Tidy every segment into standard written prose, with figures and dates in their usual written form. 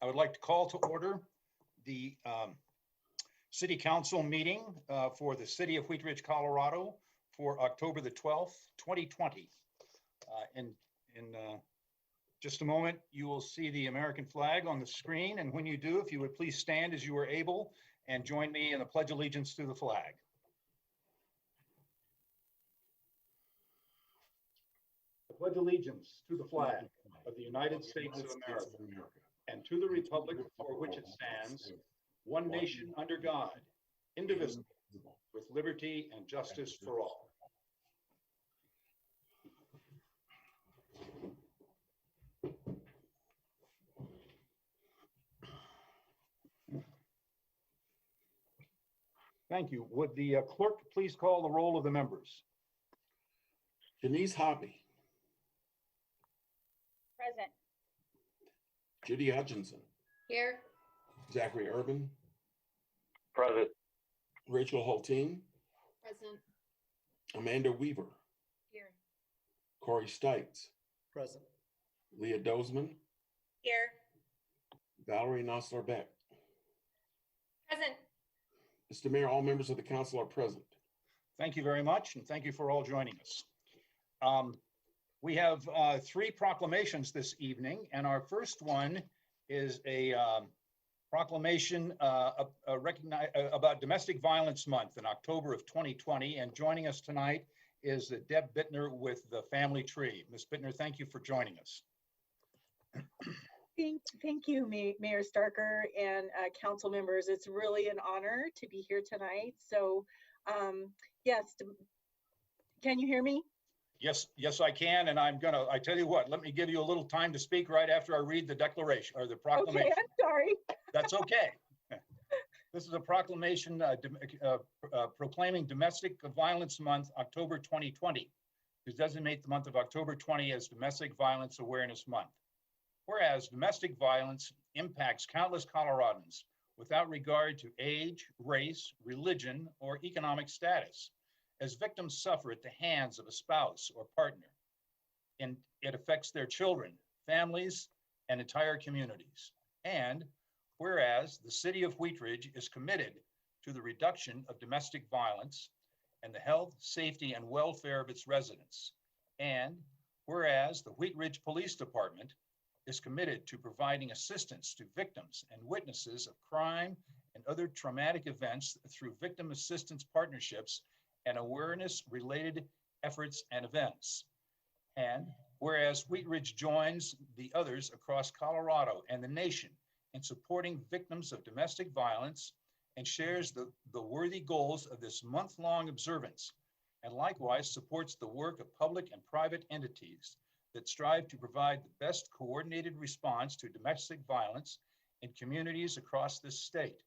I would like to call to order the City Council meeting for the City of Wheat Ridge, Colorado for October the 12th, 2020. In just a moment, you will see the American flag on the screen. And when you do, if you would please stand as you are able and join me in the Pledge of Allegiance to the flag. I pledge allegiance to the flag of the United States of America and to the republic for which it stands, one nation under God, indivisible, with liberty and justice for all. Thank you. Would the clerk please call the roll of the members? Denise Hoppy. Present. Judy Hutchinson. Here. Zachary Urban. Present. Rachel Hulteen. Present. Amanda Weaver. Here. Corey Stites. Present. Leah Dozeman. Here. Valerie Nosler-Beck. Present. Mr. Mayor, all members of the council are present. Thank you very much, and thank you for all joining us. We have three proclamations this evening, and our first one is a proclamation about Domestic Violence Month in October of 2020, and joining us tonight is Deb Bittner with the Family Tree. Ms. Bittner, thank you for joining us. Thank you, Mayor Starker and council members. It's really an honor to be here tonight. So yes, can you hear me? Yes, I can, and I tell you what, let me give you a little time to speak right after I read the declaration or the proclamation. Okay, I'm sorry. That's okay. This is a proclamation proclaiming Domestic Violence Month, October 2020, to designate the month of October 20 as Domestic Violence Awareness Month. Whereas domestic violence impacts countless Coloradans without regard to age, race, religion, or economic status, as victims suffer at the hands of a spouse or partner. And it affects their children, families, and entire communities. And whereas the City of Wheat Ridge is committed to the reduction of domestic violence and the health, safety, and welfare of its residents. And whereas the Wheat Ridge Police Department is committed to providing assistance to victims and witnesses of crime and other traumatic events through victim assistance partnerships and awareness-related efforts and events. And whereas Wheat Ridge joins the others across Colorado and the nation in supporting victims of domestic violence and shares the worthy goals of this month-long observance, and likewise supports the work of public and private entities that strive to provide the best coordinated response to domestic violence in communities across this state,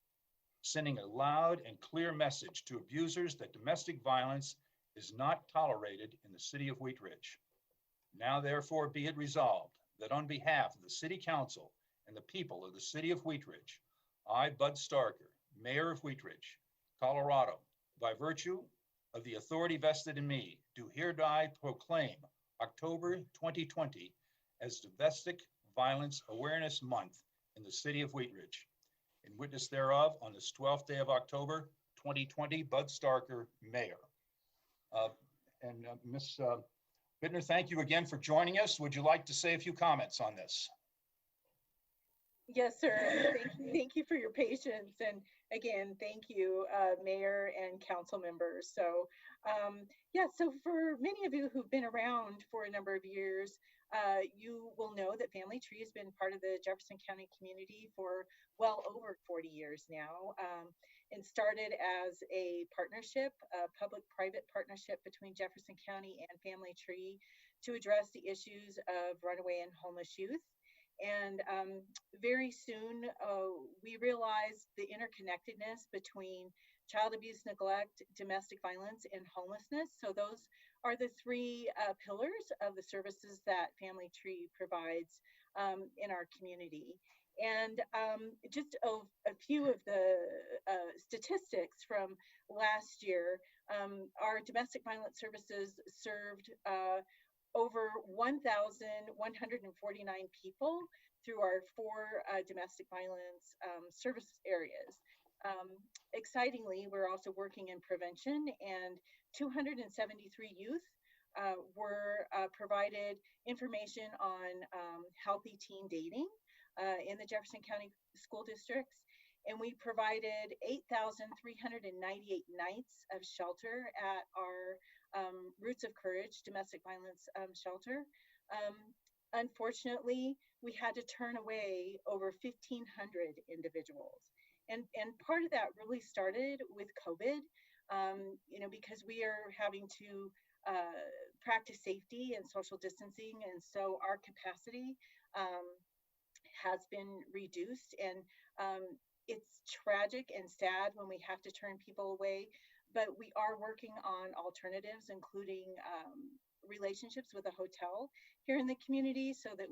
sending a loud and clear message to abusers that domestic violence is not tolerated in the City of Wheat Ridge. Now, therefore, be it resolved that on behalf of the City Council and the people of the City of Wheat Ridge, I, Bud Starker, Mayor of Wheat Ridge, Colorado, by virtue of the authority vested in me, do hereby proclaim October 2020 as Domestic Violence Awareness Month in the City of Wheat Ridge. In witness thereof, on this 12th day of October 2020, Bud Starker, Mayor. Ms. Bittner, thank you again for joining us. Would you like to say a few comments on this? Yes, sir. Thank you for your patience. And again, thank you, Mayor and council members. So yeah, so for many of you who've been around for a number of years, you will know that Family Tree has been part of the Jefferson County community for well over 40 years now, and started as a partnership, a public-private partnership between Jefferson County and Family Tree to address the issues of runaway and homeless youth. And very soon, we realized the interconnectedness between child abuse, neglect, domestic violence, and homelessness. So those are the three pillars of the services that Family Tree provides in our community. And just a few of the statistics from last year, our domestic violence services served over 1,149 people through our 4 domestic violence service areas. Excitingly, we're also working in prevention, and 273 youth were provided information on healthy teen dating in the Jefferson County school districts. And we provided 8,398 nights of shelter at our Roots of Courage domestic violence shelter. Unfortunately, we had to turn away over 1,500 individuals. And part of that really started with COVID, because we are having to practice safety and social distancing. And so our capacity has been reduced. And it's tragic and sad when we have to turn people away, but we are working on alternatives, including relationships with a hotel here in the community, so that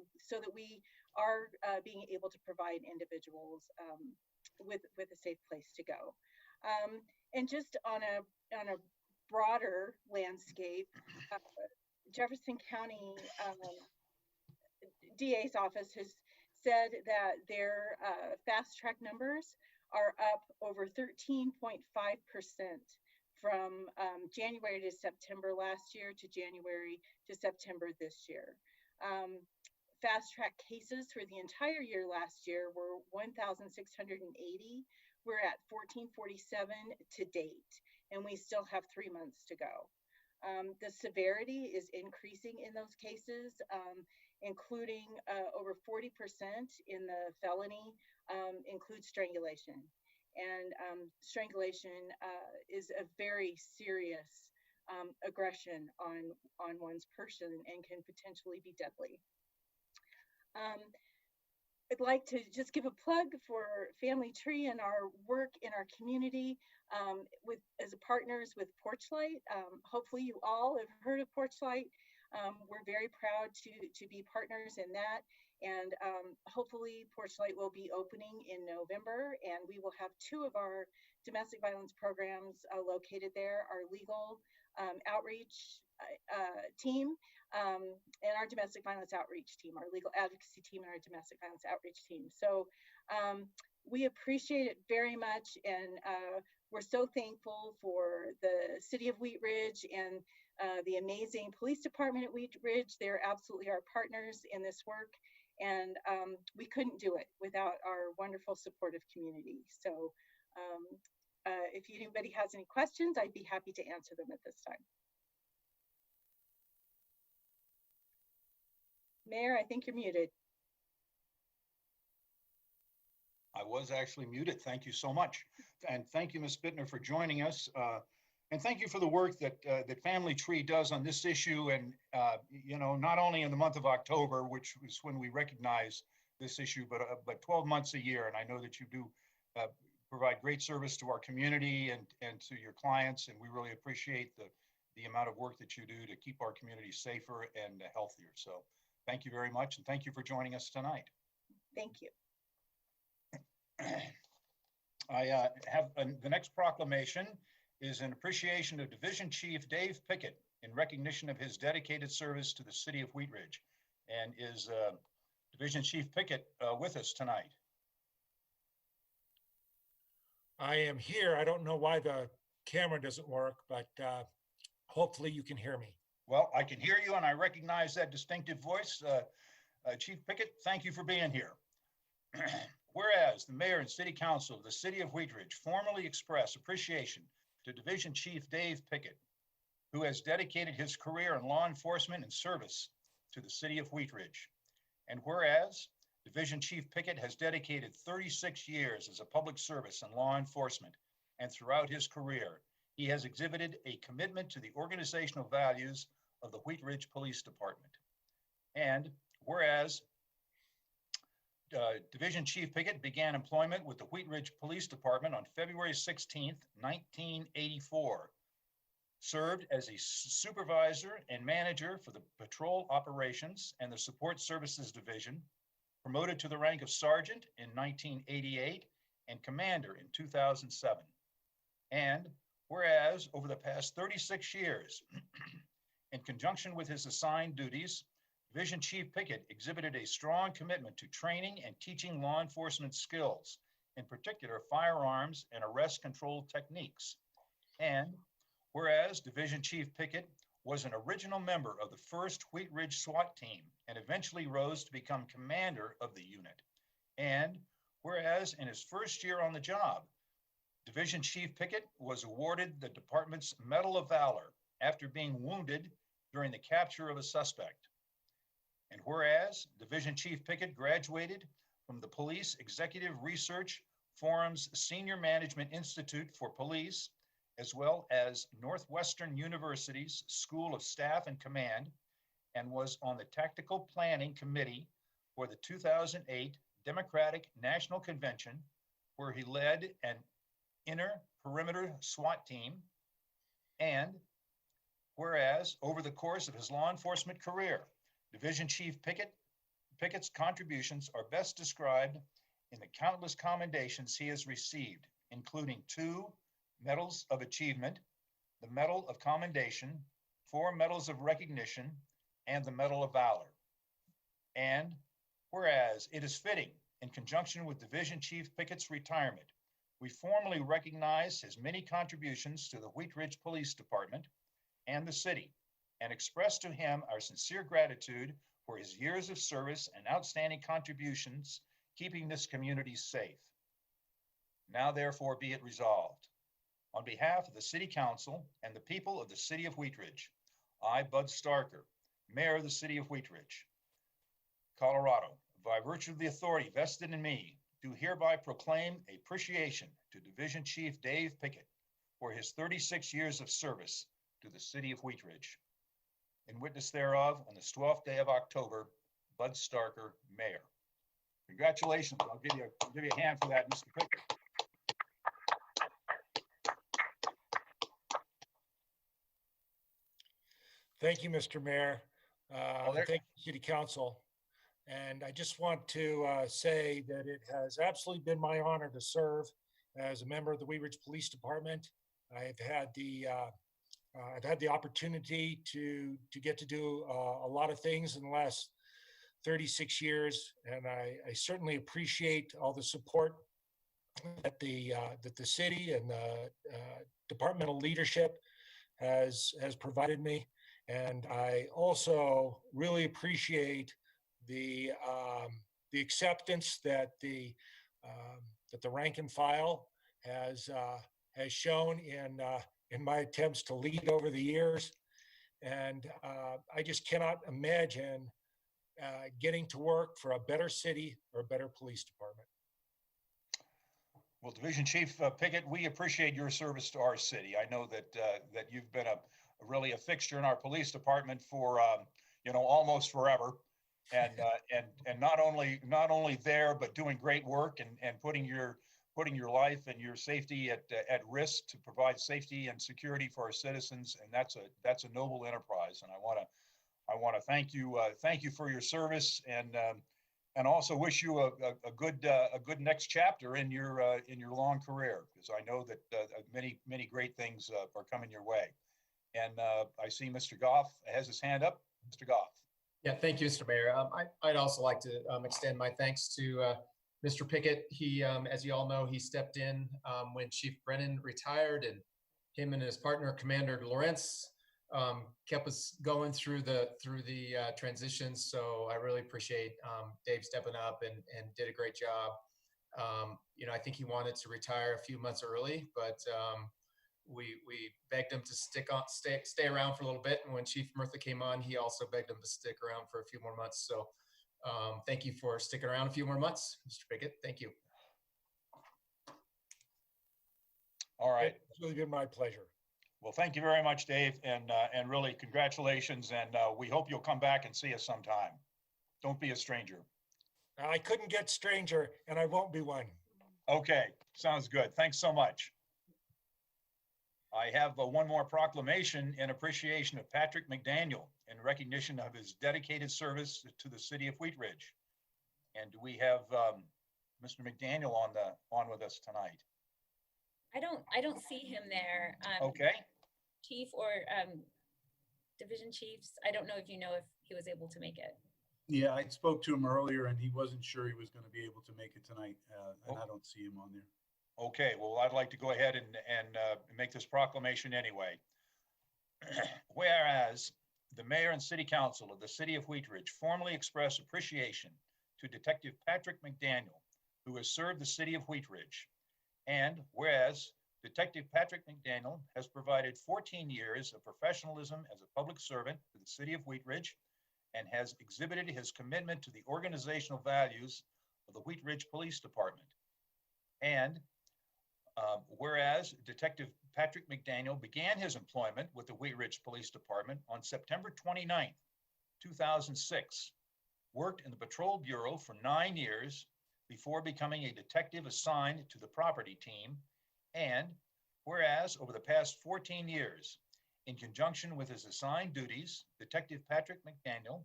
we are being able to provide individuals with a safe place to go. And just on a broader landscape, Jefferson County DA's office has said that their fast track numbers are up over 13.5% from January to September last year to January to September this year. Fast track cases for the entire year last year were 1,680. We're at 1,447 to date, and we still have 3 months to go. The severity is increasing in those cases, including over 40% in the felony includes strangulation. And strangulation is a very serious aggression on one's person and can potentially be deadly. I'd like to just give a plug for Family Tree and our work in our community as partners with Porchlight. Hopefully you all have heard of Porchlight. We're very proud to be partners in that. And hopefully Porchlight will be opening in November, and we will have 2 of our domestic violence programs located there, our legal outreach team and our domestic violence outreach team, our legal advocacy team and our domestic violence outreach team. So we appreciate it very much, and we're so thankful for the City of Wheat Ridge and the amazing police department at Wheat Ridge. They're absolutely our partners in this work. And we couldn't do it without our wonderful supportive community. So if anybody has any questions, I'd be happy to answer them at this time. Mayor, I think you're muted. I was actually muted. Thank you so much. And thank you, Ms. Bittner, for joining us. And thank you for the work that Family Tree does on this issue. And, not only in the month of October, which is when we recognize this issue, but 12 months a year. And I know that you do provide great service to our community and to your clients. And we really appreciate the amount of work that you do to keep our community safer and healthier. So thank you very much. And thank you for joining us tonight. Thank you. I have the next proclamation is in appreciation of Division Chief Dave Pickett in recognition of his dedicated service to the City of Wheat Ridge. And is Division Chief Pickett with us tonight? I am here. I don't know why the camera doesn't work, but hopefully you can hear me. Well, I can hear you and I recognize that distinctive voice. Chief Pickett, thank you for being here. Whereas the Mayor and City Council of the City of Wheat Ridge formally express appreciation to Division Chief Dave Pickett, who has dedicated his career in law enforcement and service to the City of Wheat Ridge. And whereas Division Chief Pickett has dedicated 36 years as a public service in law enforcement, and throughout his career, he has exhibited a commitment to the organizational values of the Wheat Ridge Police Department. And whereas Division Chief Pickett began employment with the Wheat Ridge Police Department on February 16th, 1984, served as a supervisor and manager for the Patrol Operations and the Support Services Division, promoted to the rank of Sergeant in 1988 and Commander in 2007. And whereas over the past 36 years, in conjunction with his assigned duties, Division Chief Pickett exhibited a strong commitment to training and teaching law enforcement skills, in particular firearms and arrest control techniques. And whereas Division Chief Pickett was an original member of the 1st Wheat Ridge SWAT team and eventually rose to become commander of the unit. And whereas in his first year on the job, Division Chief Pickett was awarded the department's Medal of Valor after being wounded during the capture of a suspect. And whereas Division Chief Pickett graduated from the Police Executive Research Forum's Senior Management Institute for Police, as well as Northwestern University's School of Staff and Command, and was on the Tactical Planning Committee for the 2008 Democratic National Convention, where he led an inner perimeter SWAT team. And whereas over the course of his law enforcement career, Division Chief Pickett's contributions are best described in the countless commendations he has received, including 2 Medals of Achievement, the Medal of Commendation, 4 Medals of Recognition, and the Medal of Valor. And whereas it is fitting, in conjunction with Division Chief Pickett's retirement, we formally recognize his many contributions to the Wheat Ridge Police Department and the city, and express to him our sincere gratitude for his years of service and outstanding contributions, keeping this community safe. Now therefore be it resolved. On behalf of the City Council and the people of the City of Wheat Ridge, I, Bud Starker, Mayor of the City of Wheat Ridge, Colorado, by virtue of the authority vested in me, do hereby proclaim appreciation to Division Chief Dave Pickett for his 36 years of service to the City of Wheat Ridge. In witness thereof, on this 12th day of October, Bud Starker, Mayor. Congratulations. I'll give you a hand for that, Mr. Pickett. Thank you, Mr. Mayor. there- Thank you, City Council. And I just want to say that it has absolutely been my honor to serve as a member of the Wheat Ridge Police Department. I've had the opportunity to get to do a lot of things in the last 36 years, and I certainly appreciate all the support that the city and the departmental leadership has provided me. And I also really appreciate the acceptance that the rank and file has shown in my attempts to lead over the years. And I just cannot imagine getting to work for a better city or a better police department. Well, Division Chief Pickett, we appreciate your service to our city. I know that you've been really a fixture in our police department for almost forever, and not only there, but doing great work and putting your life and your safety at risk to provide safety and security for our citizens, and that's a noble enterprise. And I want to thank you for your service, and also wish you a good next chapter in your long career, because I know that many great things are coming your way. And I see Mr. Goff has his hand up. Mr. Goff. Yeah, thank you, Mr. Mayor. I'd also like to extend my thanks to Mr. Pickett. He, as you all know, he stepped in when Chief Brennan retired, and him and his partner, Commander Lawrence, kept us going through the transitions. So I really appreciate Dave stepping up and did a great job. I think he wanted to retire a few months early, but we begged him to stay around for a little bit. And when Chief Murtha came on, he also begged him to stick around for a few more months. So thank you for sticking around a few more months, Mr. Pickett. Thank you. All right. It's really been my pleasure. Well, thank you very much, Dave, and really congratulations. And we hope you'll come back and see us sometime. Don't be a stranger. I couldn't get stranger, and I won't be one. Okay, sounds good. Thanks so much. I have one more proclamation in appreciation of Patrick McDaniel in recognition of his dedicated service to the City of Wheat Ridge. And we have Mr. McDaniel on with us tonight. I don't see him there. Okay. Chief or division chiefs. I don't know if you know if he was able to make it. Yeah, I spoke to him earlier and he wasn't sure he was going to be able to make it tonight, and I don't see him on there. Okay, well, I'd like to go ahead and make this proclamation anyway. Whereas the mayor and city council of the city of Wheat Ridge formally express appreciation to Detective Patrick McDaniel, who has served the city of Wheat Ridge. And whereas Detective Patrick McDaniel has provided 14 years of professionalism as a public servant to the city of Wheat Ridge and has exhibited his commitment to the organizational values of the Wheat Ridge Police Department. And whereas Detective Patrick McDaniel began his employment with the Wheat Ridge Police Department on September 29th, 2006, worked in the Patrol Bureau for 9 years before becoming a detective assigned to the property team. And whereas over the past 14 years, in conjunction with his assigned duties, Detective Patrick McDaniel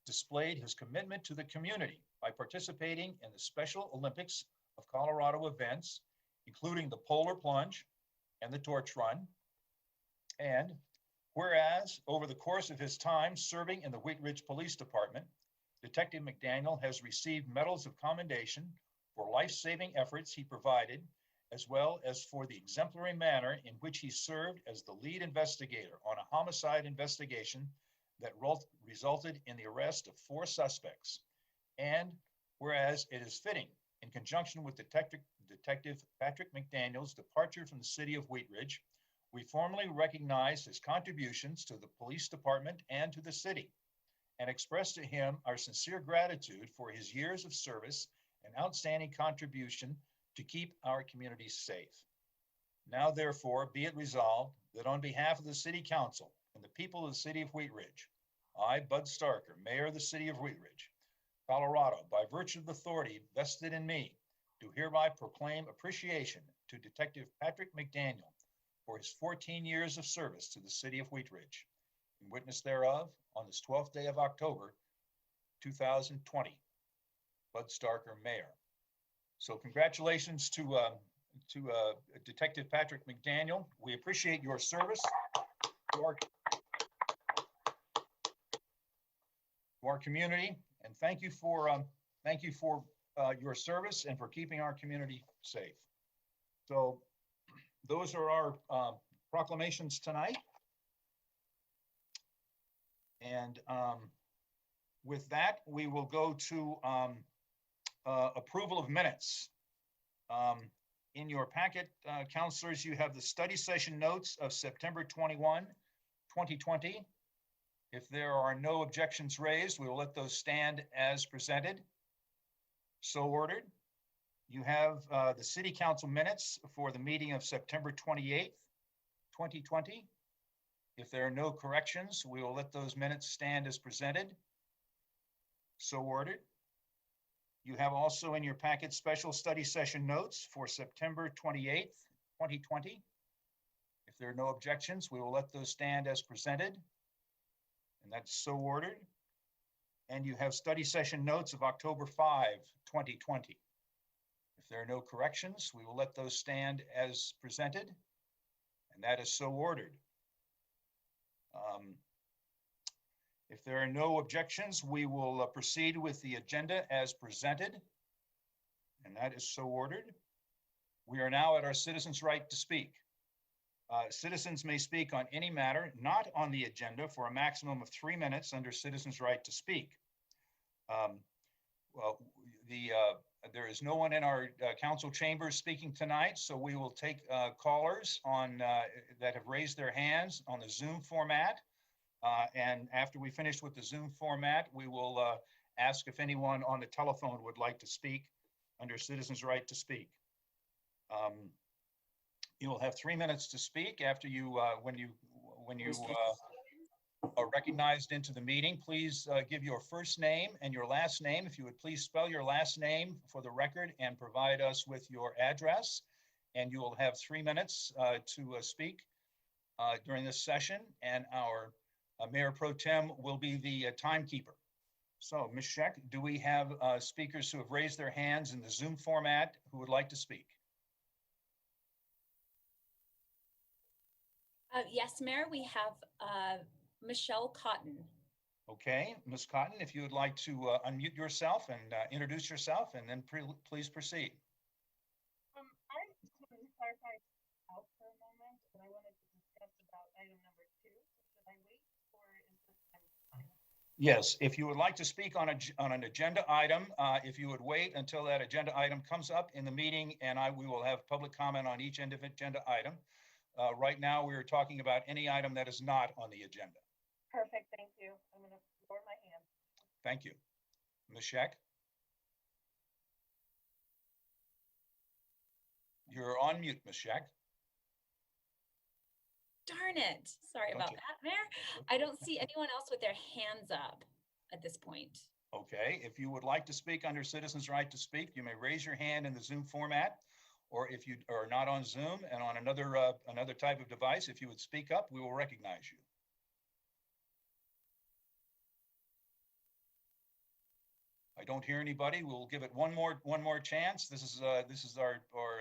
displayed his commitment to the community by participating in the Special Olympics of Colorado events, including the Polar Plunge and the Torch Run. And whereas over the course of his time serving in the Wheat Ridge Police Department, Detective McDaniel has received medals of commendation for life-saving efforts he provided, as well as for the exemplary manner in which he served as the lead investigator on a homicide investigation that resulted in the arrest of 4 suspects. And whereas it is fitting, in conjunction with Detective Patrick McDaniel's departure from the city of Wheat Ridge, we formally recognize his contributions to the police department and to the city, and express to him our sincere gratitude for his years of service and outstanding contribution to keep our communities safe. Now, therefore, be it resolved that on behalf of the City Council and the people of the city of Wheat Ridge, I, Bud Starker, Mayor of the city of Wheat Ridge, Colorado, by virtue of the authority vested in me, do hereby proclaim appreciation to Detective Patrick McDaniel for his 14 years of service to the city of Wheat Ridge. In witness thereof, on this 12th day of October, 2020, Bud Starker, Mayor. So congratulations to Detective Patrick McDaniel. We appreciate your service to our community, and thank you for your service and for keeping our community safe. So those are our proclamations tonight. And with that, we will go to approval of minutes. In your packet, counselors, you have the study session notes of September 21, 2020. If there are no objections raised, we will let those stand as presented. So ordered. You have the city council minutes for the meeting of September 28th, 2020. If there are no corrections, we will let those minutes stand as presented. So ordered. You have also in your packet special study session notes for September 28th, 2020. If there are no objections, we will let those stand as presented. And that's so ordered. And you have study session notes of October 5, 2020. If there are no corrections, we will let those stand as presented. And that is so ordered. If there are no objections, we will proceed with the agenda as presented. And that is so ordered. We are now at our citizens' right to speak. Citizens may speak on any matter not on the agenda for a maximum of 3 minutes under citizens' right to speak. There is no one in our council chambers speaking tonight, so we will take callers on that have raised their hands on the Zoom format. And after we finish with the Zoom format, we will ask if anyone on the telephone would like to speak under citizens' right to speak. You will have 3 minutes to speak after you, when you are recognized into the meeting. Please give your first name and your last name. If you would please spell your last name for the record and provide us with your address. And you will have 3 minutes to speak during this session. And our Mayor Pro Tem will be the timekeeper. So, Ms. Scheck, do we have speakers who have raised their hands in the Zoom format who would like to speak? Yes, Mayor, we have Michelle Cotton. Okay, Ms. Cotton, if you would like to unmute yourself and introduce yourself, and then please proceed. I just wanted to clarify out for a moment, and I wanted to discuss about item number 2. So should I wait, or is this time? Yes, if you would like to speak on an agenda item, if you would wait until that agenda item comes up in the meeting, and we will have public comment on each end of agenda item. Right now, we are talking about any item that is not on the agenda. Perfect, thank you. I'm going to lower my hand. Thank you. Ms. Scheck? You're on mute, Ms. Scheck. Darn it. Sorry about Okay. that, Mayor. I don't see anyone else with their hands up at this point. Okay, if you would like to speak under citizens' right to speak, you may raise your hand in the Zoom format. Or if you are not on Zoom and on another type of device, if you would speak up, we will recognize you. I don't hear anybody. We'll give it one more chance. This is our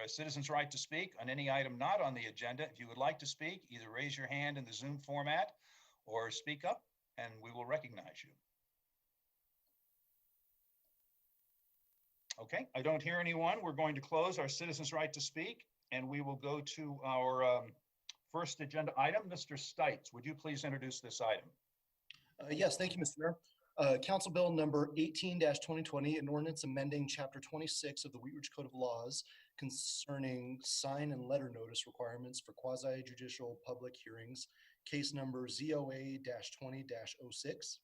citizens' right to speak on any item not on the agenda. If you would like to speak, either raise your hand in the Zoom format or speak up, and we will recognize you. Okay, I don't hear anyone. We're going to close our citizens' right to speak, and we will go to our first agenda item. Mr. Stites, would you please introduce this item? Yes, thank you, Mr. Mayor. Council Bill number 18-2020, an ordinance amending Chapter 26 of the Wheat Ridge Code of Laws concerning sign and letter notice requirements for quasi-judicial public hearings, case number ZOA-20-06.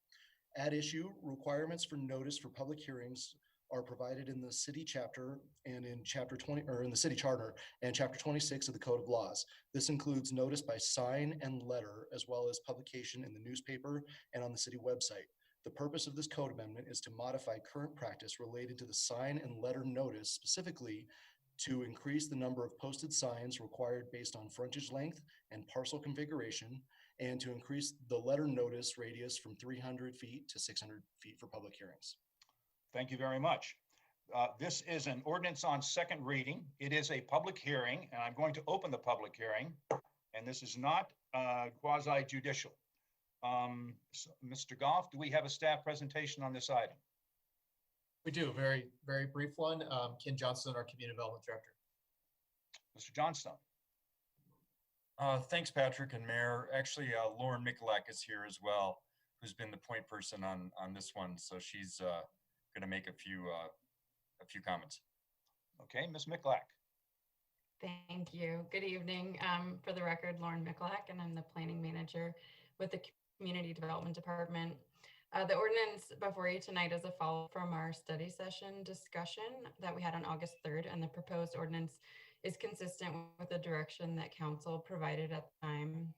At issue, requirements for notice for public hearings are provided in the city chapter and in Chapter 20, or in the city charter and Chapter 26 of the Code of Laws. This includes notice by sign and letter, as well as publication in the newspaper and on the city website. The purpose of this code amendment is to modify current practice related to the sign and letter notice, specifically to increase the number of posted signs required based on frontage length and parcel configuration, and to increase the letter notice radius from 300 feet to 600 feet for public hearings. Thank you very much. This is an ordinance on second reading. It is a public hearing, and I'm going to open the public hearing, and this is not quasi-judicial. So, Mr. Goff, do we have a staff presentation on this item? We do, very, very brief one. Ken Johnson, our Community Development Director. Mr. Johnstone. Thanks, Patrick and Mayor. Actually, Lauren Mikulak is here as well, who's been the point person on this one. So she's going to make a few comments. Okay, Ms. Mikulak. Thank you. Good evening. For the record, Lauren Mikulak, and I'm the planning manager with the Community Development Department. The ordinance before you tonight is a follow from our study session discussion that we had on August 3rd, and the proposed ordinance is consistent with the direction that council provided at the time.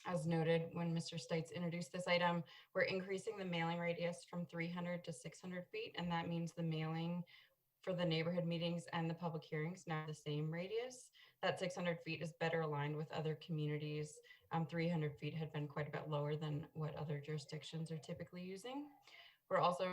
As noted, when Mr. Stites introduced this item, we're increasing the mailing radius from 300 to 600 feet, and that means the mailing for the neighborhood meetings and the public hearings now the same radius. That 600 feet is better aligned with other communities. 300 feet had been quite a bit lower than what other jurisdictions are typically using. We're also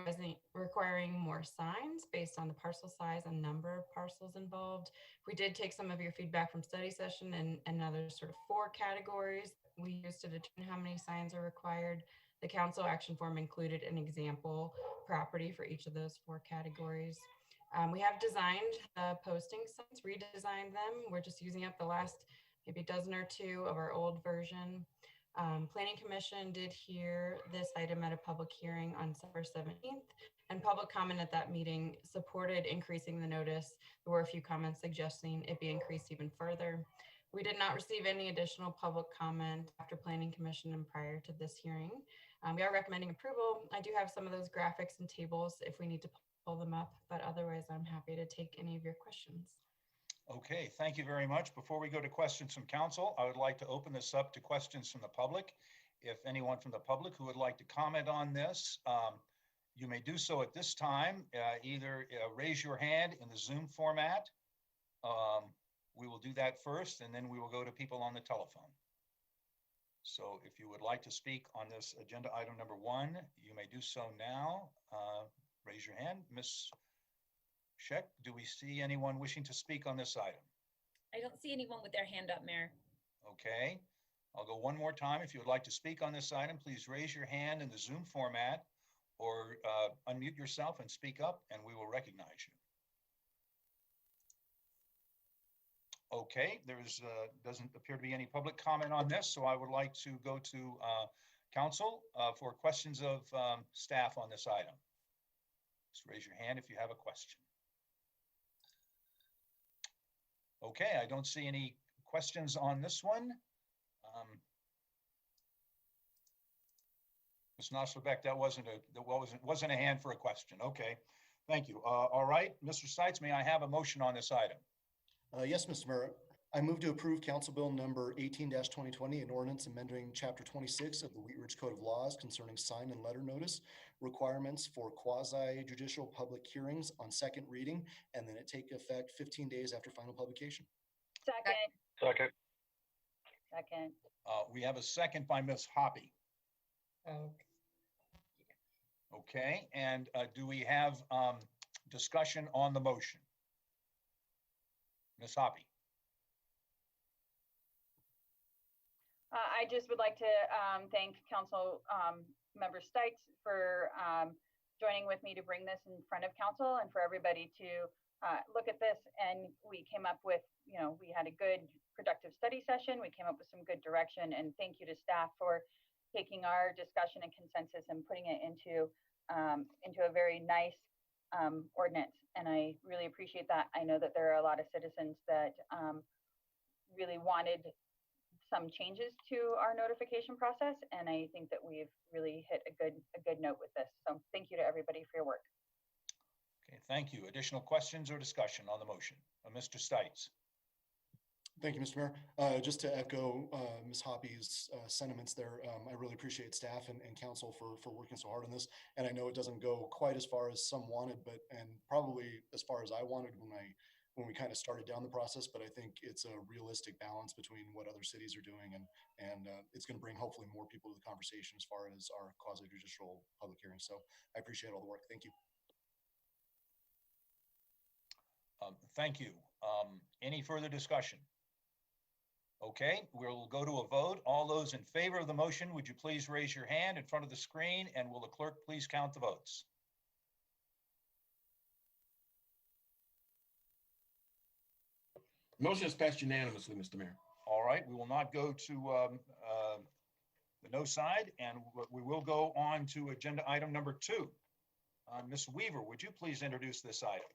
requiring more signs based on the parcel size and number of parcels involved. We did take some of your feedback from study session and another sort of 4 categories we used to determine how many signs are required. The council action form included an example property for each of those 4 categories. We have designed the posting signs, redesigned them. We're just using up the last maybe dozen or 2 of our old version. Planning Commission did hear this item at a public hearing on December 17th, and public comment at that meeting supported increasing the notice. There were a few comments suggesting it be increased even further. We did not receive any additional public comment after Planning Commission and prior to this hearing. We are recommending approval. I do have some of those graphics and tables if we need to pull them up, but otherwise I'm happy to take any of your questions. Okay, thank you very much. Before we go to questions from council, I would like to open this up to questions from the public. If anyone from the public who would like to comment on this, you may do so at this time. Either raise your hand in the Zoom format. We will do that first, and then we will go to people on the telephone. So if you would like to speak on this agenda item number 1, you may do so now. Raise your hand. Ms. Scheck, do we see anyone wishing to speak on this item? I don't see anyone with their hand up, Mayor. Okay. I'll go one more time. If you would like to speak on this item, please raise your hand in the Zoom format or unmute yourself and speak up, and we will recognize you. Okay, doesn't appear to be any public comment on this, so I would like to go to council for questions of staff on this item. Just raise your hand if you have a question. Okay, I don't see any questions on this one. Ms. Noslerbeck, that wasn't a hand for a question. Okay, thank you. All right, Mr. Stites, may I have a motion on this item? Yes, Mr. Mayor. I move to approve Council Bill number 18-2020, an ordinance amending Chapter 26 of the Wheat Ridge Code of Laws concerning sign and letter notice requirements for quasi-judicial public hearings on second reading, and then it take effect 15 days after final publication. Second. Second. Second. We have a second by Ms. Hoppy. Okay. Okay, and do we have discussion on the motion? Ms. Hoppy. I just would like to thank Council Member Stites for joining with me to bring this in front of council and for everybody to look at this. And we came up with, we had a good productive study session. We came up with some good direction, and thank you to staff for taking our discussion and consensus and putting it into a very nice ordinance. And I really appreciate that. I know that there are a lot of citizens that really wanted some changes to our notification process, and I think that we've really hit a good note with this. So thank you to everybody for your work. Okay, thank you. Additional questions or discussion on the motion? Mr. Stites. Thank you, Mr. Mayor. Just to echo Ms. Hoppy's sentiments there, I really appreciate staff and council for working so hard on this. And I know it doesn't go quite as far as some wanted, and probably as far as I wanted when we kind of started down the process, but I think it's a realistic balance between what other cities are doing, and it's going to bring hopefully more people to the conversation as far as our quasi-judicial public hearings. So I appreciate all the work. Thank you. Thank you. Any further discussion? Okay, we'll go to a vote. All those in favor of the motion, would you please raise your hand in front of the screen, and will the clerk please count the votes? Motion is passed unanimously, Mr. Mayor. All right, we will not go to the no side, and we will go on to agenda item number 2. Ms. Weaver, would you please introduce this item?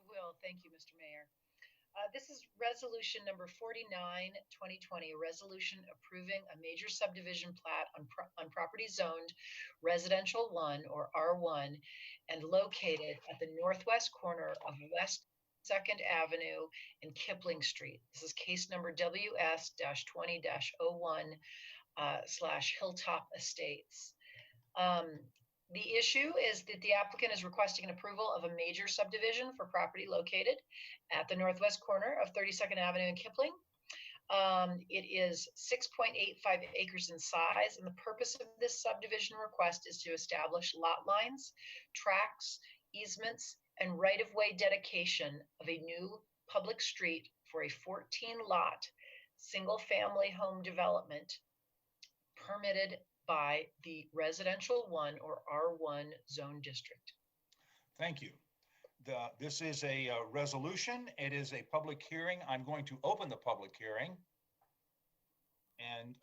Will, thank you, Mr. Mayor. This is resolution number 49, 2020, a resolution approving a major subdivision plat on property zoned residential 1 or R1 and located at the northwest corner of West 2nd Avenue and Kipling Street. This is case number WS-20-01 / Hilltop Estates. The issue is that the applicant is requesting an approval of a major subdivision for property located at the northwest corner of 32nd Avenue and Kipling. It is 6.85 acres in size, and the purpose of this subdivision request is to establish lot lines, tracks, easements, and right-of-way dedication of a new public street for a 14-lot single-family home development permitted by the residential 1 or R1 zone district. Thank you. This is a resolution. It is a public hearing. I'm going to open the public hearing and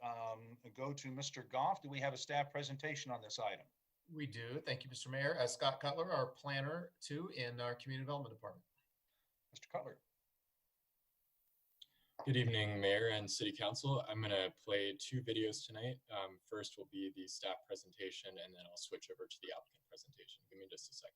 go to Mr. Goff. Do we have a staff presentation on this item? We do. Thank you, Mr. Mayor. Scott Cutler, our planner too in our community development department. Mr. Cutler. Good evening, Mayor and City Council. I'm going to play 2 videos tonight. First will be the staff presentation, and then I'll switch over to the applicant presentation. Give me just a second.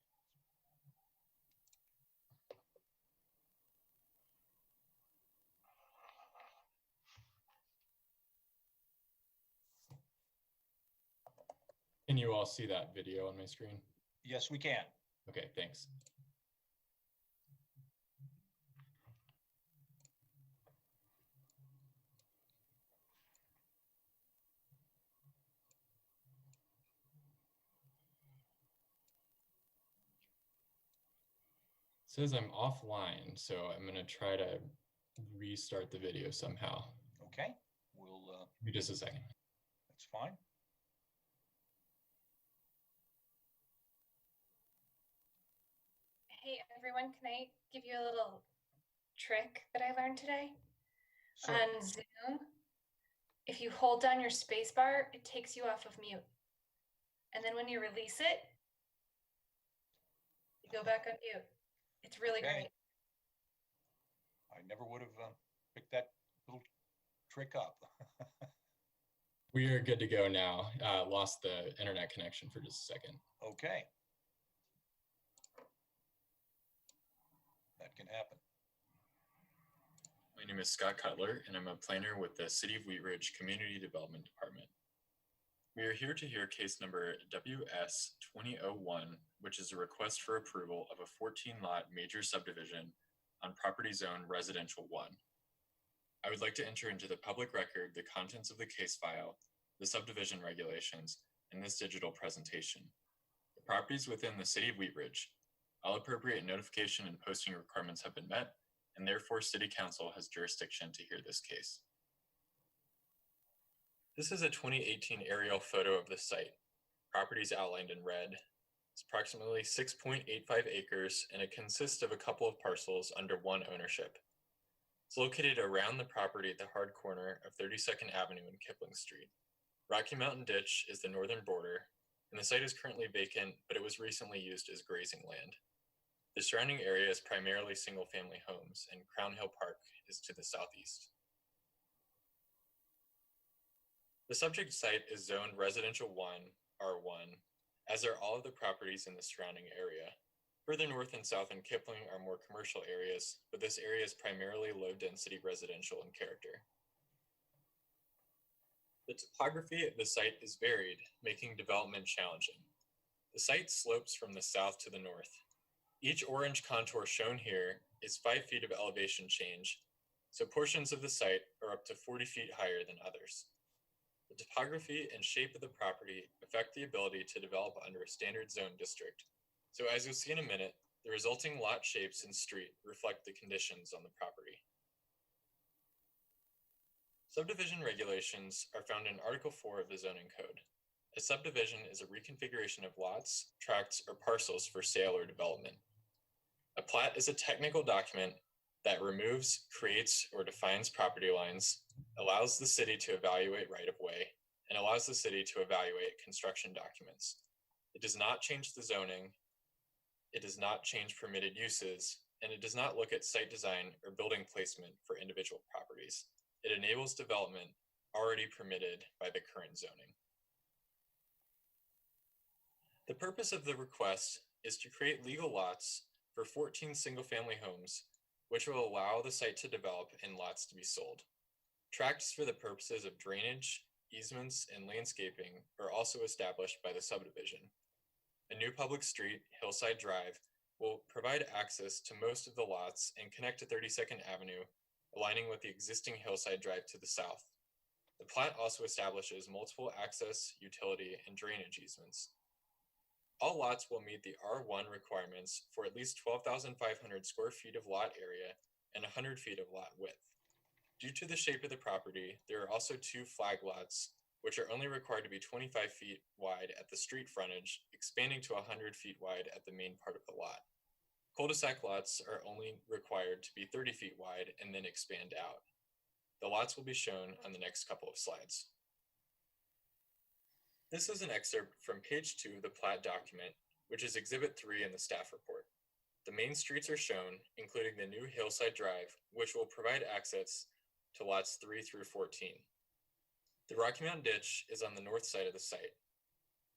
Can you all see that video on my screen? Yes, we can. Okay, thanks. It says I'm offline, so I'm going to try to restart the video somehow. Okay, we'll, Give me just a second. that's fine. Hey everyone, can I give you a little trick that I learned today? So, On Zoom, if you hold down your space bar, it takes you off of mute. And then when you release it, you go back on mute. It's really Okay. great. I never would have picked that little trick up. We are good to go now. Lost the internet connection for just a second. Okay. That can happen. My name is Scott Cutler, and I'm a planner with the City of Wheat Ridge Community Development Department. We are here to hear case number WS 2001, which is a request for approval of a 14-lot major subdivision on property zone residential 1. I would like to enter into the public record the contents of the case file, the subdivision regulations, and this digital presentation. The properties within the City of Wheat Ridge. All appropriate notification and posting requirements have been met, and therefore City Council has jurisdiction to hear this case. This is a 2018 aerial photo of the site. Properties outlined in red. It's approximately 6.85 acres, and it consists of a couple of parcels under one ownership. It's located around the property at the hard corner of 32nd Avenue and Kipling Street. Rocky Mountain Ditch is the northern border, and the site is currently vacant, but it was recently used as grazing land. The surrounding area is primarily single-family homes, and Crown Hill Park is to the southeast. The subject site is zoned Residential 1, R1, as are all of the properties in the surrounding area. Further north and south in Kipling are more commercial areas, but this area is primarily low-density residential in character. The topography of the site is varied, making development challenging. The site slopes from the south to the north. Each orange contour shown here is 5 feet of elevation change, so portions of the site are up to 40 feet higher than others. The topography and shape of the property affect the ability to develop under a standard zone district. So as you'll see in a minute, the resulting lot shapes and street reflect the conditions on the property. Subdivision regulations are found in Article 4 of the Zoning Code. A subdivision is a reconfiguration of lots, tracts, or parcels for sale or development. A plat is a technical document that removes, creates, or defines property lines, allows the city to evaluate right-of-way, and allows the city to evaluate construction documents. It does not change the zoning, it does not change permitted uses, and it does not look at site design or building placement for individual properties. It enables development already permitted by the current zoning. The purpose of the request is to create legal lots for 14 single-family homes, which will allow the site to develop and lots to be sold. Tracts for the purposes of drainage, easements, and landscaping are also established by the subdivision. A new public street, Hillside Drive, will provide access to most of the lots and connect to 32nd Avenue, aligning with the existing Hillside Drive to the south. The plat also establishes multiple access, utility, and drainage easements. All lots will meet the R1 requirements for at least 12,500 square feet of lot area and 100 feet of lot width. Due to the shape of the property, there are also 2 flag lots, which are only required to be 25 feet wide at the street frontage, expanding to 100 feet wide at the main part of the lot. Cul-de-sac lots are only required to be 30 feet wide and then expand out. The lots will be shown on the next couple of slides. This is an excerpt from page 2 of the plat document, which is Exhibit 3 in the staff report. The main streets are shown, including the new Hillside Drive, which will provide access to lots 3 through 14. The Rocky Mountain Ditch is on the north side of the site.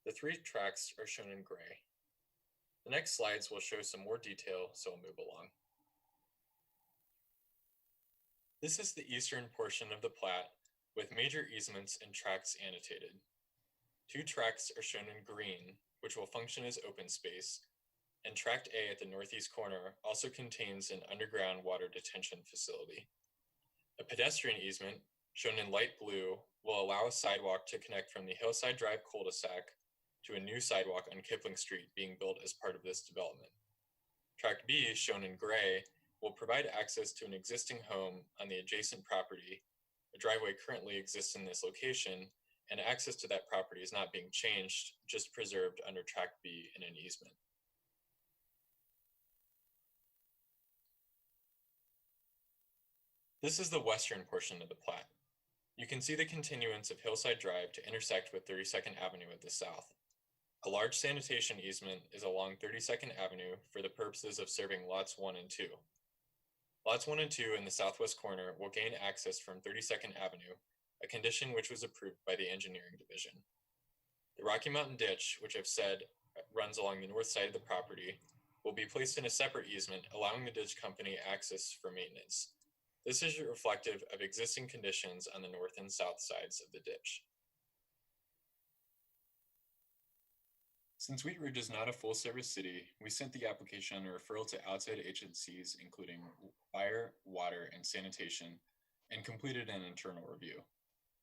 The 3 tracks are shown in gray. The next slides will show some more detail, so I'll move along. This is the eastern portion of the plat with major easements and tracts annotated. 2 tracts are shown in green, which will function as open space, and Tract A at the northeast corner also contains an underground water detention facility. A pedestrian easement, shown in light blue, will allow a sidewalk to connect from the Hillside Drive cul-de-sac to a new sidewalk on Kipling Street being built as part of this development. Tract B, shown in gray, will provide access to an existing home on the adjacent property. A driveway currently exists in this location, and access to that property is not being changed, just preserved under Tract B in an easement. This is the western portion of the plat. You can see the continuance of Hillside Drive to intersect with 32nd Avenue at the south. A large sanitation easement is along 32nd Avenue for the purposes of serving lots 1 and 2. Lots 1 and 2 in the southwest corner will gain access from 32nd Avenue, a condition which was approved by the engineering division. The Rocky Mountain Ditch, which I've said runs along the north side of the property, will be placed in a separate easement, allowing the ditch company access for maintenance. This is reflective of existing conditions on the north and south sides of the ditch. Since Wheat Ridge is not a full-service city, we sent the application on a referral to outside agencies, including fire, water, and sanitation, and completed an internal review.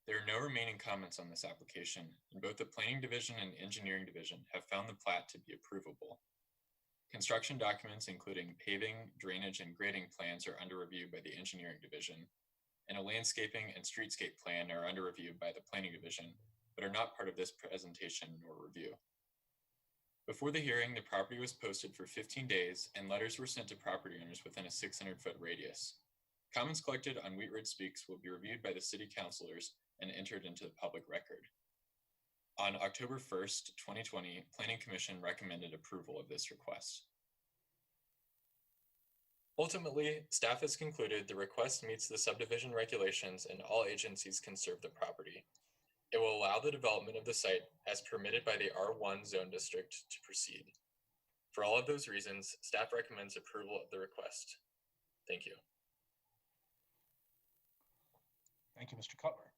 There are no remaining comments on this application, and both the Planning Division and Engineering Division have found the plat to be approvable. Construction documents, including paving, drainage, and grading plans, are under review by the Engineering Division, and a landscaping and streetscape plan are under review by the Planning Division, but are not part of this presentation nor review. Before the hearing, the property was posted for 15 days, and letters were sent to property owners within a 600-foot radius. Comments collected on Wheat Ridge Speaks will be reviewed by the city councilors and entered into the public record. On October 1st, 2020, Planning Commission recommended approval of this request. Ultimately, staff has concluded the request meets the subdivision regulations and all agencies can serve the property. It will allow the development of the site as permitted by the R1 zone district to proceed. For all of those reasons, staff recommends approval of the request. Thank you. Thank you, Mr. Cutler.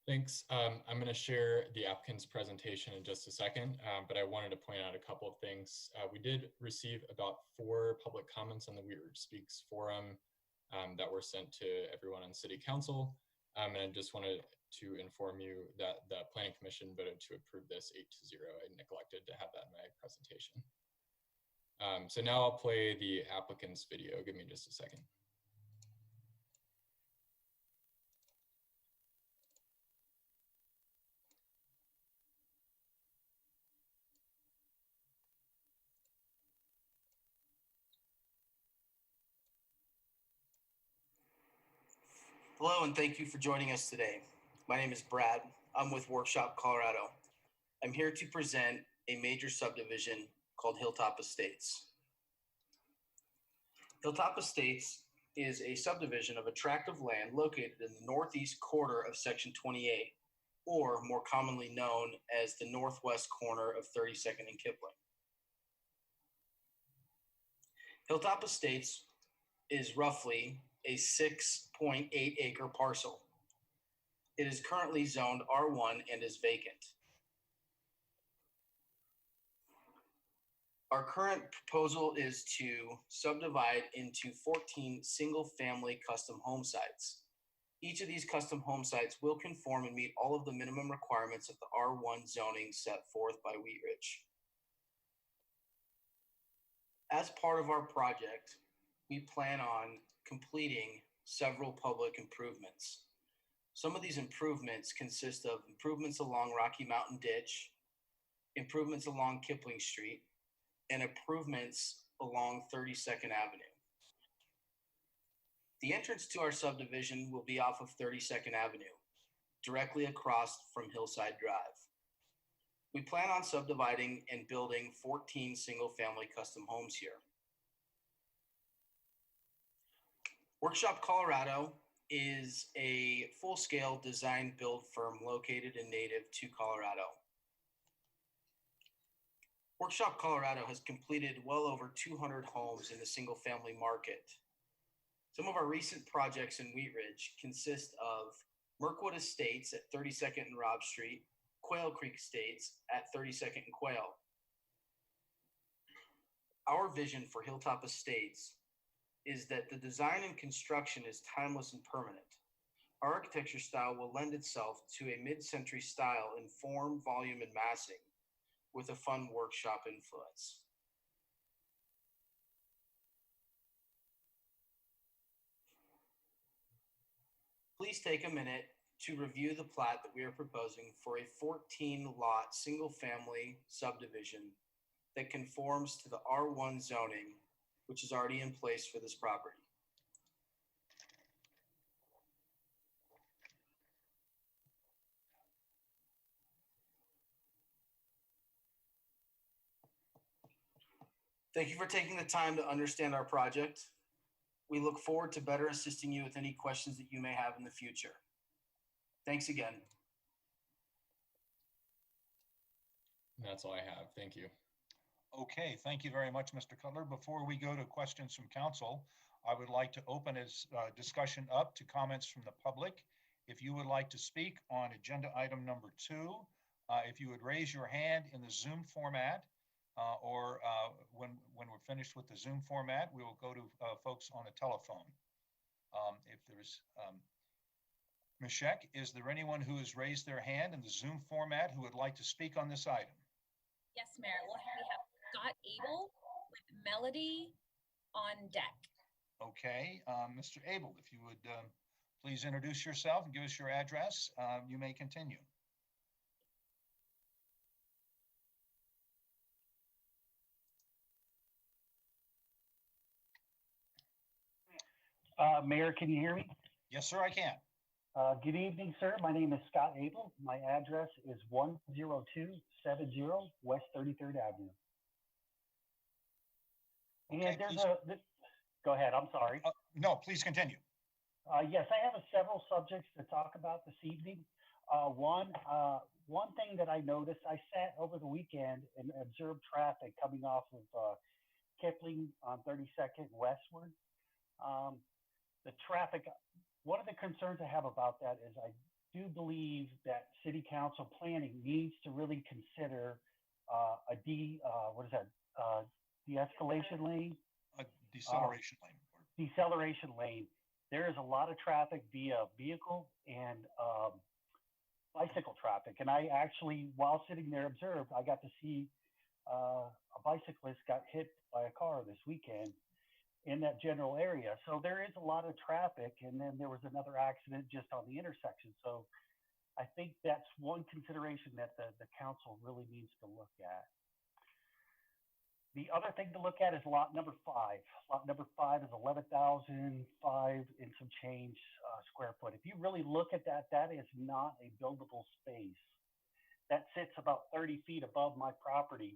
Thanks. I'm going to share the applicant's presentation in just a second, but I wanted to point out a couple of things. We did receive about 4 public comments on the Wheat Ridge Speaks forum that were sent to everyone on City Council. And I just wanted to inform you that the Planning Commission voted to approve this 8-0. I neglected to have that in my presentation. So now I'll play the applicant's video. Give me just a second. Hello, and thank you for joining us today. My name is Brad. I'm with Workshop Colorado. I'm here to present a major subdivision called Hilltop Estates. Hilltop Estates is a subdivision of a tract of land located in the northeast quarter of Section 28, or more commonly known as the northwest corner of 32nd and Kipling. Hilltop Estates is roughly a 6.8 acre parcel. It is currently zoned R1 and is vacant. Our current proposal is to subdivide into 14 single-family custom home sites. Each of these custom home sites will conform and meet all of the minimum requirements of the R1 zoning set forth by Wheat Ridge. As part of our project, we plan on completing several public improvements. Some of these improvements consist of improvements along Rocky Mountain Ditch, improvements along Kipling Street, and improvements along 32nd Avenue. The entrance to our subdivision will be off of 32nd Avenue, directly across from Hillside Drive. We plan on subdividing and building 14 single-family custom homes here. Workshop Colorado is a full-scale design build firm located and native to Colorado. Workshop Colorado has completed well over 200 homes in the single-family market. Some of our recent projects in Wheat Ridge consist of Mirkwood Estates at 32nd and Robb Street, Quail Creek Estates at 32nd and Quail. Our vision for Hilltop Estates is that the design and construction is timeless and permanent. Our architecture style will lend itself to a mid-century style in form, volume, and massing, with a fun workshop influence. please take a minute to review the plat that we are proposing for a 14-lot, single-family subdivision that conforms to the R1 zoning, which is already in place for this property. Thank you for taking the time to understand our project. We look forward to better assisting you with any questions that you may have in the future. Thanks again. That's all I have. Thank you. Okay, thank you very much, Mr. Cutler. Before we go to questions from council, I would like to open this discussion up to comments from the public. If you would like to speak on agenda item number 2, if you would raise your hand in the Zoom format, or when we're finished with the Zoom format, we will go to folks on the telephone. If there's, Ms. Scheck, is there anyone who has raised their hand in the Zoom format who would like to speak on this item? Yes, Mayor. We have Scott Abel with Melody on deck. Okay, Mr. Abel, if you would please introduce yourself and give us your address, you may continue. Mayor, can you hear me? Yes, sir, I can. Good evening, sir. My name is Scott Abel. My address is 10270 West 33rd Avenue. And Okay, there's please. go ahead, I'm sorry. No, please continue. Yes, I have several subjects to talk about this evening. One thing that I noticed, I sat over the weekend and observed traffic coming off of Kipling on 32nd westward. The traffic, one of the concerns I have about that is I do believe that city council planning needs to really consider de-escalation lane? Deceleration lane. Deceleration lane. There is a lot of traffic via vehicle and bicycle traffic. And I actually, while sitting there observed, I got to see a bicyclist got hit by a car this weekend in that general area. So there is a lot of traffic, and then there was another accident just on the intersection. So I think that's one consideration that the council really needs to look at. The other thing to look at is lot number 5. Lot number 5 is 11,005 and some change square foot. If you really look at that, that is not a buildable space. That sits about 30 feet above my property.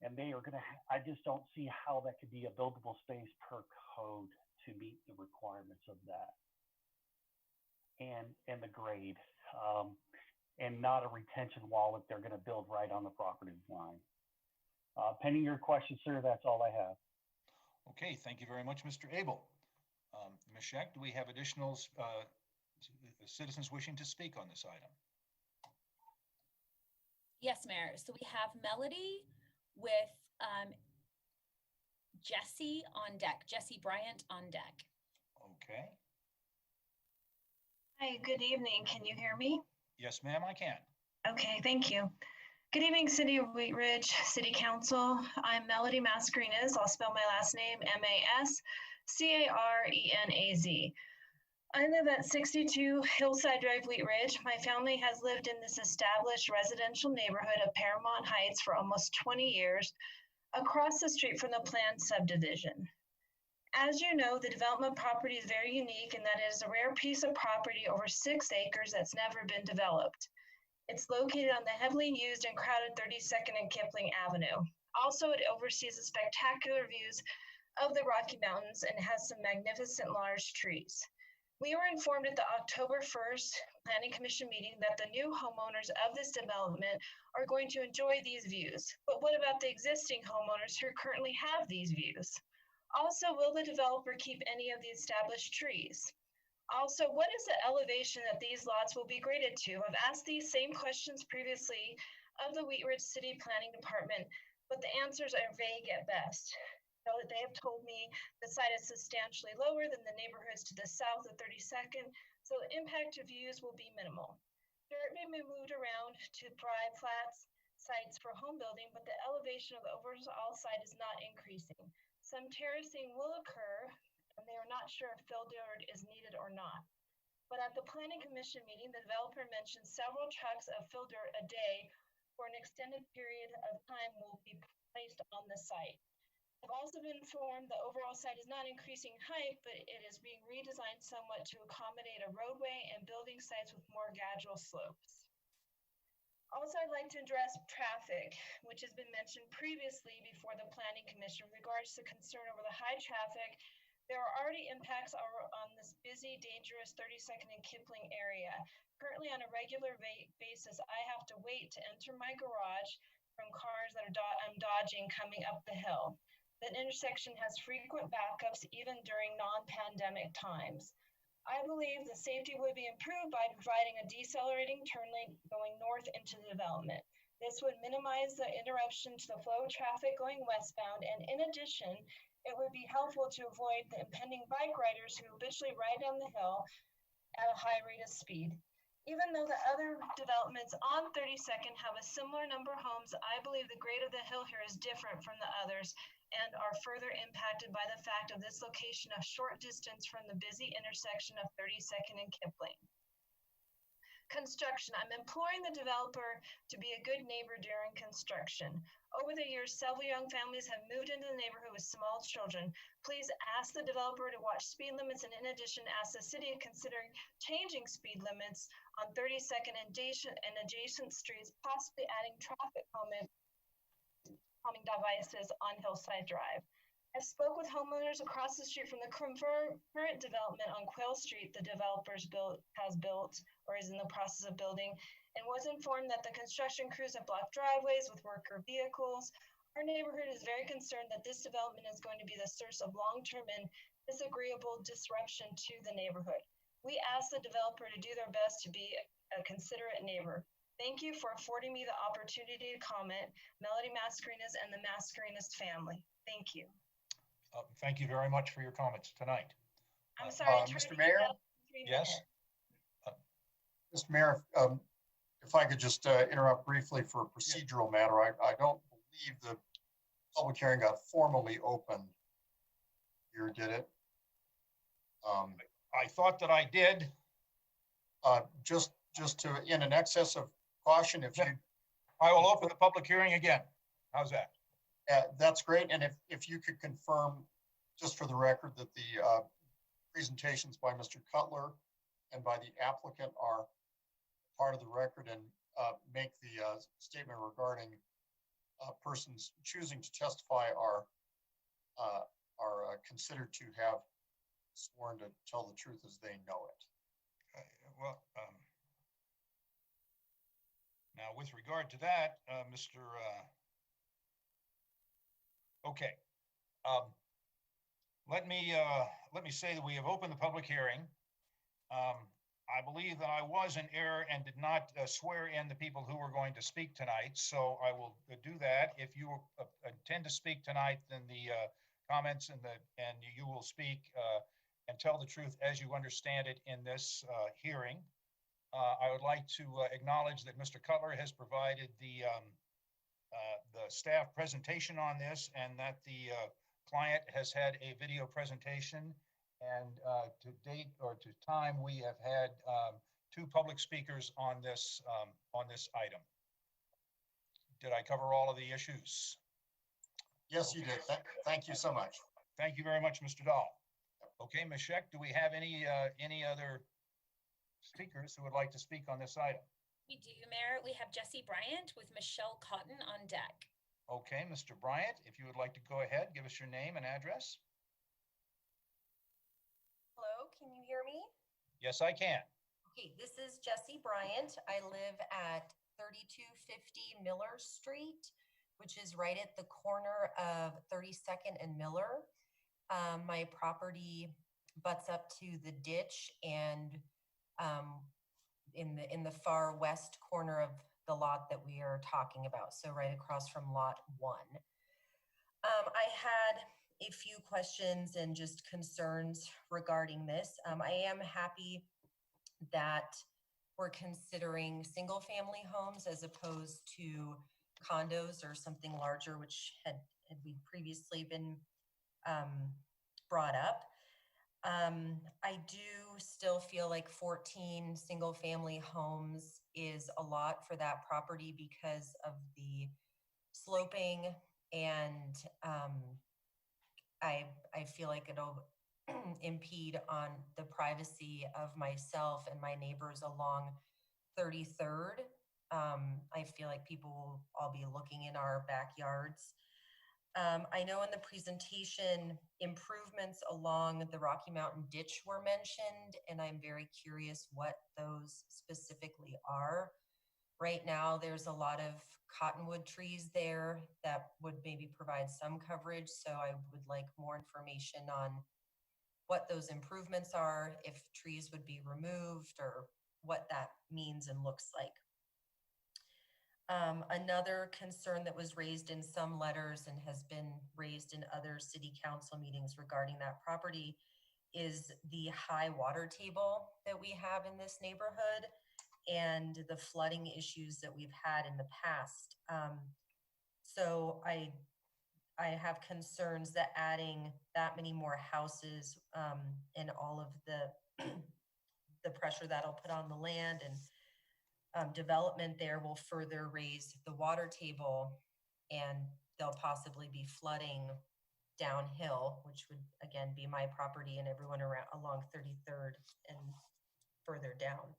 And they are I just don't see how that could be a buildable space per code to meet the requirements of that. And the grade, and not a retention wall if they're gonna build right on the property line. Pending your question, sir, that's all I have. Okay, thank you very much, Mr. Abel. Ms. Scheck, do we have additional citizens wishing to speak on this item? Yes, Mayor. So we have Melody with Jesse on deck, Jesse Bryant on deck. Okay. Hi, good evening. Can you hear me? Yes, ma'am, I can. Okay, thank you. Good evening, City of Wheat Ridge, City Council. I'm Melody Mascarenhas. I'll spell my last name Mascarenaz. I live at 62 Hillside Drive, Wheat Ridge. My family has lived in this established residential neighborhood of Paramount Heights for almost 20 years, across the street from the planned subdivision. As you know, the development property is very unique in that it is a rare piece of property over 6 acres that's never been developed. It's located on the heavily used and crowded 32nd and Kipling Avenue. Also, it oversees the spectacular views of the Rocky Mountains and has some magnificent large trees. We were informed at the October 1st Planning Commission meeting that the new homeowners of this development are going to enjoy these views. But what about the existing homeowners who currently have these views? Also, will the developer keep any of the established trees? Also, what is the elevation that these lots will be graded to? I've asked these same questions previously of the Wheat Ridge City Planning Department, but the answers are vague at best. So they have told me the site is substantially lower than the neighborhoods to the south of 32nd, so the impact to views will be minimal. Dirt may be moved around to provide flat sites for home building, but the elevation of the overall site is not increasing. Some terracing will occur, and they are not sure if fill dirt is needed or not. but at the planning commission meeting, the developer mentioned several trucks of fill dirt a day for an extended period of time will be placed on the site. I've also been informed the overall site is not increasing height, but it is being redesigned somewhat to accommodate a roadway and building sites with more gradual slopes. Also, I'd like to address traffic, which has been mentioned previously before the Planning Commission in regards to concern over the high traffic. There are already impacts on this busy, dangerous 32nd and Kipling area. Currently, on a regular basis, I have to wait to enter my garage from cars that I'm dodging coming up the hill. That intersection has frequent backups even during non-pandemic times. I believe the safety would be improved by providing a decelerating turn lane going north into the development. This would minimize the interruption to the flow of traffic going westbound, and in addition, it would be helpful to avoid the impending bike riders who habitually ride down the hill at a high rate of speed. Even though the other developments on 32nd have a similar number of homes, I believe the grade of the hill here is different from the others and are further impacted by the fact of this location a short distance from the busy intersection of 32nd and Kipling. Construction. I'm imploring the developer to be a good neighbor during construction. Over the years, several young families have moved into the neighborhood with small children. Please ask the developer to watch speed limits, and in addition, ask the city of considering changing speed limits on 32nd and adjacent streets, possibly adding traffic calming devices on Hillside Drive. I spoke with homeowners across the street from the current development on Quail Street the developers has built or is in the process of building, and was informed that the construction crews have blocked driveways with worker vehicles. Our neighborhood is very concerned that this development is going to be the source of long-term and disagreeable disruption to the neighborhood. We ask the developer to do their best to be a considerate neighbor. Thank you for affording me the opportunity to comment. Melody Mascarenas and the Mascarenas family. Thank you. Thank you very much for your comments tonight. I'm sorry. Mr. Mayor? Yes? Mr. Mayor, if I could just interrupt briefly for a procedural matter, I don't believe the public hearing got formally opened here, did it? I thought that I did. Just to, in an excess of caution, if you. I will open the public hearing again. How's that? That's great. And if you could confirm, just for the record, that the presentations by Mr. Cutler and by the applicant are part of the record, and make the statement regarding persons choosing to testify are considered to have sworn to tell the truth as they know it. Well, now with regard to that, okay. Let me say that we have opened the public hearing. I believe that I was in error and did not swear in the people who were going to speak tonight, so I will do that. If you intend to speak tonight, then the comments and you will speak and tell the truth as you understand it in this hearing. I would like to acknowledge that Mr. Cutler has provided the staff presentation on this, and that the client has had a video presentation. And to date, or to time, we have had 2 public speakers on this item. Did I cover all of the issues? Yes, you did. Thank you so much. Thank you very much, Mr. Dahl. Okay, Ms. Scheck, do we have any other speakers who would like to speak on this item? We do, Mayor. We have Jesse Bryant with Michelle Cotton on deck. Okay, Mr. Bryant, if you would like to go ahead, give us your name and address. Hello, can you hear me? Yes, I can. Okay, this is Jesse Bryant. I live at 3250 Miller Street, which is right at the corner of 32nd and Miller. My property butts up to the ditch and in the far west corner of the lot that we are talking about, so right across from lot 1. I had a few questions and just concerns regarding this. I am happy that we're considering single family homes as opposed to condos or something larger, which had we previously been brought up. I do still feel like 14 single-family homes is a lot for that property because of the sloping, and I feel like it'll impede on the privacy of myself and my neighbors along 33rd. I feel like people will all be looking in our backyards. I know in the presentation, improvements along the Rocky Mountain ditch were mentioned, and I'm very curious what those specifically are. Right now, there's a lot of cottonwood trees there that would maybe provide some coverage, so I would like more information on what those improvements are, if trees would be removed, or what that means and looks like. Another concern that was raised in some letters and has been raised in other city council meetings regarding that property is the high water table that we have in this neighborhood and the flooding issues that we've had in the past. So I have concerns that adding that many more houses and all of the pressure that'll put on the land and development there will further raise the water table, and there'll possibly be flooding downhill, which would again be my property and everyone around along 33rd and further down.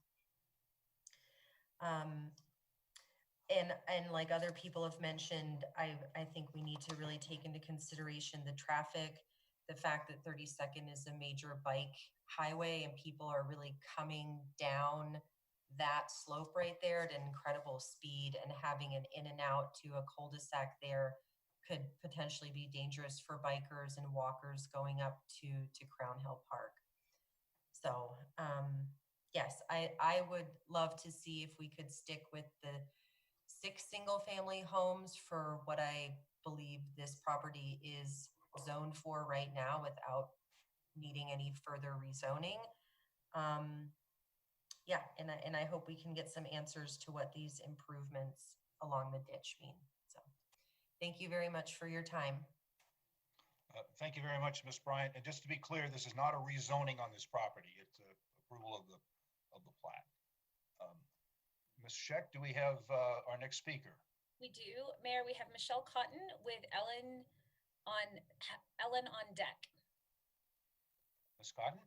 And like other people have mentioned, I think we need to really take into consideration the traffic, the fact that 32nd is a major bike highway and people are really coming down that slope right there at an incredible speed, and having an in and out to a cul-de-sac there could potentially be dangerous for bikers and walkers going up to Crown Hill Park. So yes, I would love to see if we could stick with the 6 single-family homes for what I believe this property is zoned for right now without needing any further rezoning. Yeah, and I hope we can get some answers to what these improvements along the ditch mean. So thank you very much for your time. Thank you very much, Ms. Bryant. And just to be clear, this is not a rezoning on this property. It's a approval of the plat. Ms. Scheck, do we have our next speaker? We do. Mayor, we have Michelle Cotton with Ellen on deck. Ms. Cotton?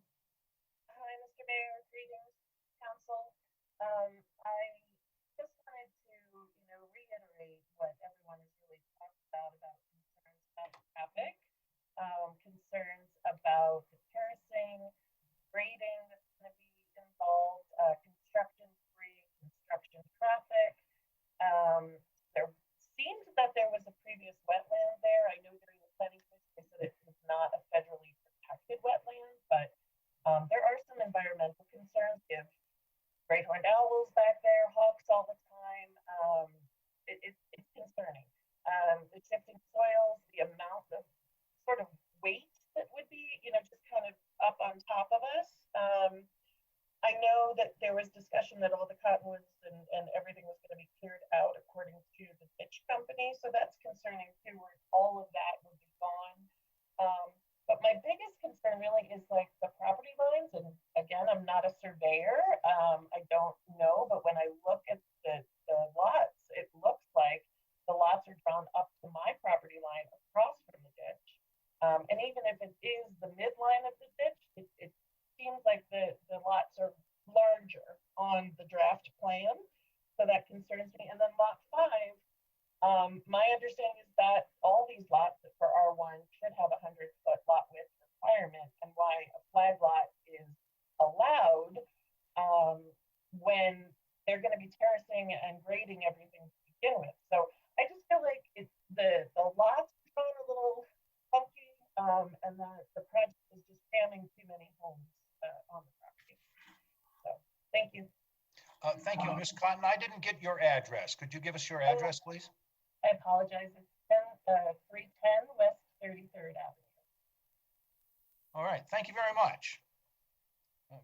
Hi, Mr. Mayor, greetings, council. I just wanted to, reiterate what everyone has really talked about concerns about traffic, concerns about the terracing, grading that's going to be involved, construction-free construction traffic. There seemed that there was a previous wetland there. I know during the planning phase they said it was not a federally protected wetland, but there are some environmental concerns. We have great horned owls back there, hawks all the time. It's concerning. The shifting soils, the amount of sort of weight that would be, just kind of up on top of us. I know that there was discussion that all the cottonwoods and everything was going to be cleared out according to the ditch company. So that's concerning too, where all of that would be gone. But my biggest concern really is like the property lines. And again, I'm not a surveyor. I don't know, but when I look at the lots, it looks like the lots are drawn up to my property line across from the ditch. And even if it is the midline of the ditch, it seems like the lots are larger on the draft plan. So that concerns me. And then lot 5, my understanding is that all these lots for R1 should have a 100-foot lot width requirement, and why a flag lot is allowed when they're going to be terracing and grading everything to begin with. So I just feel like the lots are going a little funky, and the project is just jamming too many homes on the property. So thank you. Thank you, Ms. Cotton. I didn't get your address. Could you give us your address, please? I apologize. It's 310 West 33rd Avenue. All right. Thank you very much.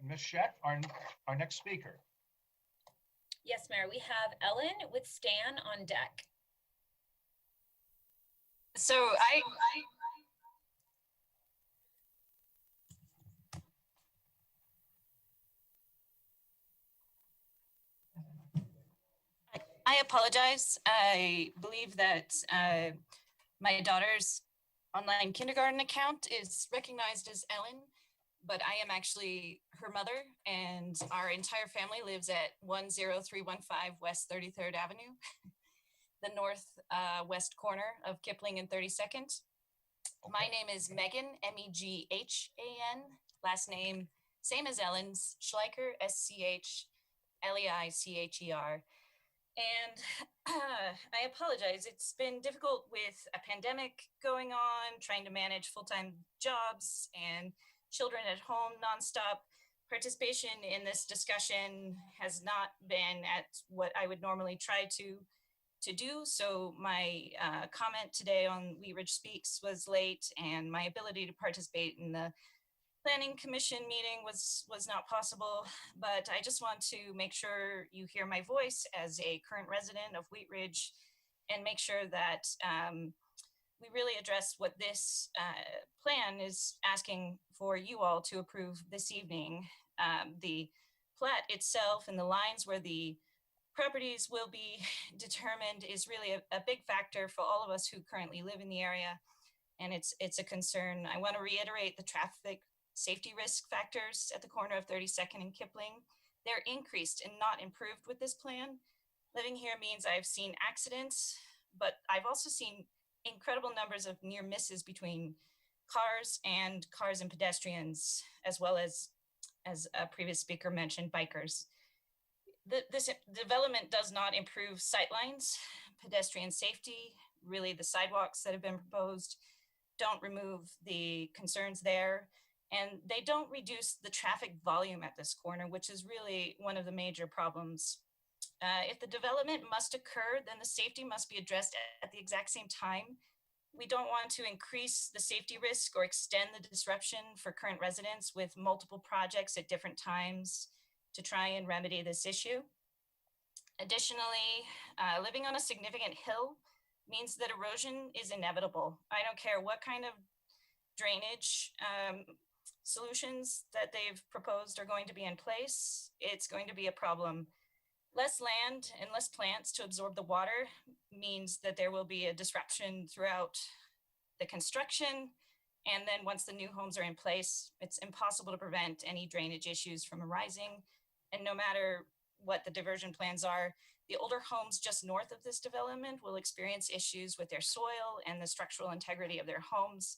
Ms. Scheck, our next speaker. Yes, Mayor, we have Ellen with Stan on deck. So I apologize. I believe that my daughter's online kindergarten account is recognized as Ellen, but I am actually her mother, and our entire family lives at 10315 West 33rd Avenue, the north west corner of Kipling and 32nd. My name is Megan, Meghan, last name same as Ellen's, Schleicher, Schleicher. And I apologize. It's been difficult with a pandemic going on, trying to manage full-time jobs and children at home nonstop. Participation in this discussion has not been at what I would normally try to do. So my comment today on Wheat Ridge Speaks was late, and my ability to participate in the Planning Commission meeting was not possible, but I just want to make sure you hear my voice as a current resident of Wheat Ridge and make sure that we really address what this plan is asking for you all to approve this evening. The plat itself and the lines where the properties will be determined is really a big factor for all of us who currently live in the area, and it's a concern. I want to reiterate the traffic safety risk factors at the corner of 32nd and Kipling. They're increased and not improved with this plan. Living here means I've seen accidents, but I've also seen incredible numbers of near misses between cars and pedestrians, as well as a previous speaker mentioned, bikers. This development does not improve sightlines, pedestrian safety. Really, the sidewalks that have been proposed don't remove the concerns there, and they don't reduce the traffic volume at this corner, which is really one of the major problems. If the development must occur, then the safety must be addressed at the exact same time. We don't want to increase the safety risk or extend the disruption for current residents with multiple projects at different times to try and remedy this issue. Additionally, living on a significant hill means that erosion is inevitable. I don't care what kind of drainage solutions that they've proposed are going to be in place, it's going to be a problem. Less land and less plants to absorb the water means that there will be a disruption throughout the construction. And then once the new homes are in place, it's impossible to prevent any drainage issues from arising. And no matter what the diversion plans are, the older homes just north of this development will experience issues with their soil and the structural integrity of their homes.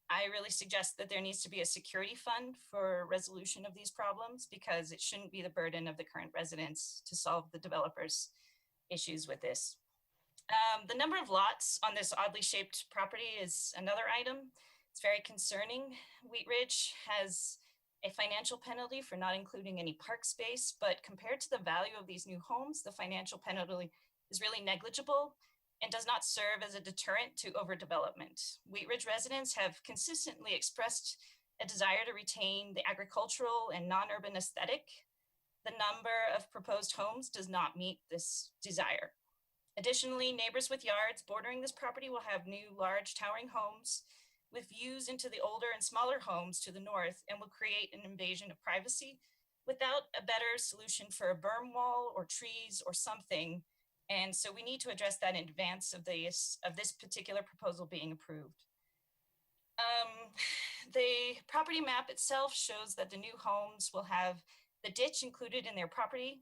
I really suggest that there needs to be a security fund for resolution of these problems, because it shouldn't be the burden of the current residents to solve the developers' issues with this. The number of lots on this oddly shaped property is another item. It's very concerning. Wheat Ridge has a financial penalty for not including any park space, but compared to the value of these new homes, the financial penalty is really negligible and does not serve as a deterrent to overdevelopment. Wheat Ridge residents have consistently expressed a desire to retain the agricultural and non-urban aesthetic. The number of proposed homes does not meet this desire. Additionally, neighbors with yards bordering this property will have new large towering homes with views into the older and smaller homes to the north, and will create an invasion of privacy without a better solution for a berm wall or trees or something. And so we need to address that in advance of this particular proposal being approved. The property map itself shows that the new homes will have the ditch included in their property.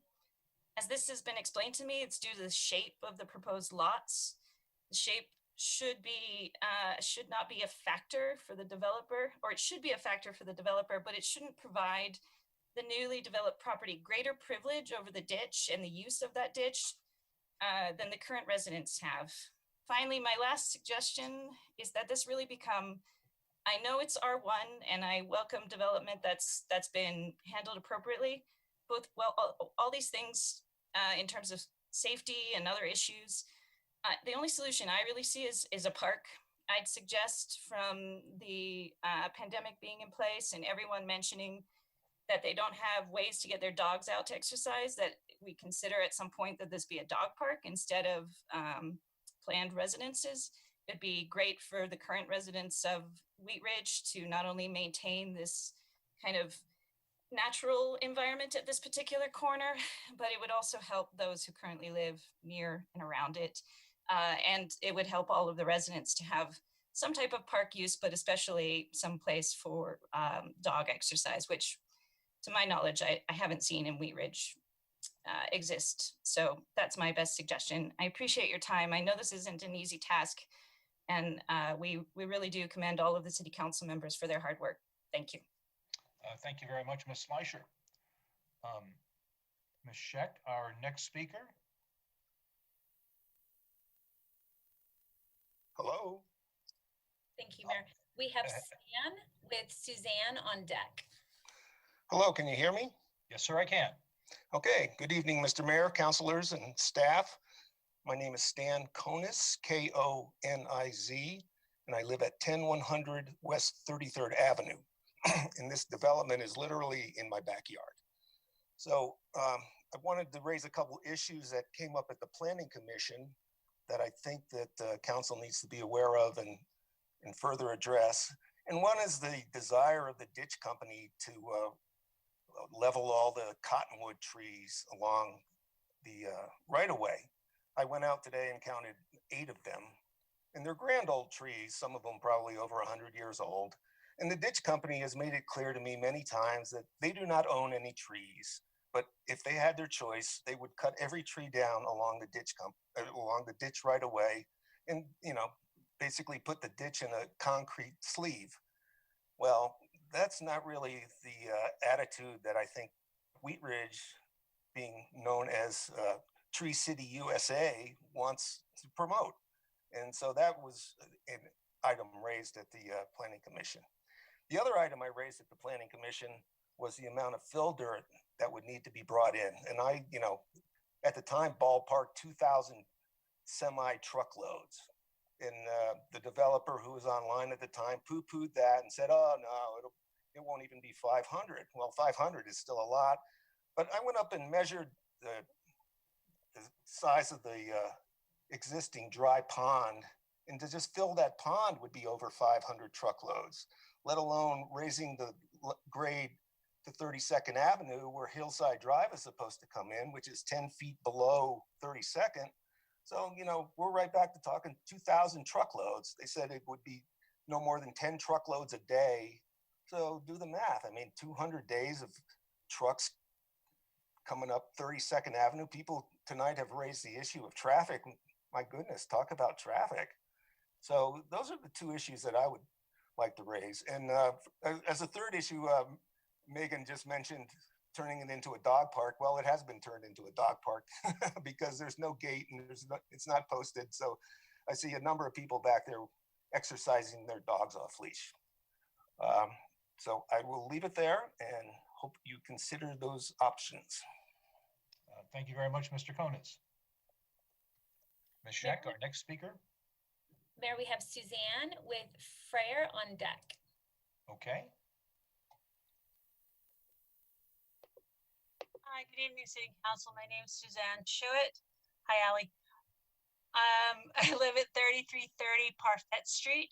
As this has been explained to me, it's due to the shape of the proposed lots. The shape should not be a factor for the developer, or it should be a factor for the developer, but it shouldn't provide the newly developed property greater privilege over the ditch and the use of that ditch than the current residents have. Finally, my last suggestion is that this really become, I know it's R1 and I welcome development that's been handled appropriately, all these things in terms of safety and other issues. The only solution I really see is a park. I'd suggest, from the pandemic being in place and everyone mentioning that they don't have ways to get their dogs out to exercise, that we consider at some point that this be a dog park instead of planned residences. It'd be great for the current residents of Wheat Ridge to not only maintain this kind of natural environment at this particular corner, but it would also help those who currently live near and around it. And it would help all of the residents to have some type of park use, but especially some place for dog exercise, which to my knowledge, I haven't seen in Wheat Ridge exist. So that's my best suggestion. I appreciate your time. I know this isn't an easy task, and we really do commend all of the city council members for their hard work. Thank you. Thank you very much, Ms. Fleischer. Ms. Scheck, our next speaker. Hello. Thank you, Mayor. We have Stan with Suzanne on deck. Hello, can you hear me? Yes, sir, I can. Okay, good evening, Mr. Mayor, councilors, and staff. My name is Stan Koniz, K-O-N-I-Z, and I live at 10100 West 33rd Avenue. And this development is literally in my backyard. So I wanted to raise a couple issues that came up at the Planning Commission that I think that the council needs to be aware of and further address. And one is the desire of the ditch company to level all the cottonwood trees along the right-of-way. I went out today and counted 8 of them, and they're grand old trees, some of them probably over 100 years old. And the ditch company has made it clear to me many times that they do not own any trees, but if they had their choice, they would cut every tree down along the ditch right away, and basically put the ditch in a concrete sleeve. Well, that's not really the attitude that I think Wheat Ridge, being known as Tree City USA, wants to promote. And so that was an item raised at the Planning Commission. The other item I raised at the Planning Commission was the amount of fill dirt that would need to be brought in. And I, at the time, ballparked 2,000 semi-truckloads. And the developer who was online at the time poo-pooed that and said, oh, no, it won't even be 500. Well, 500 is still a lot. But I went up and measured the size of the existing dry pond, and to just fill that pond would be over 500 truckloads, let alone raising the grade to 32nd Avenue where Hillside Drive is supposed to come in, which is 10 feet below 32nd. So, we're right back to talking 2,000 truckloads. They said it would be no more than 10 truckloads a day. So do the math. I mean, 200 days of trucks coming up 32nd Avenue. People tonight have raised the issue of traffic. My goodness, talk about traffic. So those are the 2 issues that I would like to raise. And as a third issue, Megan just mentioned turning it into a dog park. Well, it has been turned into a dog park because there's no gate and it's not posted. So I see a number of people back there exercising their dogs off leash. So I will leave it there and hope you consider those options. Thank you very much, Mr. Koniz. Ms. Scheck, our next speaker. Mayor, we have Suzanne with Frere on deck. Okay. Hi, good evening, City Council. My name is Suzanne Schuett. Hi, Allie. I live at 3330 Parfait Street,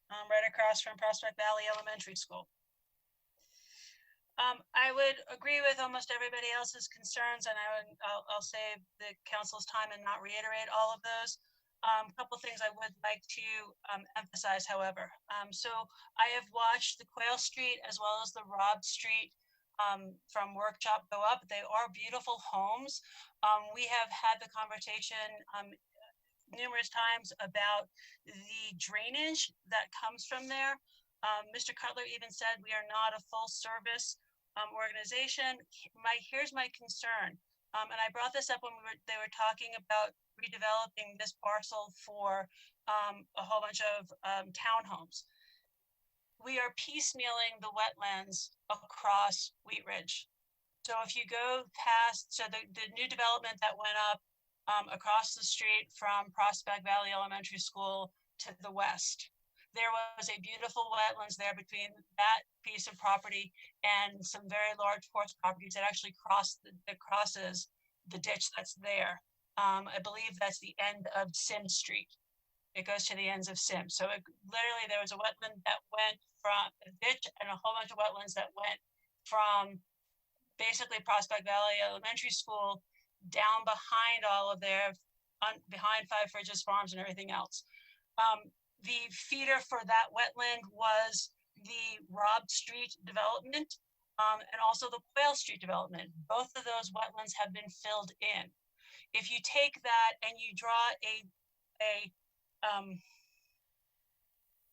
right across from Prospect Valley Elementary School. I would agree with almost everybody else's concerns, and I'll save the council's time and not reiterate all of those. A couple things I would like to emphasize, however. So I have watched the Quail Street as well as the Robb Street from Workshop go up. They are beautiful homes. We have had the conversation numerous times about the drainage that comes from there. Mr. Cutler even said we are not a full service organization. Here's my concern. And I brought this up when they were talking about redeveloping this parcel for a whole bunch of townhomes. We are piecemealing the wetlands across Wheat Ridge. So if you go past, so the new development that went up across the street from Prospect Valley Elementary School to the west, there was a beautiful wetlands there between that piece of property and some very large horse properties that actually crosses the ditch that's there. I believe that's the end of Sim Street. It goes to the ends of Sim. So literally there was a wetland that went from a ditch and a whole bunch of wetlands that went from basically Prospect Valley Elementary School down behind all of their, behind Five Bridges Farms and everything else. The feeder for that wetland was the Robb Street development and also the Quail Street development. Both of those wetlands have been filled in. If you take that and you draw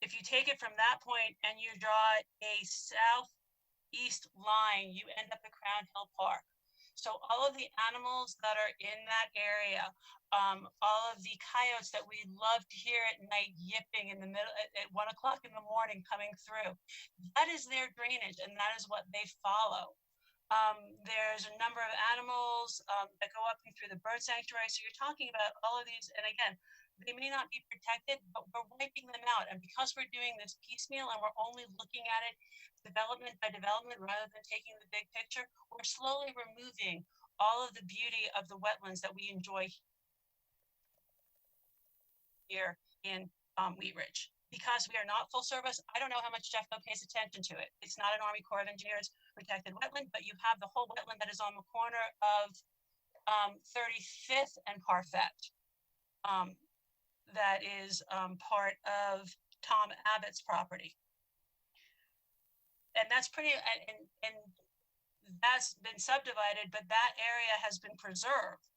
if you take it from that point and you draw a southeast line, you end up at Crown Hill Park. So all of the animals that are in that area, all of the coyotes that we love to hear at night yipping in the middle at 1 o'clock in the morning coming through, that is their drainage and that is what they follow. There's a number of animals that go up and through the bird sanctuary. So you're talking about all of these, and again, they may not be protected, but we're wiping them out. And because we're doing this piecemeal and we're only looking at it development by development rather than taking the big picture, we're slowly removing all of the beauty of the wetlands that we enjoy here in Wheat Ridge. Because we are not full service, I don't know how much Jeffco pays attention to it. It's not an Army Corps of Engineers protected wetland, but you have the whole wetland that is on the corner of 35th and Parfait. That is part of Tom Abbott's property. And that's pretty, and that's been subdivided, but that area has been preserved.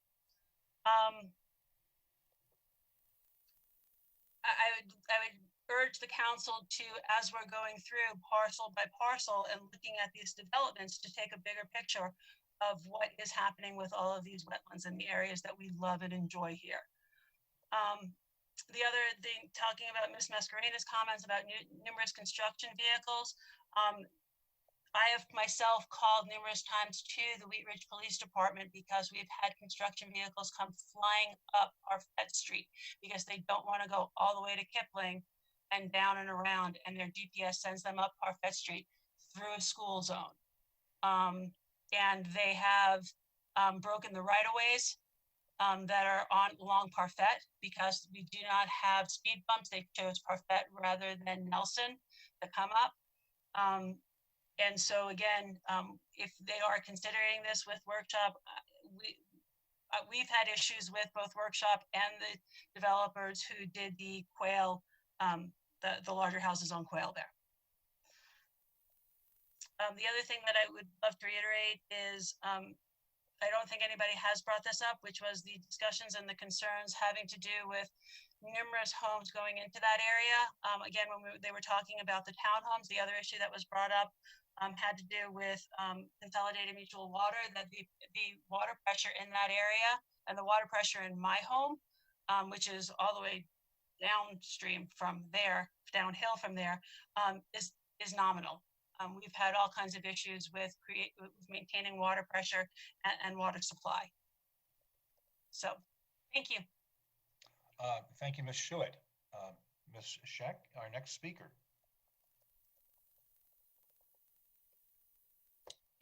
I would urge the council to, as we're going through parcel by parcel and looking at these developments, to take a bigger picture of what is happening with all of these wetlands in the areas that we love and enjoy here. The other thing, talking about Ms. Mascarena's comments about numerous construction vehicles, I have myself called numerous times to the Wheat Ridge Police Department because we've had construction vehicles come flying up Parfait Street because they don't want to go all the way to Kipling and down and around, and their GPS sends them up Parfait Street through a school zone. And they have broken the right-of-ways that are along Parfait because we do not have speed bumps. They chose Parfait rather than Nelson to come up. And so again, if they are considering this with Workshop, we've had issues with both Workshop and the developers who did the Quail, the larger houses on Quail there. The other thing that I would love to reiterate is I don't think anybody has brought this up, which was the discussions and the concerns having to do with numerous homes going into that area. Again, when they were talking about the townhomes, the other issue that was brought up had to do with Consolidated Mutual Water, that the water pressure in that area and the water pressure in my home, which is all the way downstream from there, downhill from there, is nominal. We've had all kinds of issues with maintaining water pressure and water supply. So, thank you. Thank you, Ms. Schuett. Ms. Scheck, our next speaker.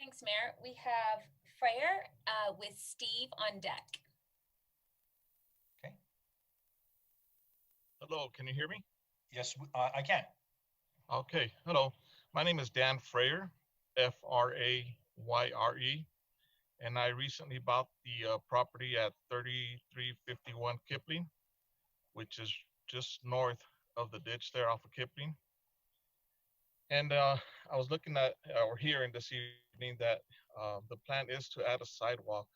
Thanks, Mayor. We have Freyer with Steve on deck. Okay. Hello, can you hear me? Yes, I can. Okay, hello. My name is Dan Freyer, F-R-A-Y-R-E, and I recently bought the property at 3351 Kipling, which is just north of the ditch there off of Kipling. And I was looking at or hearing this evening that the plan is to add a sidewalk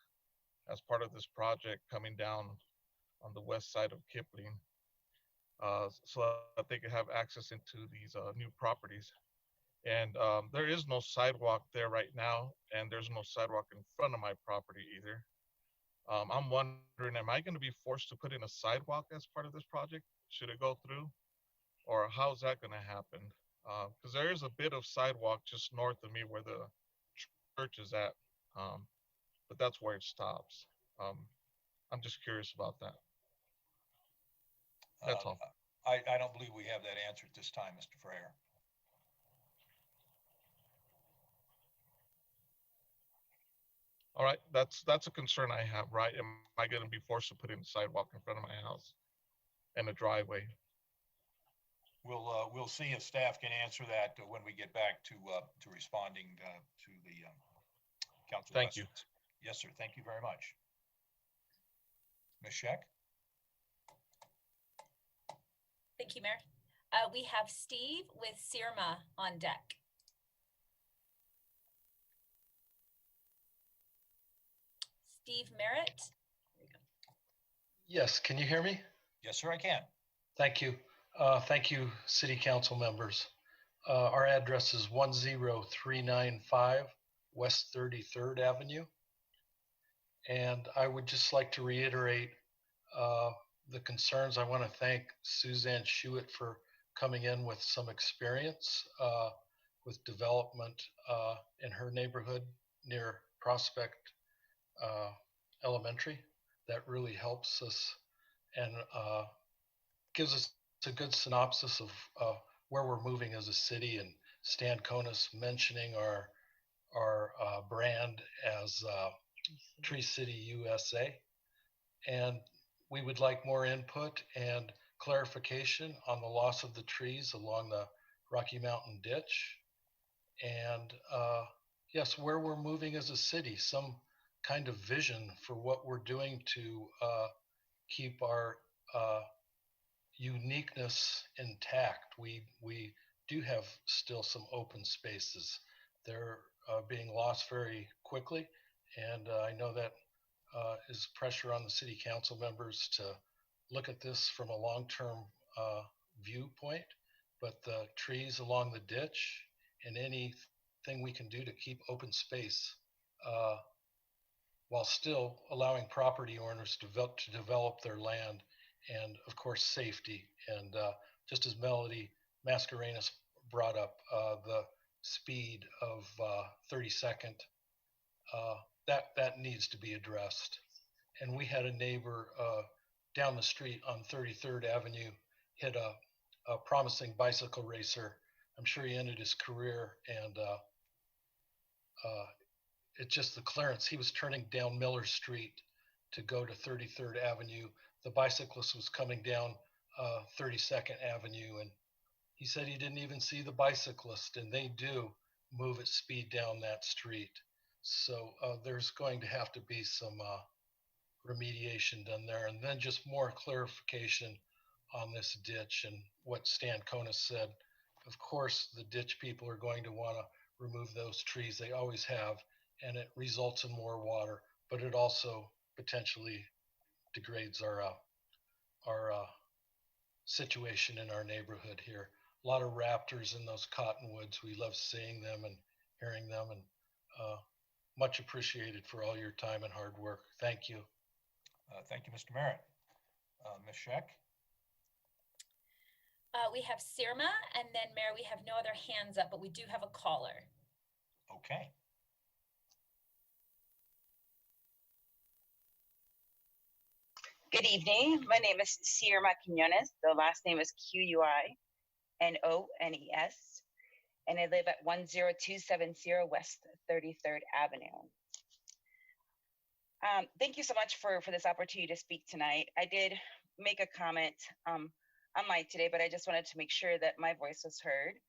as part of this project coming down on the west side of Kipling, so that they could have access into these new properties. And there is no sidewalk there right now, and there's no sidewalk in front of my property either. I'm wondering, am I going to be forced to put in a sidewalk as part of this project? Should it go through? Or how's that going to happen? Because there is a bit of sidewalk just north of me where the church is at, but that's where it stops. I'm just curious about that. That's all. I don't believe we have that answer at this time, Mr. Freyer. All right, that's a concern I have, right? Am I going to be forced to put in a sidewalk in front of my house and a driveway? We'll see if staff can answer that when we get back to responding to the Council Thank you. questions? Yes, sir. Thank you very much. Ms. Scheck? Thank you, Mayor. We have Steve with Sirma on deck. Steve Merritt. Yes, can you hear me? Yes, sir, I can. Thank you. Thank you, City Council members. Our address is 10395 West 33rd Avenue. And I would just like to reiterate the concerns. I want to thank Suzanne Schuett for coming in with some experience with development in her neighborhood near Prospect Elementary. That really helps us and gives us a good synopsis of where we're moving as a city, and Stan Konis mentioning our brand as Tree City USA. And we would like more input and clarification on the loss of the trees along the Rocky Mountain Ditch. And yes, where we're moving as a city, some kind of vision for what we're doing to keep our uniqueness intact. We do have still some open spaces. They're being lost very quickly, and I know that is pressure on the city council members to look at this from a long-term viewpoint, but the trees along the ditch and anything we can do to keep open space while still allowing property owners to develop their land, and of course safety. And just as Melody Mascarenas brought up, the speed of 32nd, that needs to be addressed. And we had a neighbor down the street on 33rd Avenue hit a promising bicycle racer. I'm sure he ended his career, and it's just the clearance. He was turning down Miller Street to go to 33rd Avenue. The bicyclist was coming down 32nd Avenue, and he said he didn't even see the bicyclist, and they do move at speed down that street. So there's going to have to be some remediation done there, and then just more clarification on this ditch and what Stan Konis said. Of course, the ditch people are going to want to remove those trees. They always have, and it results in more water, but it also potentially degrades our situation in our neighborhood here. A lot of raptors in those cottonwoods. We love seeing them and hearing them, and much appreciated for all your time and hard work. Thank you. Thank you, Mr. Merritt. Ms. Scheck? We have Sirma, and then Mayor, we have no other hands up, but we do have a caller. Okay. Good evening. My name is Sirma Quinones. The last name is Quinones, and I live at 10270 West 33rd Avenue. Thank you so much for this opportunity to speak tonight. I did make a comment on mic today, but I just wanted to make sure that my voice was heard.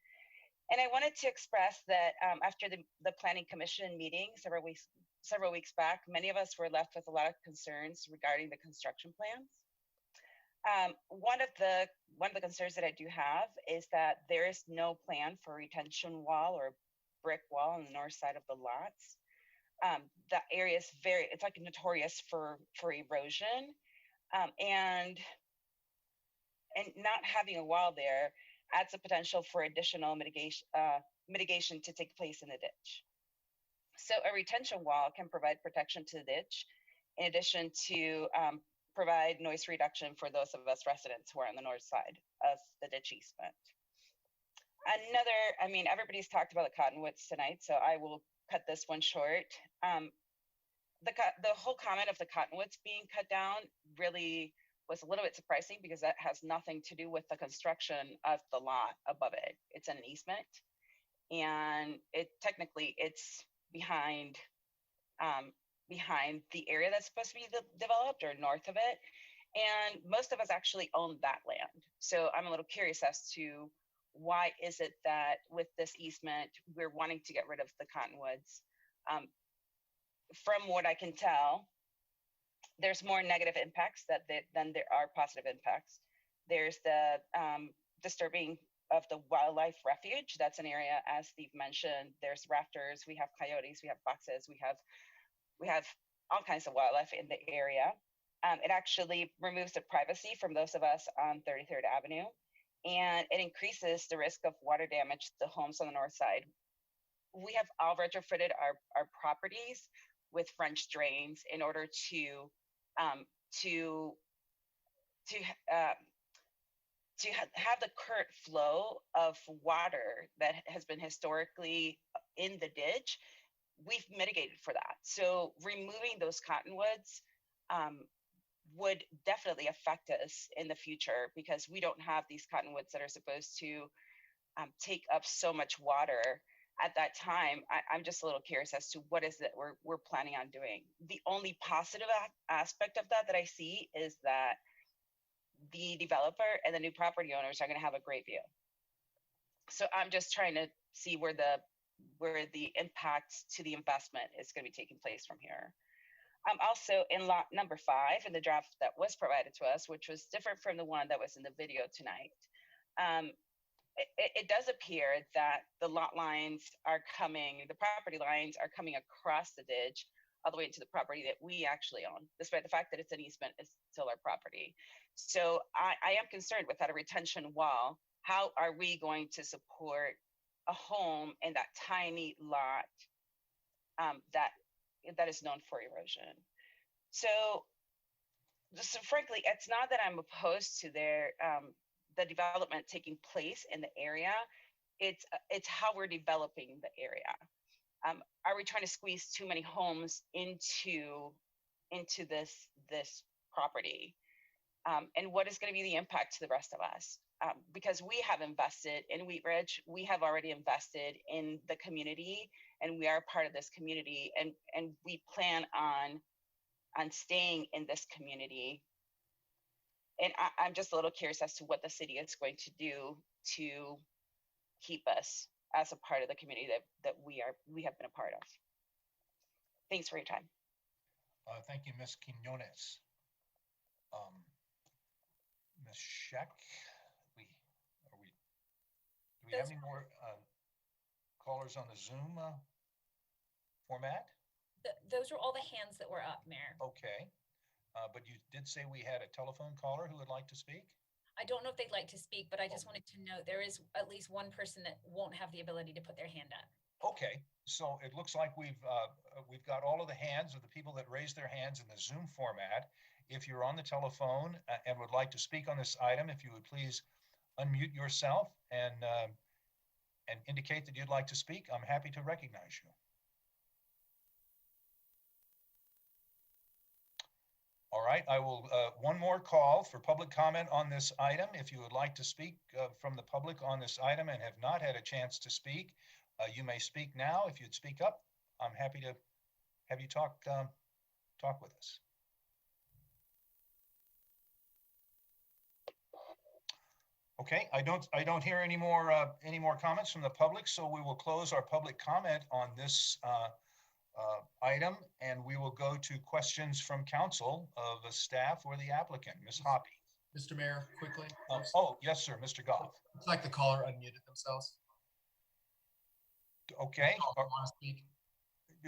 And I wanted to express that after the Planning Commission meeting several weeks back, many of us were left with a lot of concerns regarding the construction plans. One of the concerns that I do have is that there is no plan for retention wall or brick wall on the north side of the lots. The area is it's like notorious for erosion, and not having a wall there adds a potential for additional mitigation to take place in the ditch. So a retention wall can provide protection to the ditch, in addition to provide noise reduction for those of us residents who are on the north side of the ditch easement. Everybody's talked about the cottonwoods tonight, so I will cut this one short. The whole comment of the cottonwoods being cut down really was a little bit surprising, because that has nothing to do with the construction of the lot above it. It's an easement, and it's behind the area that's supposed to be developed, or north of it. And most of us actually own that land. So I'm a little curious as to why is it that with this easement, we're wanting to get rid of the cottonwoods. from what I can tell, there's more negative impacts than there are positive impacts. There's the disturbing of the wildlife refuge. That's an area, as Steve mentioned. There's raptors, we have coyotes, we have foxes, we have all kinds of wildlife in the area. It actually removes the privacy from those of us on 33rd Avenue, and it increases the risk of water damage to the homes on the north side. We have all retrofitted our properties with French drains in order to have the current flow of water that has been historically in the ditch. We've mitigated for that. So removing those cottonwoods would definitely affect us in the future, because we don't have these cottonwoods that are supposed to take up so much water at that time. I'm just a little curious as to what is it we're planning on doing. The only positive aspect of that I see is that the developer and the new property owners are going to have a great view. So I'm just trying to see where the impact to the investment is going to be taking place from here. Also in lot number 5 in the draft that was provided to us, which was different from the one that was in the video tonight. It does appear that the lot lines are coming, the property lines are coming across the ditch all the way into the property that we actually own, despite the fact that it's an easement, it's still our property. So I am concerned without a retention wall, how are we going to support a home in that tiny lot that is known for erosion? So frankly, it's not that I'm opposed to the development taking place in the area. It's how we're developing the area. Are we trying to squeeze too many homes into this property? And what is going to be the impact to the rest of us? Because we have invested in Wheat Ridge, we have already invested in the community, and we are part of this community, and we plan on staying in this community. And I'm just a little curious as to what the city is going to do to keep us as a part of the community that we have been a part of. Thanks for your time. Thank you, Ms. Quinones. Ms. Scheck, do we have any more callers on the Zoom format? Those were all the hands that were up, Mayor. Okay, but you did say we had a telephone caller who would like to speak? I don't know if they'd like to speak, but I just wanted to note there is at least one person that won't have the ability to put their hand up. Okay, so it looks like we've got all of the hands of the people that raised their hands in the Zoom format. If you're on the telephone and would like to speak on this item, if you would please unmute yourself and indicate that you'd like to speak, I'm happy to recognize you. All right, I will, one more call for public comment on this item. If you would like to speak from the public on this item and have not had a chance to speak, you may speak now. If you'd speak up, I'm happy to have you talk with us. Okay, I don't hear any more comments from the public, so we will close our public comment on this item, and we will go to questions from council of the staff or the applicant. Ms. Hoppy. Mr. Mayor, quickly. Oh, yes, sir, Mr. Goff. Looks like the caller unmuted themselves. Okay.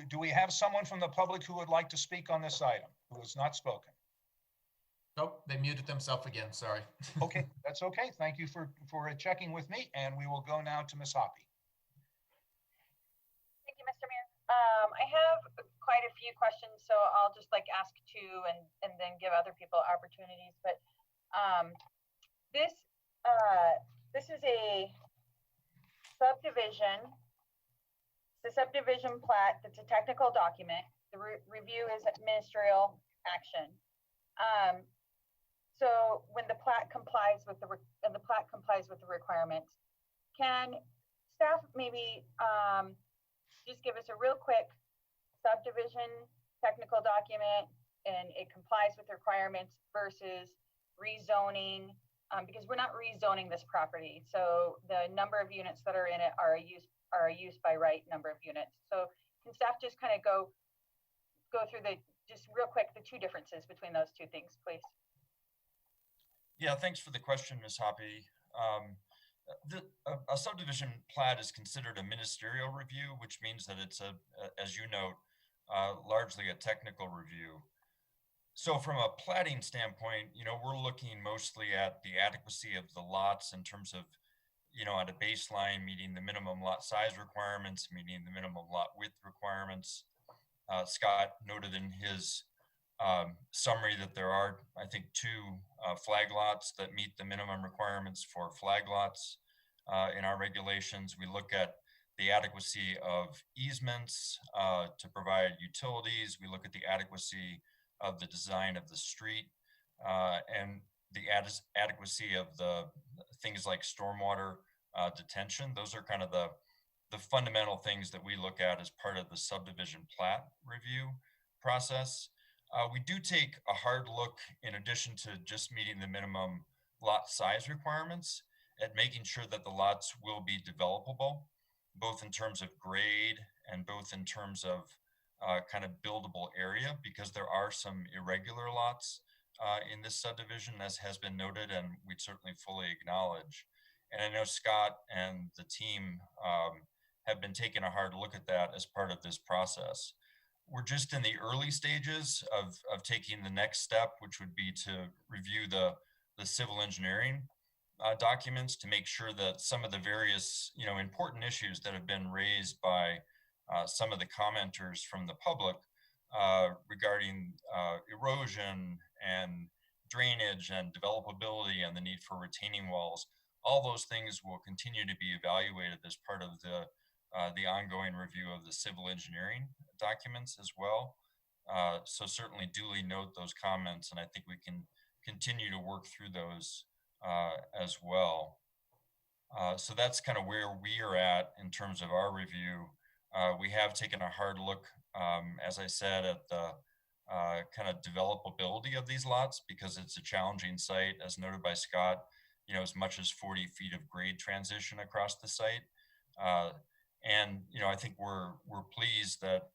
Do we have someone from the public who would like to speak on this item, who has not spoken? Nope, they muted themselves again, sorry. Okay, that's okay. Thank you for checking with me, and we will go now to Ms. Hoppy. Thank you, Mr. Mayor. I have quite a few questions, so I'll just ask two and then give other people opportunities. But this is a subdivision. The subdivision plat. That's a technical document. The review is ministerial action. So when the plat complies with the requirements, can staff maybe just give us a real quick subdivision technical document and it complies with requirements versus rezoning, because we're not rezoning this property. So the number of units that are in it are a use by right number of units. So can staff just kind of go go through just real quick, the two differences between those two things, please. Yeah, thanks for the question, Ms. Hoppy. A subdivision plat is considered a ministerial review, which means that it's as you note, largely a technical review. So from a platting standpoint, we're looking mostly at the adequacy of the lots in terms of, at a baseline, meeting the minimum lot size requirements, meeting the minimum lot width requirements. Scott noted in his summary that there are, I think, 2 flag lots that meet the minimum requirements for flag lots in our regulations. We look at the adequacy of easements to provide utilities. We look at the adequacy of the design of the street and the adequacy of the things like stormwater detention. Those are kind of the fundamental things that we look at as part of the subdivision plat review process. We do take a hard look, in addition to just meeting the minimum lot size requirements, at making sure that the lots will be developable, both in terms of grade and both in terms of kind of buildable area, because there are some irregular lots in this subdivision, as has been noted, and we'd certainly fully acknowledge. And I know Scott and the team have been taking a hard look at that as part of this process. We're just in the early stages of taking the next step, which would be to review the civil engineering documents to make sure that some of the various, important issues that have been raised by some of the commenters from the public regarding erosion and drainage and developability and the need for retaining walls, all those things will continue to be evaluated as part of the ongoing review of the civil engineering documents as well. So certainly duly note those comments, and I think we can continue to work through those as well. So that's kind of where we are at in terms of our review. We have taken a hard look, as I said, at the kind of developability of these lots, because it's a challenging site, as noted by Scott, as much as 40 feet of grade transition across the site. And, I think we're pleased that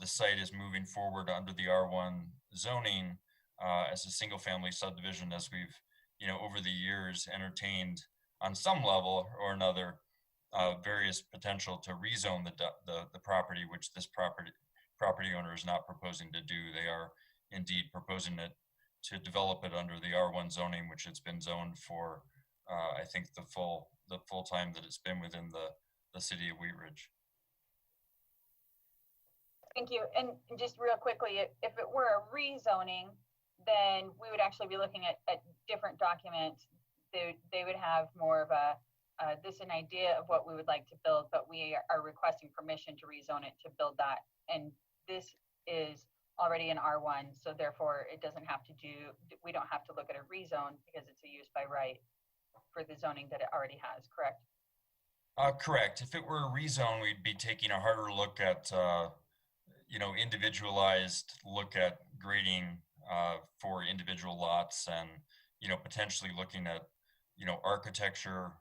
the site is moving forward under the R1 zoning as a single family subdivision, as we've, over the years entertained on some level or another various potential to rezone the property, which this property owner is not proposing to do. They are indeed proposing it to develop it under the R1 zoning, which it's been zoned for, I think the full time that it's been within the city of Wheat Ridge. Thank you. And just real quickly, if it were a rezoning, then we would actually be looking at different documents. They would have more of an idea of what we would like to build, but we are requesting permission to rezone it to build that. And this is already in R1, so therefore we don't have to look at a rezone because it's a use by right for the zoning that it already has, correct? Correct. If it were a rezone, we'd be taking a harder look at, individualized look at grading for individual lots and, potentially looking at, architecture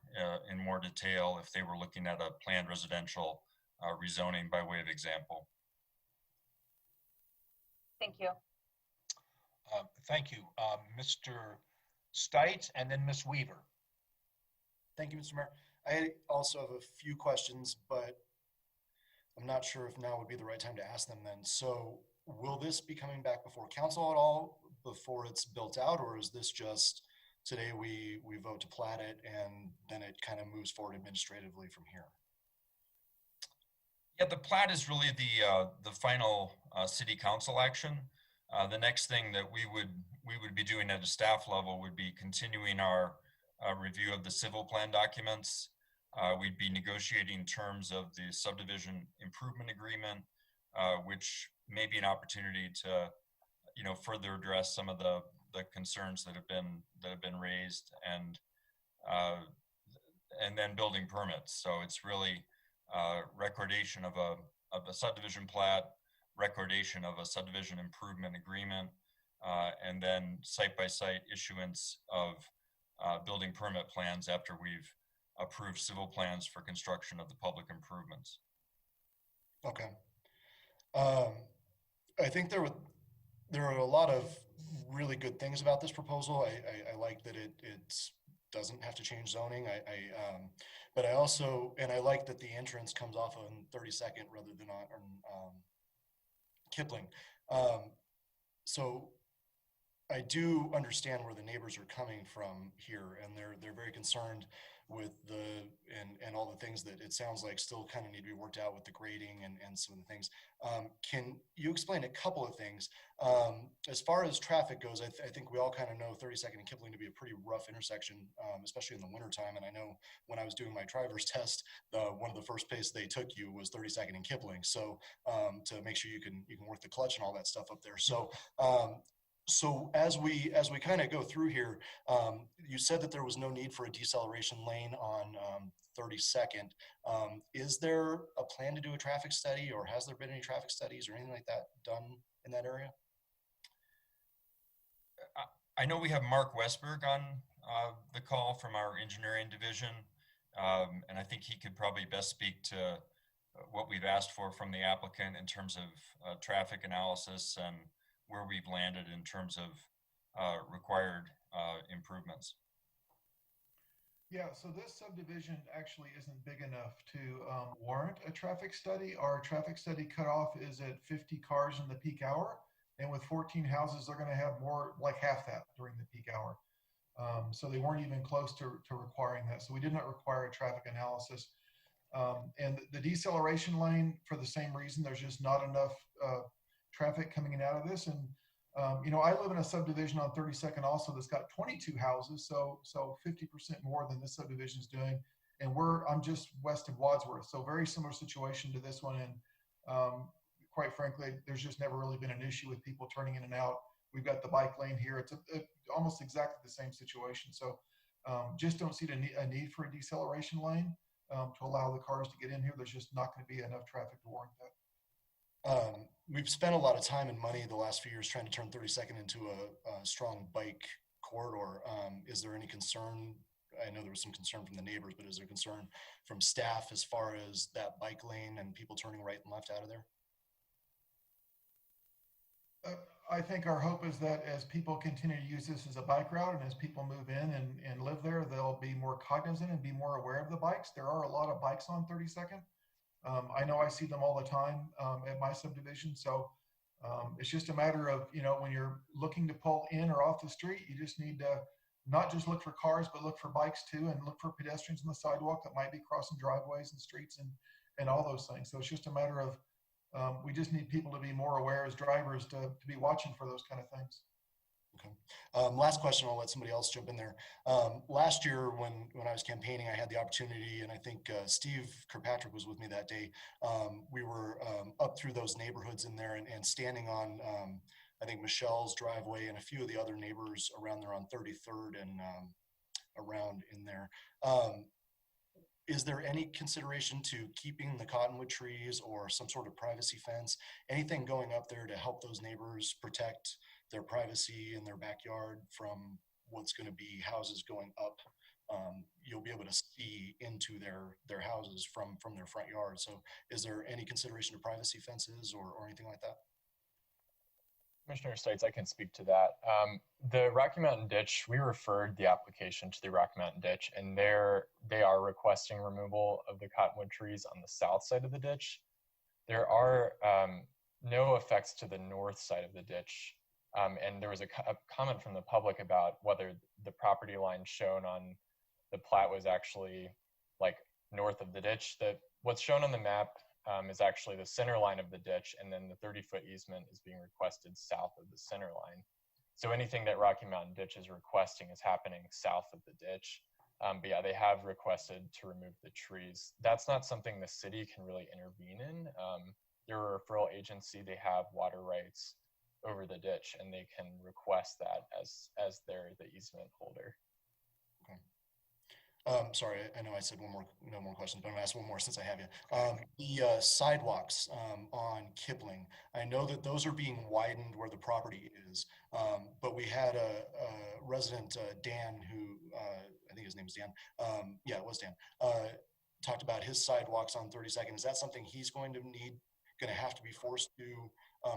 in more detail if they were looking at a planned residential rezoning by way of example. Thank you. Thank you. Mr. Stites and then Ms. Weaver. Thank you, Mr. Mayor. I also have a few questions, but I'm not sure if now would be the right time to ask them then. So will this be coming back before council at all before it's built out, or is this just today we vote to plat it and then it kind of moves forward administratively from here? Yeah, the plat is really the final city council action. The next thing that we would be doing at a staff level would be continuing our review of the civil plan documents. We'd be negotiating terms of the subdivision improvement agreement, which may be an opportunity to, further address some of the concerns that have been raised, and then building permits. So it's really recordation of a subdivision plat, recordation of a subdivision improvement agreement, and then site-by-site issuance of building permit plans after we've approved civil plans for construction of the public improvements. Okay. I think there are a lot of really good things about this proposal. I like that it doesn't have to change zoning. But I also, and I like that the entrance comes off on 32nd rather than on Kipling. So I do understand where the neighbors are coming from here, and they're very concerned with and all the things that it sounds like still kind of need to be worked out with the grading and some of the things. Can you explain a couple of things? As far as traffic goes, I think we all kind of know 32nd and Kipling to be a pretty rough intersection, especially in the wintertime. And I know when I was doing my driver's test, one of the first places they took you was 32nd and Kipling. So to make sure you can work the clutch and all that stuff up there. So as we kind of go through here, you said that there was no need for a deceleration lane on 32nd. Is there a plan to do a traffic study, or has there been any traffic studies or anything like that done in that area? I know we have Mark Westberg on the call from our engineering division, and I think he could probably best speak to what we've asked for from the applicant in terms of traffic analysis and where we've landed in terms of required improvements. Yeah, so this subdivision actually isn't big enough to warrant a traffic study. Our traffic study cutoff is at 50 cars in the peak hour. And with 14 houses, they're going to have more, like half that during the peak hour. So they weren't even close to requiring that. So we did not require a traffic analysis. And the deceleration lane, for the same reason, there's just not enough traffic coming in and out of this. And I live in a subdivision on 32nd also that's got 22 houses, so 50% more than this subdivision is doing. And I'm just west of Wadsworth, so very similar situation to this one. And quite frankly, there's just never really been an issue with people turning in and out. We've got the bike lane here. It's almost exactly the same situation. So just don't see a need for a deceleration lane to allow the cars to get in here. There's just not going to be enough traffic to warrant that. We've spent a lot of time and money the last few years trying to turn 32nd into a strong bike corridor. Is there any concern? I know there was some concern from the neighbors, but is there concern from staff as far as that bike lane and people turning right and left out of there? I think our hope is that as people continue to use this as a bike route and as people move in and live there, they'll be more cognizant and be more aware of the bikes. There are a lot of bikes on 32nd. I know I see them all the time at my subdivision. So it's just a matter of, when you're looking to pull in or off the street, you just need to not just look for cars, but look for bikes too, and look for pedestrians on the sidewalk that might be crossing driveways and streets and all those things. So it's just a matter of, we just need people to be more aware as drivers to be watching for those kind of things. Okay. Last question, I'll let somebody else jump in there. Last year when I was campaigning, I had the opportunity, and I think Steve Kirkpatrick was with me that day. We were up through those neighborhoods in there and standing on, I think, Michelle's driveway and a few of the other neighbors around there on 33rd and around in there. Is there any consideration to keeping the cottonwood trees or some sort of privacy fence, anything going up there to help those neighbors protect their privacy in their backyard from what's going to be houses going up? You'll be able to see into their houses from their front yard. So is there any consideration of privacy fences or anything like that? Commissioner Stites, I can speak to that. The Rocky Mountain Ditch, we referred the application to the Rocky Mountain Ditch, and they are requesting removal of the cottonwood trees on the south side of the ditch. There are no effects to the north side of the ditch. And there was a comment from the public about whether the property line shown on the plat was actually like north of the ditch. What's shown on the map is actually the center line of the ditch, and then the 30-foot easement is being requested south of the center line. So anything that Rocky Mountain Ditch is requesting is happening south of the ditch. But yeah, they have requested to remove the trees. That's not something the city can really intervene in. They're a referral agency. They have water rights over the ditch, and they can request that as they're the easement holder. Okay. Sorry, I know I said no more questions, but I'm gonna ask one more since I have you. The sidewalks on Kipling, I know that those are being widened where the property is, but we had a resident, Dan, who I think his name is Dan. Yeah, it was Dan. Talked about his sidewalks on 32nd. Is that something he's going to need going to have to be forced to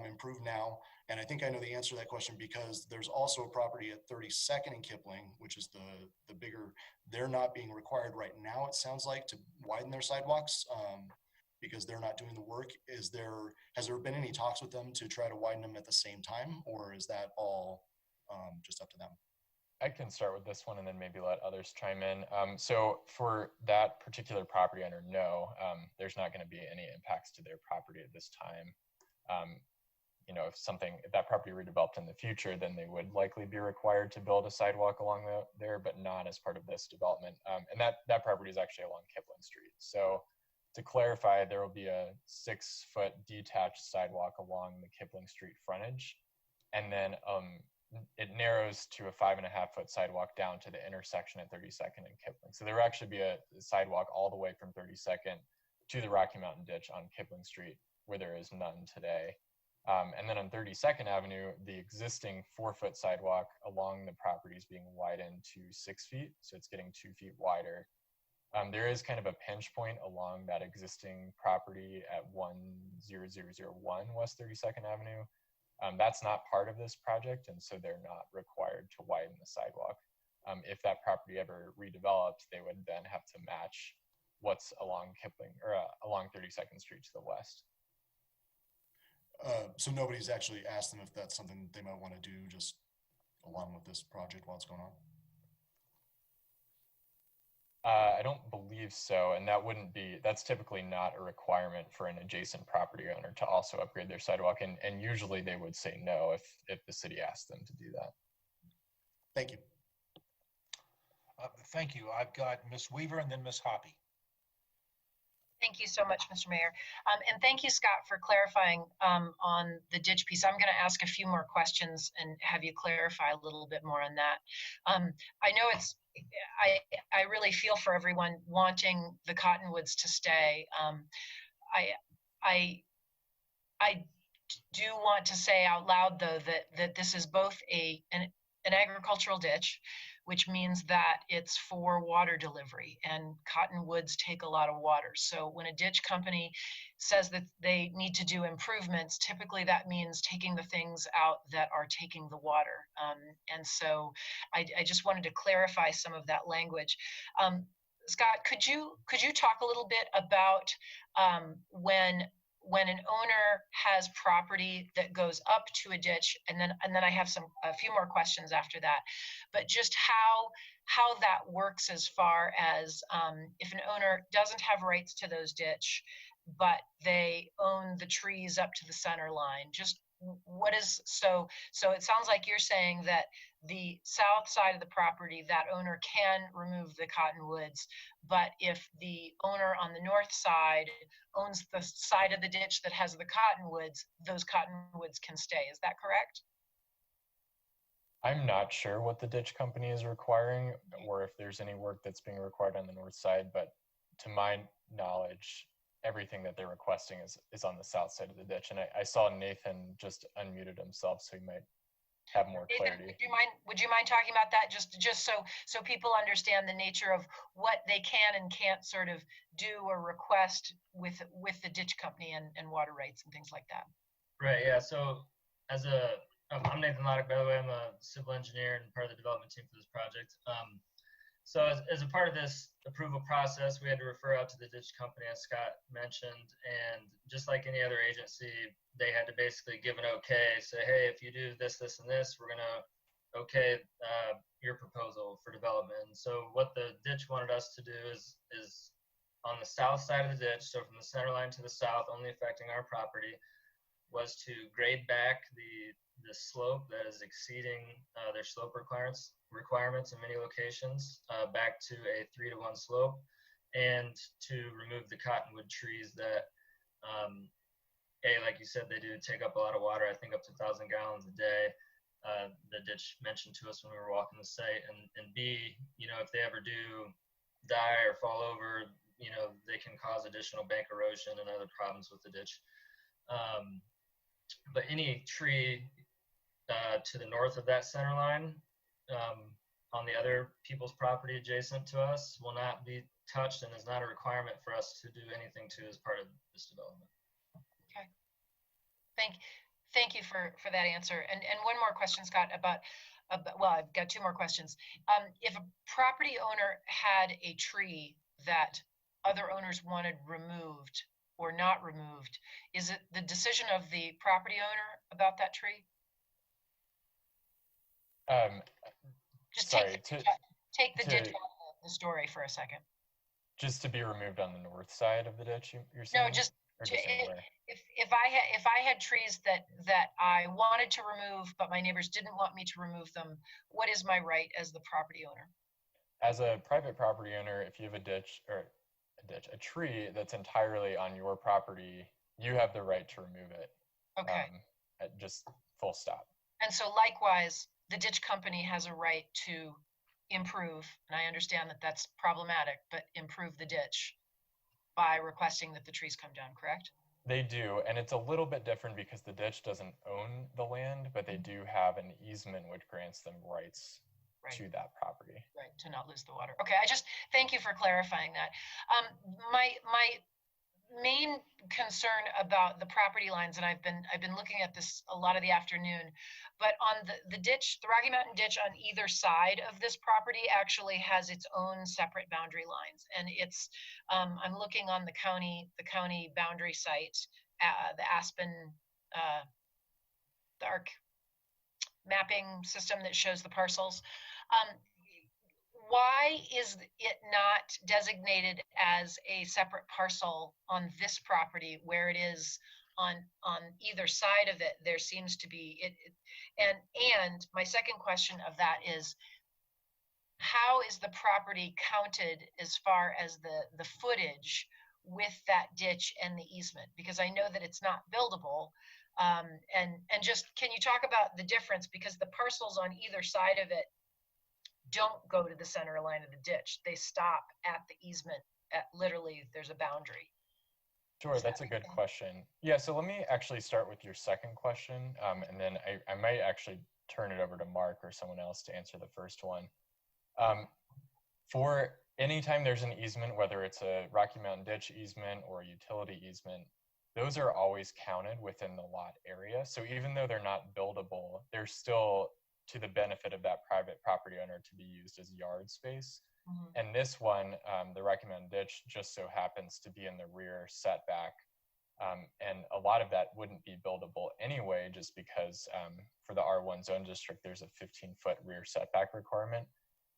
improve now? And I think I know the answer to that question because there's also a property at 32nd and Kipling, which is the bigger, they're not being required right now, it sounds like, to widen their sidewalks because they're not doing the work. Has there been any talks with them to try to widen them at the same time, or is that all just up to them? I can start with this one and then maybe let others chime in. So for that particular property owner, no, there's not going to be any impacts to their property at this time. If that property redeveloped in the future, then they would likely be required to build a sidewalk along there, but not as part of this development. And that property is actually along Kipling Street. So to clarify, there will be a 6-foot detached sidewalk along the Kipling Street frontage. And then it narrows to a 5.5-foot sidewalk down to the intersection at 32nd and Kipling. So there will actually be a sidewalk all the way from 32nd to the Rocky Mountain Ditch on Kipling Street, where there is none today. And then on 32nd Avenue, the existing 4-foot sidewalk along the property is being widened to 6 feet. So it's getting 2 feet wider. There is kind of a pinch point along that existing property at 10001 West 32nd Avenue. That's not part of this project, and so they're not required to widen the sidewalk. If that property ever redeveloped, they would then have to match what's along Kipling or along 32nd Street to the west. So nobody's actually asked them if that's something they might want to do just along with this project while it's going on? I don't believe so, and that's typically not a requirement for an adjacent property owner to also upgrade their sidewalk, and usually they would say no if the city asked them to do that. Thank you. Thank you. I've got Ms. Weaver and then Ms. Hoppy. Thank you so much, Mr. Mayor. And thank you, Scott, for clarifying on the ditch piece. I'm going to ask a few more questions and have you clarify a little bit more on that. I know I really feel for everyone wanting the cottonwoods to stay. I do want to say out loud, though, that this is both an agricultural ditch, which means that it's for water delivery, and cottonwoods take a lot of water. So when a ditch company says that they need to do improvements, typically that means taking the things out that are taking the water. And so I just wanted to clarify some of that language. Scott, could you talk a little bit about when an owner has property that goes up to a ditch, and then I have a few more questions after that, but just how that works as far as if an owner doesn't have rights to those ditch, but they own the trees up to the center line, just what is, so it sounds like you're saying that the south side of the property, that owner can remove the cottonwoods, but if the owner on the north side owns the side of the ditch that has the cottonwoods, those cottonwoods can stay. Is that correct? I'm not sure what the ditch company is requiring or if there's any work that's being required on the north side, but to my knowledge, everything that they're requesting is on the south side of the ditch. And I saw Nathan just unmuted himself, so he might have more clarity. Would you mind talking about that just so people understand the nature of what they can and can't sort of do or request with the ditch company and water rights and things like that? Right. Yeah. So I'm Nathan Loddick, by the way. I'm a civil engineer and part of the development team for this project. So as a part of this approval process, we had to refer out to the ditch company, as Scott mentioned, and just like any other agency, they had to basically give an okay, say, hey, if you do this, this, and this, we're going to okay your proposal for development. So what the ditch wanted us to do is on the south side of the ditch, so from the center line to the south, only affecting our property, was to grade back the slope that is exceeding their slope requirements in many locations back to a 3-to-1 slope, and to remove the cottonwood trees that, like you said, they do take up a lot of water, I think up to 1,000 gallons a day. The ditch mentioned to us when we were walking the site, and B, if they ever do die or fall over, they can cause additional bank erosion and other problems with the ditch. But any tree to the north of that center line on the other people's property adjacent to us will not be touched, and is not a requirement for us to do anything to as part of this development. Thank you for that answer. And one more question, Scott, about well, I've got two more questions. If a property owner had a tree that other owners wanted removed or not removed, is it the decision of the property owner about that tree? Just Sorry, take the ditch out of the story for a second. just to be removed on the north side of the ditch, you're saying? No, just Or just anywhere? if I had trees that I wanted to remove, but my neighbors didn't want me to remove them, what is my right as the property owner? As a private property owner, if you have a tree that's entirely on your property, you have the right to remove it. Okay. Just full stop. And so likewise, the ditch company has a right to improve, and I understand that that's problematic, but improve the ditch by requesting that the trees come down, correct? They do, and it's a little bit different because the ditch doesn't own the land, but they do have an easement which grants them rights to that property. Right, to not lose the water. Okay, I just, thank you for clarifying that. My main concern about the property lines, and I've been looking at this a lot of the afternoon, but on the ditch, the Rocky Mountain ditch on either side of this property actually has its own separate boundary lines, and it's I'm looking on the county boundary site, the Aspen the ARC mapping system that shows the parcels. Why is it not designated as a separate parcel on this property where it is on either side of it? There seems to be it. And my second question of that is, how is the property counted as far as the footage with that ditch and the easement? Because I know that it's not buildable. And just, can you talk about the difference? Because the parcels on either side of it don't go to the center line of the ditch. They stop at the easement. Literally, there's a boundary. Sure, that's a good question. Yeah, so let me actually start with your second question, and then I might actually turn it over to Mark or someone else to answer the first one. For anytime there's an easement, whether it's a Rocky Mountain ditch easement or a utility easement, those are always counted within the lot area. So even though they're not buildable, they're still to the benefit of that private property owner to be used as yard space. Mm-hmm. And this one, the Rocky Mountain ditch, just so happens to be in the rear setback. And a lot of that wouldn't be buildable anyway, just because for the R1 zone district, there's a 15-foot rear setback requirement.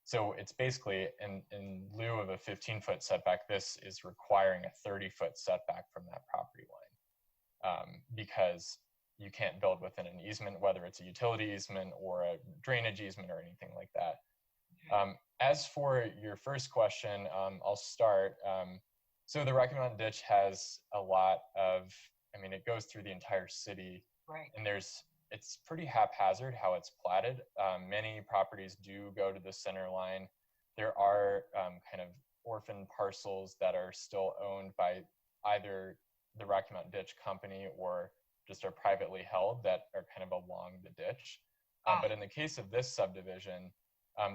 So it's basically, in lieu of a 15-foot setback, this is requiring a 30-foot setback from that property line, because you can't build within an easement, whether it's a utility easement or a drainage easement or anything like that. As for your first question, I'll start. So the Rocky Mountain ditch has a lot of, I mean, it goes through the entire city, right? And it's pretty haphazard how it's platted. Many properties do go to the center line. There are kind of orphan parcels that are still owned by either the Rocky Mountain Ditch Company or just are privately held that are kind of along the ditch. But in the case of this subdivision,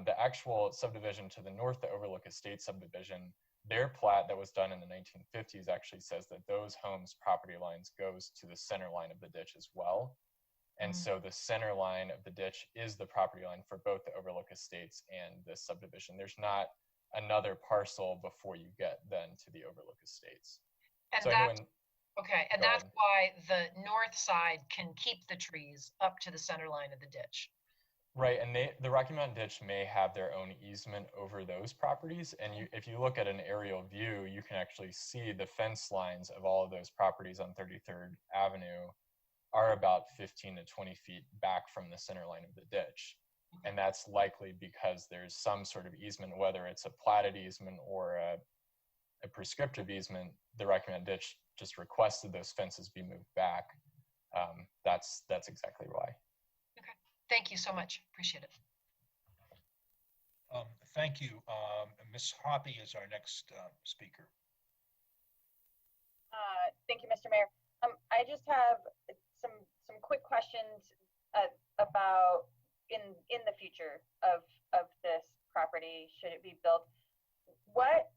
the actual subdivision to the north, the Overlook Estate subdivision, their plat that was done in the 1950s actually says that those homes' property lines goes to the center line of the ditch as well. And so the center line of the ditch is the property line for both the Overlook Estates and this subdivision. There's not another parcel before you get then to the Overlook Estates. And so okay, and that's why the north side can keep the trees up to the center line of the ditch. Right, and the Rocky Mountain Ditch may have their own easement over those properties. And if you look at an aerial view, you can actually see the fence lines of all of those properties on 33rd Avenue are about 15 to 20 feet back from the center line of the ditch. And that's likely because there's some sort of easement, whether it's a platted easement or a prescriptive easement. The Rocky Mountain Ditch just requested those fences be moved back. That's exactly why. Okay, thank you so much. Appreciate it. Thank you. Ms. Hoppy is our next speaker. Thank you, Mr. Mayor. I just have some quick questions about in the future of this property, should it be built. What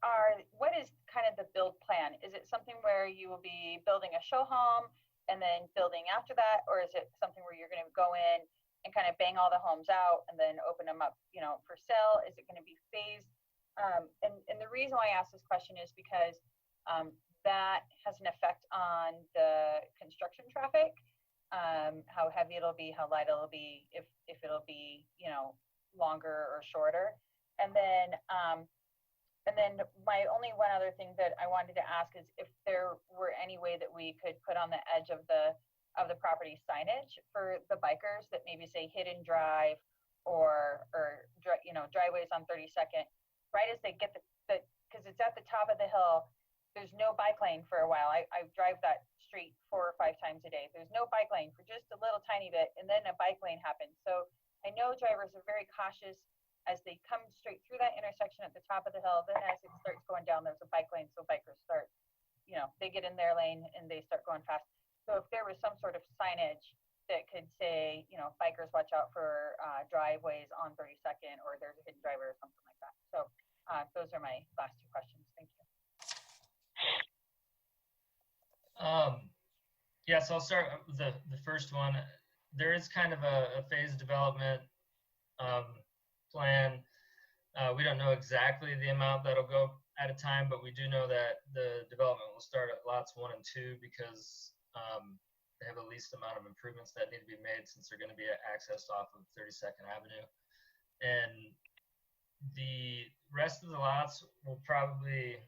is kind of the build plan? Is it something where you will be building a show home and then building after that? Or is it something where you're gonna go in and kind of bang all the homes out and then open them up, you know, for sale? Is it gonna be phased? And the reason why I ask this question is because that has an effect on the construction traffic, how heavy it'll be, how light it'll be, if it'll be, you know, longer or shorter. And then my only one other thing that I wanted to ask is if there were any way that we could put on the edge of the property signage for the bikers that maybe say hidden drive or you know, driveways on 32nd, right as they get because it's at the top of the hill. There's no bike lane for a while. I drive that street 4 or 5 times a day. There's no bike lane for just a little tiny bit, and then a bike lane happens. So I know drivers are very cautious as they come straight through that intersection at the top of the hill. Then as it starts going down, there's a bike lane, so bikers start, you know, they get in their lane and they start going fast. So if there was some sort of signage that could say, you know, bikers watch out for driveways on 32nd, or there's a hidden driver or something like that. So those are my last 2 questions. Thank you. Yeah, so I'll start with the first one. There is kind of a phased development plan. We don't know exactly the amount that'll go at a time, but we do know that the development will start at lots 1 and 2 because they have the least amount of improvements that need to be made since they're going to be accessed off of 32nd Avenue. And the rest of the lots will probably,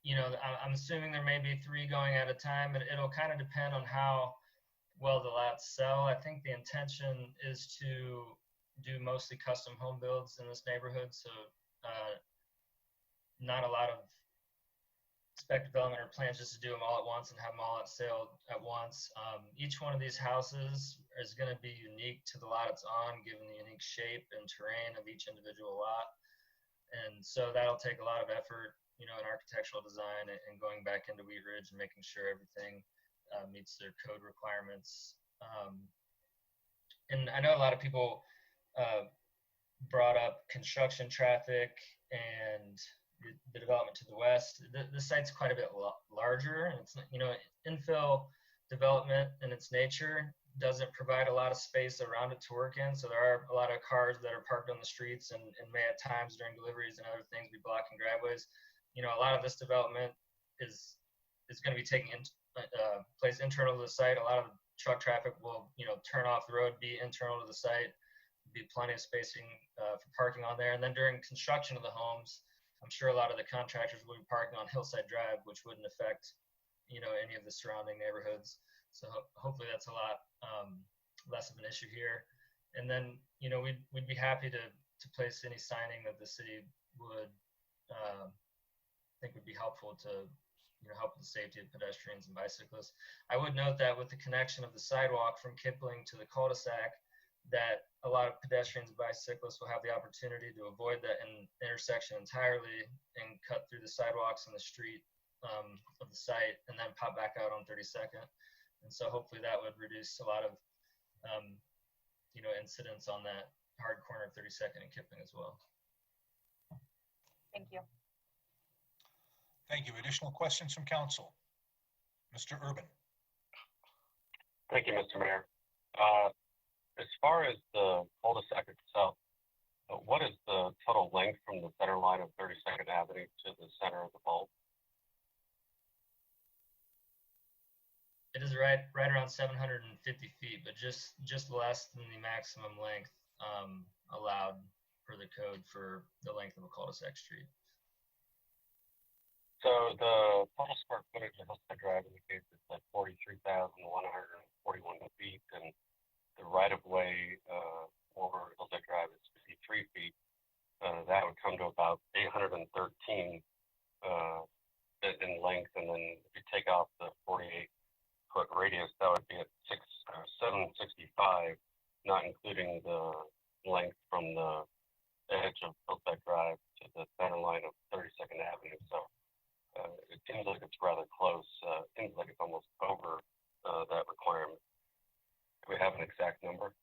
you know, I'm assuming there may be 3 going at a time, and it'll kind of depend on how well the lots sell. I think the intention is to do mostly custom home builds in this neighborhood, so not a lot of spec development or plans just to do them all at once and have them all at sale at once. Each one of these houses is going to be unique to the lot it's on, given the unique shape and terrain of each individual lot. And so that'll take a lot of effort, you know, in architectural design and going back into Wheat Ridge and making sure everything meets their code requirements. And I know a lot of people brought up construction traffic and the development to the west. The site's quite a bit larger, and it's, you know, infill development in its nature doesn't provide a lot of space around it to work in. So there are a lot of cars that are parked on the streets and may at times during deliveries and other things be blocking driveways. You know, a lot of this development is going to be taking place internal to the site. A lot of truck traffic will, you know, turn off the road, be internal to the site, be plenty of spacing for parking on there. And then during construction of the homes, I'm sure a lot of the contractors will be parking on Hillside Drive, which wouldn't affect, you know, any of the surrounding neighborhoods. So hopefully that's a lot less of an issue here. And then, you know, we'd be happy to place any signing that the city would think would be helpful to, you know, help with the safety of pedestrians and bicyclists. I would note that with the connection of the sidewalk from Kipling to the cul-de-sac, that a lot of pedestrians and bicyclists will have the opportunity to avoid that intersection entirely and cut through the sidewalks and the street of the site and then pop back out on 32nd. And so hopefully that would reduce a lot of, you know, incidents on that hard corner of 32nd and Kipling as well. Thank you. Thank you. Additional questions from council? Mr. Urban. Thank you, Mr. Mayor. As far as the cul-de-sac itself, what is the total length from the center line of 32nd Avenue to the center of the bulb? It is right around 750 feet, but just less than the maximum length allowed per the code for the length of a cul-de-sac street. So the total square footage of Hillside Drive indicates it's like 43,141 feet, and the right-of-way over Hillside Drive is 53 feet. That would come to about 813 in length, and then if you take off the 48-foot radius, that would be at 765, not including the length from the edge of Hillside Drive to the center line of 32nd Avenue. So it seems like it's rather close. It seems like it's almost over that requirement. Do we have an exact number?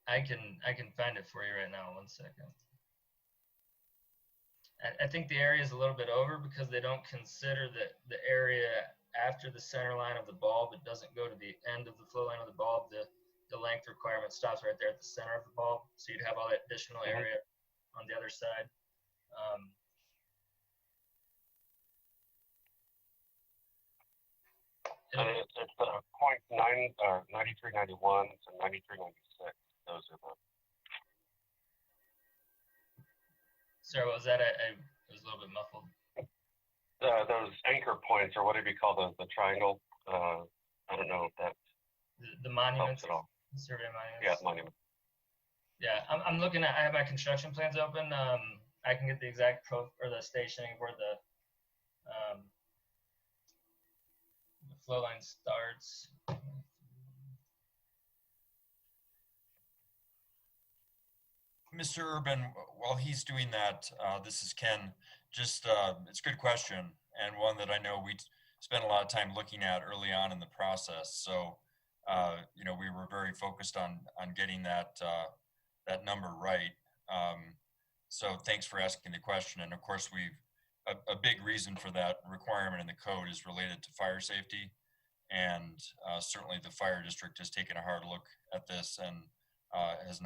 I can find it for you right now. 1 second. I think the area is a little bit over because they don't consider the area after the center line of the bulb. It doesn't go to the end of the flow line of the bulb. The length requirement stops right there at the center of the bulb. So you'd have all that additional area on the other side. It's 0.9 or 9391 to 9396. Those are the. Sorry, what was that? It was a little bit muffled. Those anchor points, or whatever you call the triangle. I don't know if that the monuments helps at all. Survey monuments. Yeah, monument. Yeah, I'm looking at. I have my construction plans open. I can get the exact or the stationing where the flow line starts. Mr. Urban, while he's doing that, this is Ken. Just, it's a good question, and one that I know we spent a lot of time looking at early on in the process. So, you know, we were very focused on getting that that number right. So thanks for asking the question. And of course, a big reason for that requirement in the code is related to fire safety. And certainly the fire district has taken a hard look at this and does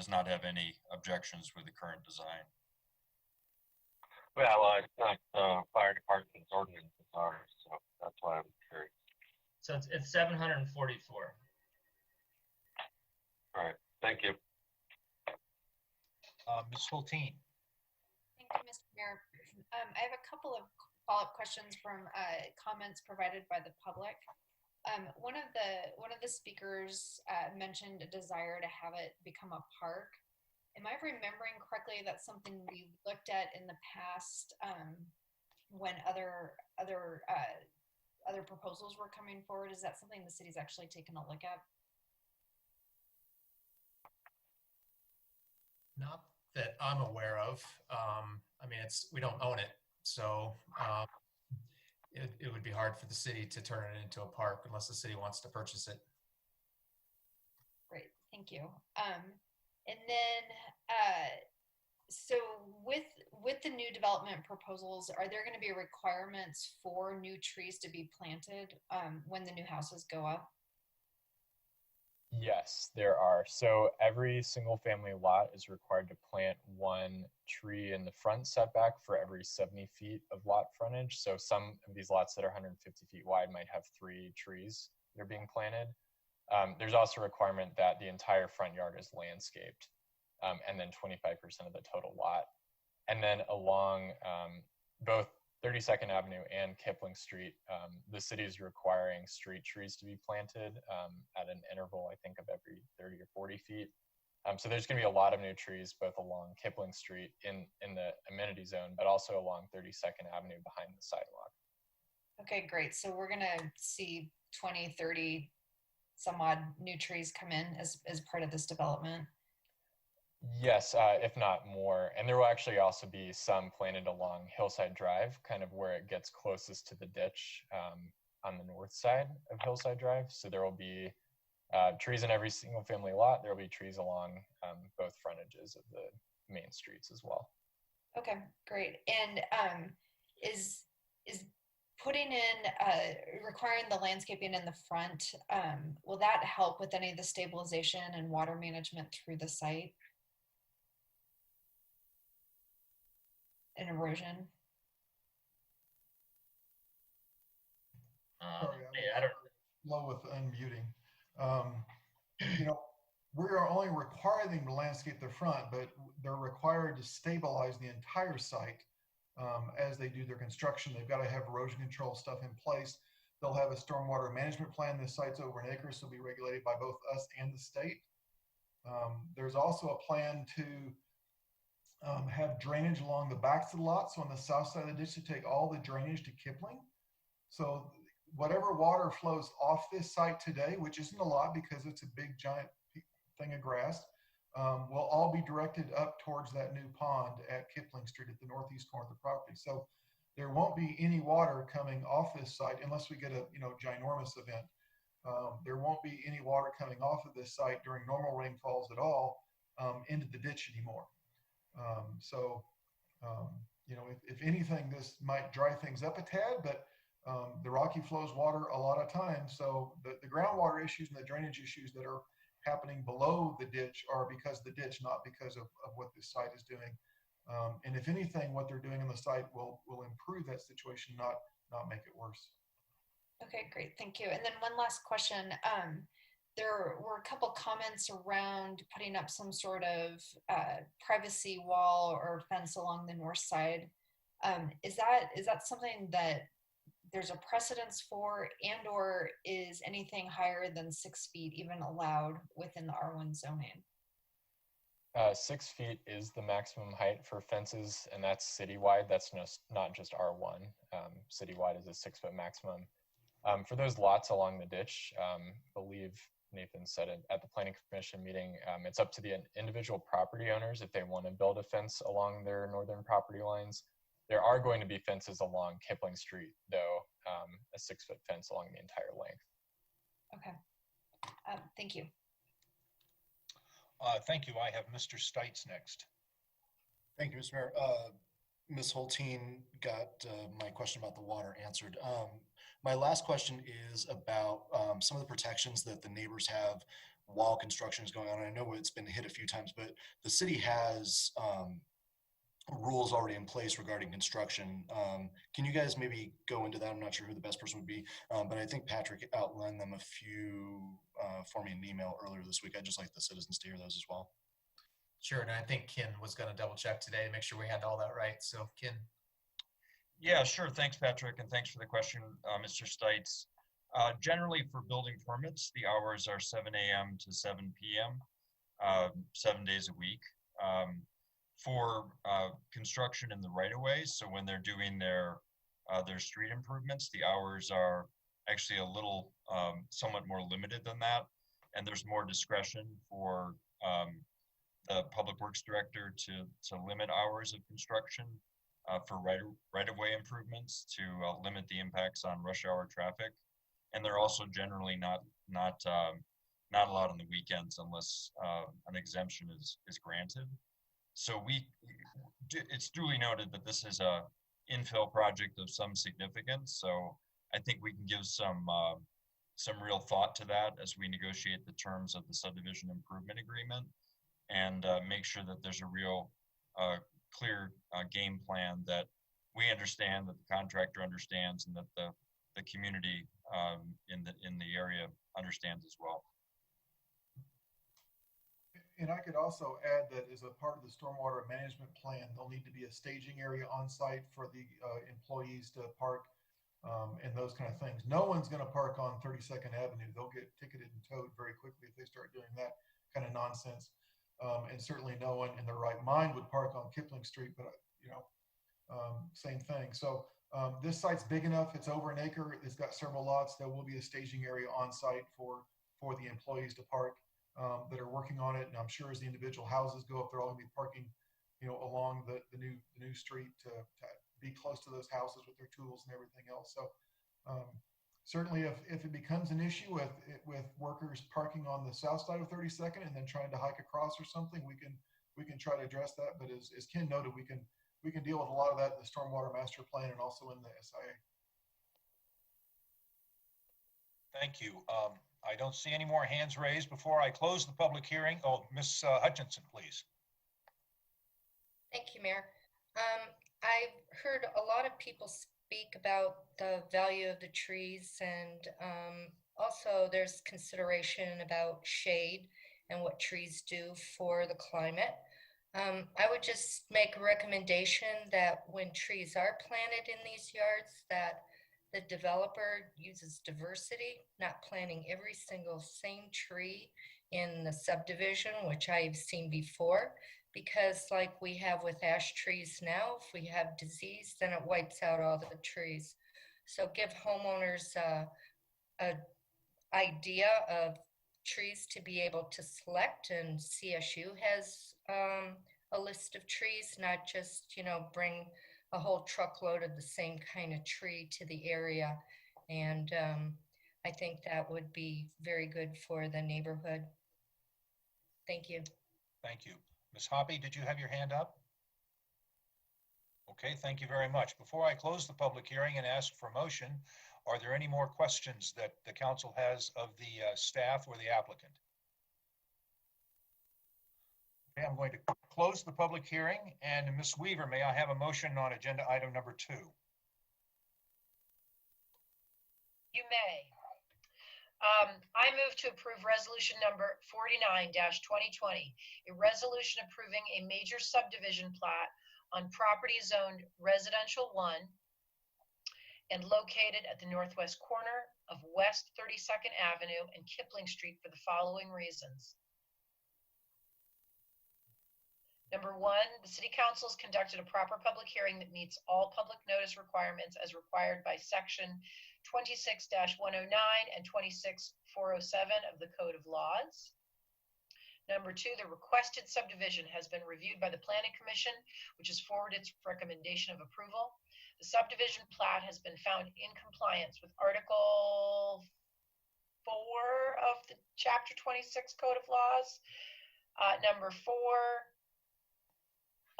not have any objections with the current design. Well, it's not fire department's ordinance, it's ours, so that's why I'm curious. So it's 744. All right, thank you. Ms. Hulteen. Thank you, Mr. Mayor. I have a couple of follow-up questions from comments provided by the public. One of the speakers mentioned a desire to have it become a park. Am I remembering correctly that's something we looked at in the past when other proposals were coming forward? Is that something the city's actually taken a look at? Not that I'm aware of. I mean, we don't own it, so it would be hard for the city to turn it into a park unless the city wants to purchase it. Great, thank you. And then, so with the new development proposals, are there going to be requirements for new trees to be planted when the new houses go up? Yes, there are. So every single family lot is required to plant one tree in the front setback for every 70 feet of lot frontage. So some of these lots that are 150 feet wide might have 3 trees that are being planted. There's also a requirement that the entire front yard is landscaped, and then 25% of the total lot. And then along both 32nd Avenue and Kipling Street, the city is requiring street trees to be planted at an interval, I think, of every 30 or 40 feet. So there's going to be a lot of new trees both along Kipling Street in the amenity zone, but also along 32nd Avenue behind the sidewalk. Okay, great. So we're going to see 20, 30 some odd new trees come in as part of this development. Yes, if not more. And there will actually also be some planted along Hillside Drive, kind of where it gets closest to the ditch on the north side of Hillside Drive. So there will be trees in every single family lot. There will be trees along both frontages of the main streets as well. Okay, great. And is putting in, requiring the landscaping in the front, will that help with any of the stabilization and water management through the site? And erosion? Sorry, I don't low with unmuting. You know, we are only requiring them to landscape the front, but they're required to stabilize the entire site as they do their construction. They've got to have erosion control stuff in place. They'll have a stormwater management plan. This site's over an acre, so it'll be regulated by both us and the state. There's also a plan to have drainage along the backs of the lot. So on the south side of the ditch, to take all the drainage to Kipling. So whatever water flows off this site today, which isn't a lot because it's a big giant thing of grass, will all be directed up towards that new pond at Kipling Street at the northeast corner of the property. So there won't be any water coming off this site unless we get a ginormous event. There won't be any water coming off of this site during normal rainfalls at all into the ditch anymore. You know, if anything, this might dry things up a tad, but the Rocky flows water a lot of times. So the groundwater issues and the drainage issues that are happening below the ditch are because of the ditch, not because of what this site is doing. And if anything, what they're doing on the site will improve that situation, not make it worse. Okay, great, thank you. And then one last question. There were a couple comments around putting up some sort of privacy wall or fence along the north side. Is that something that there's a precedence for, and or is anything higher than 6 feet even allowed within the R1 zoning? 6 feet is the maximum height for fences, and that's citywide. That's not just R1. Citywide is a 6 foot maximum. For those lots along the ditch, believe Nathan said it at the planning commission meeting, it's up to the individual property owners if they want to build a fence along their northern property lines. There are going to be fences along Kipling Street, though, a 6 foot fence along the entire length. Okay, thank you. Thank you. I have Mr. Stites next. Thank you, Mr. Mayor. Ms. Holteen got my question about the water answered. My last question is about some of the protections that the neighbors have while construction is going on. I know it's been hit a few times, but the city has rules already in place regarding construction. Can you guys maybe go into that? I'm not sure who the best person would be, but I think Patrick outlined them a few for me in an email earlier this week. I'd just like the citizens to hear those as well. Sure, and I think Ken was going to double check today to make sure we had all that right. So Ken. Yeah, sure. Thanks, Patrick, and thanks for the question, Mr. Stites. Generally, for building permits, the hours are 7 a.m. to 7 p.m., 7 days a week. For construction in the right-of-way, so when they're doing their street improvements, the hours are actually a little somewhat more limited than that, and there's more discretion for the public works director to limit hours of construction for right-of-way improvements to limit the impacts on rush hour traffic, and they're also generally not allowed on the weekends unless an exemption is granted. So it's duly noted that this is a infill project of some significance. So I think we can give some real thought to that as we negotiate the terms of the subdivision improvement agreement, and make sure that there's a real clear game plan that we understand, that the contractor understands, and that the community in the area understands as well. And I could also add that as a part of the stormwater management plan, there'll need to be a staging area on site for the employees to park and those kind of things. No one's going to park on 32nd Avenue. They'll get ticketed and towed very quickly if they start doing that kind of nonsense. And certainly no one in their right mind would park on Kipling Street, but same thing. So this site's big enough. It's over an acre. It's got several lots. There will be a staging area on site for the employees to park that are working on it. And I'm sure as the individual houses go up, they're all going to be parking, along the new street to be close to those houses with their tools and everything else. So certainly if it becomes an issue with workers parking on the south side of 32nd and then trying to hike across or something, we can try to address that. But as Ken noted, we can deal with a lot of that in the stormwater master plan and also in the SIA. Thank you. I don't see any more hands raised. Before I close the public hearing, Ms. Hutchinson, please. Thank you, Mayor. I've heard a lot of people speak about the value of the trees, and also there's consideration about shade and what trees do for the climate. I would just make a recommendation that when trees are planted in these yards, that the developer uses diversity, not planting every single same tree in the subdivision, which I've seen before, because like we have with ash trees now, if we have disease, then it wipes out all the trees. So give homeowners a idea of trees to be able to select, and CSU has a list of trees, not just, bring a whole truckload of the same kind of tree to the area. And I think that would be very good for the neighborhood. Thank you. Thank you. Ms. Hoppy, did you have your hand up? Okay, thank you very much. Before I close the public hearing and ask for motion, are there any more questions that the council has of the staff or the applicant? Okay, I'm going to close the public hearing, and Ms. Weaver, may I have a motion on agenda item number 2? You may. I move to approve resolution number 49-2020, a resolution approving a major subdivision plat on property zoned residential 1 and located at the northwest corner of West 32nd Avenue and Kipling Street for the following reasons. Number 1, the City Council has conducted a proper public hearing that meets all public notice requirements as required by Section 26-109 and 26-407 of the Code of Laws. Number 2, the requested subdivision has been reviewed by the Planning Commission, which has forwarded its recommendation of approval. The subdivision plat has been found in compliance with Article 4 of the Chapter 26 Code of Laws. Number 4,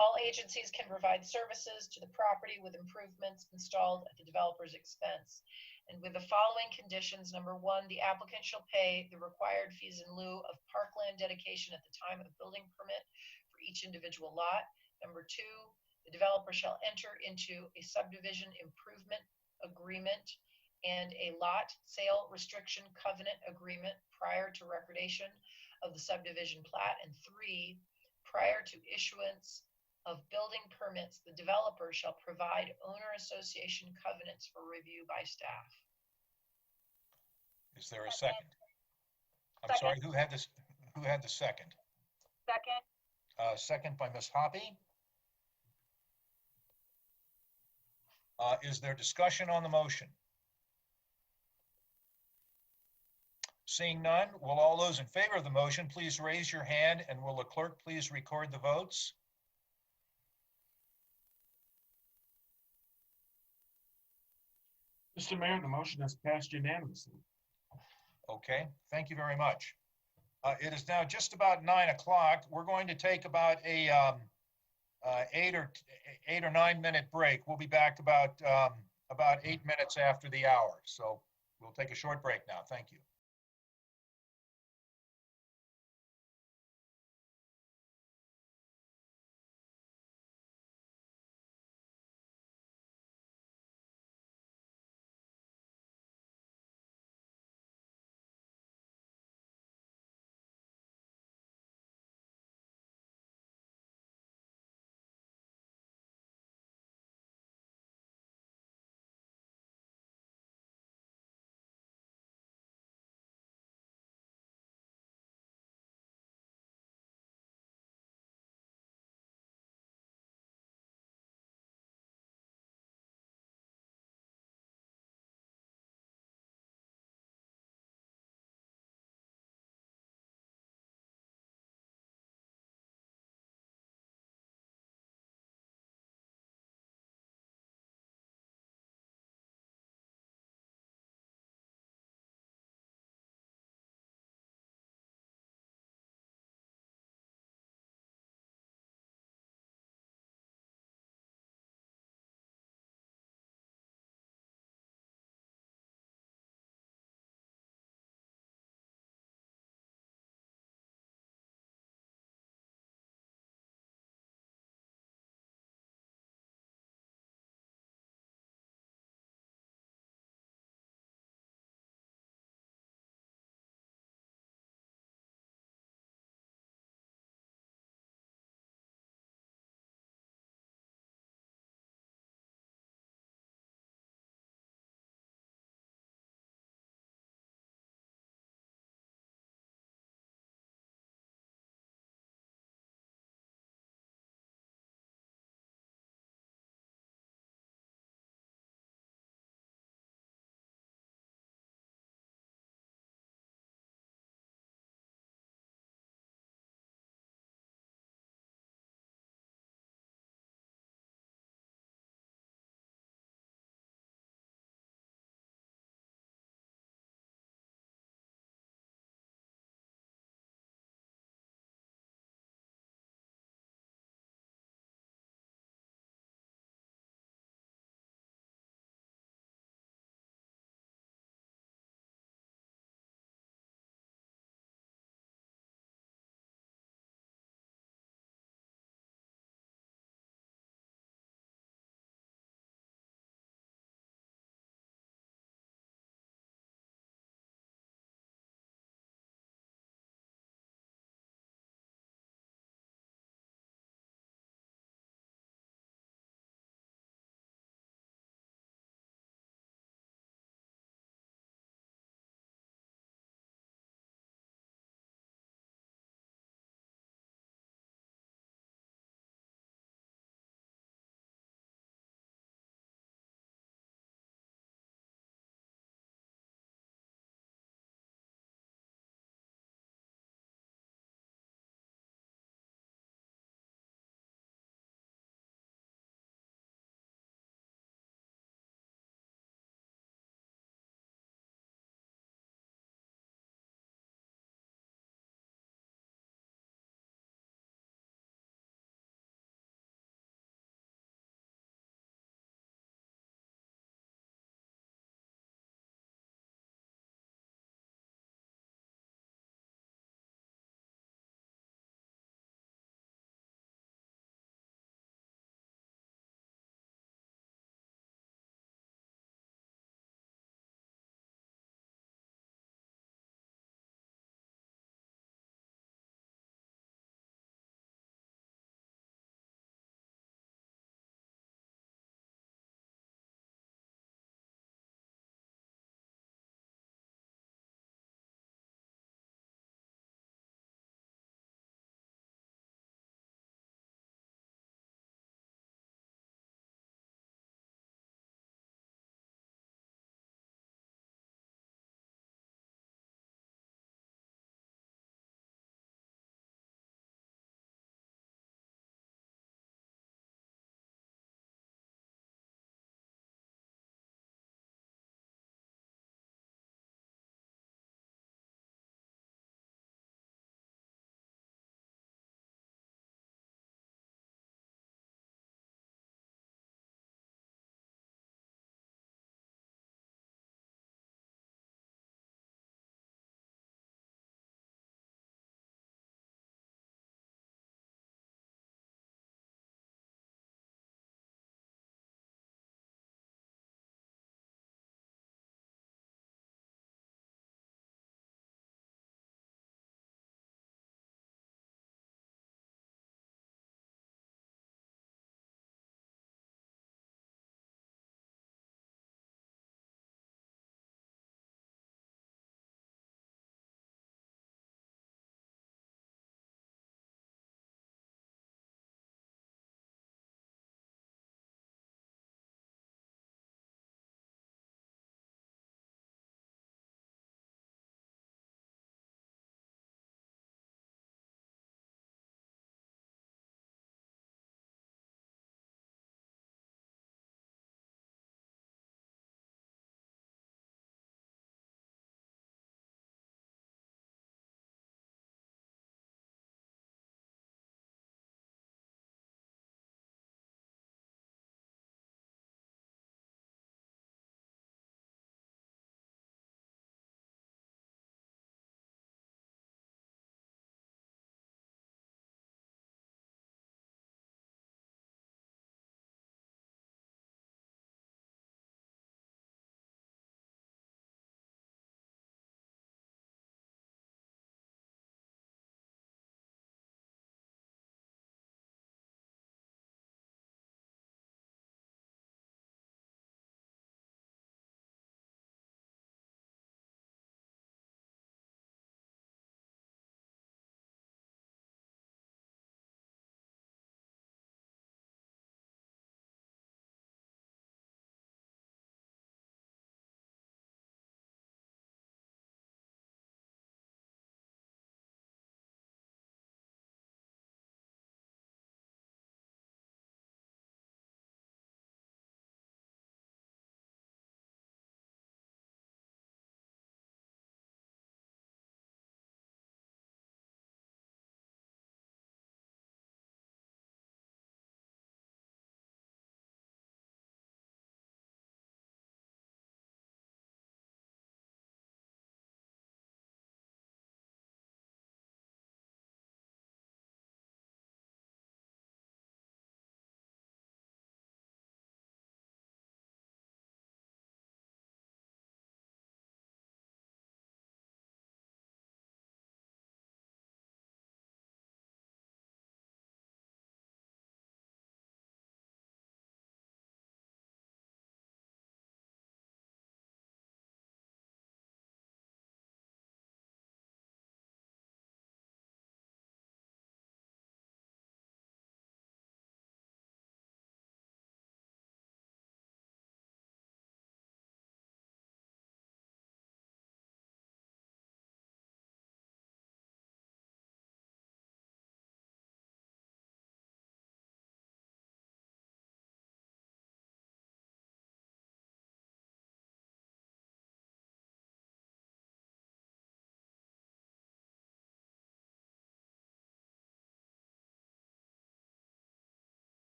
all agencies can provide services to the property with improvements installed at the developer's expense. And with the following conditions, number 1, the applicant shall pay the required fees in lieu of parkland dedication at the time of building permit for each individual lot. Number 2, the developer shall enter into a subdivision improvement agreement and a lot sale restriction covenant agreement prior to recordation of the subdivision plat. And 3, prior to issuance of building permits, the developer shall provide owner association covenants for review by staff. Is there a second? I'm sorry, who had this? Who had the second? Second. Second by Ms. Hoppy. Is there discussion on the motion? Seeing none, will all those in favor of the motion please raise your hand, and will the clerk please record the votes? Mr. Mayor, the motion has passed unanimously. Okay, thank you very much. It is now just about 9 o'clock. We're going to take about a 8 or 9 minute break. We'll be back about 8 minutes after the hour. So we'll take a short break now. Thank you.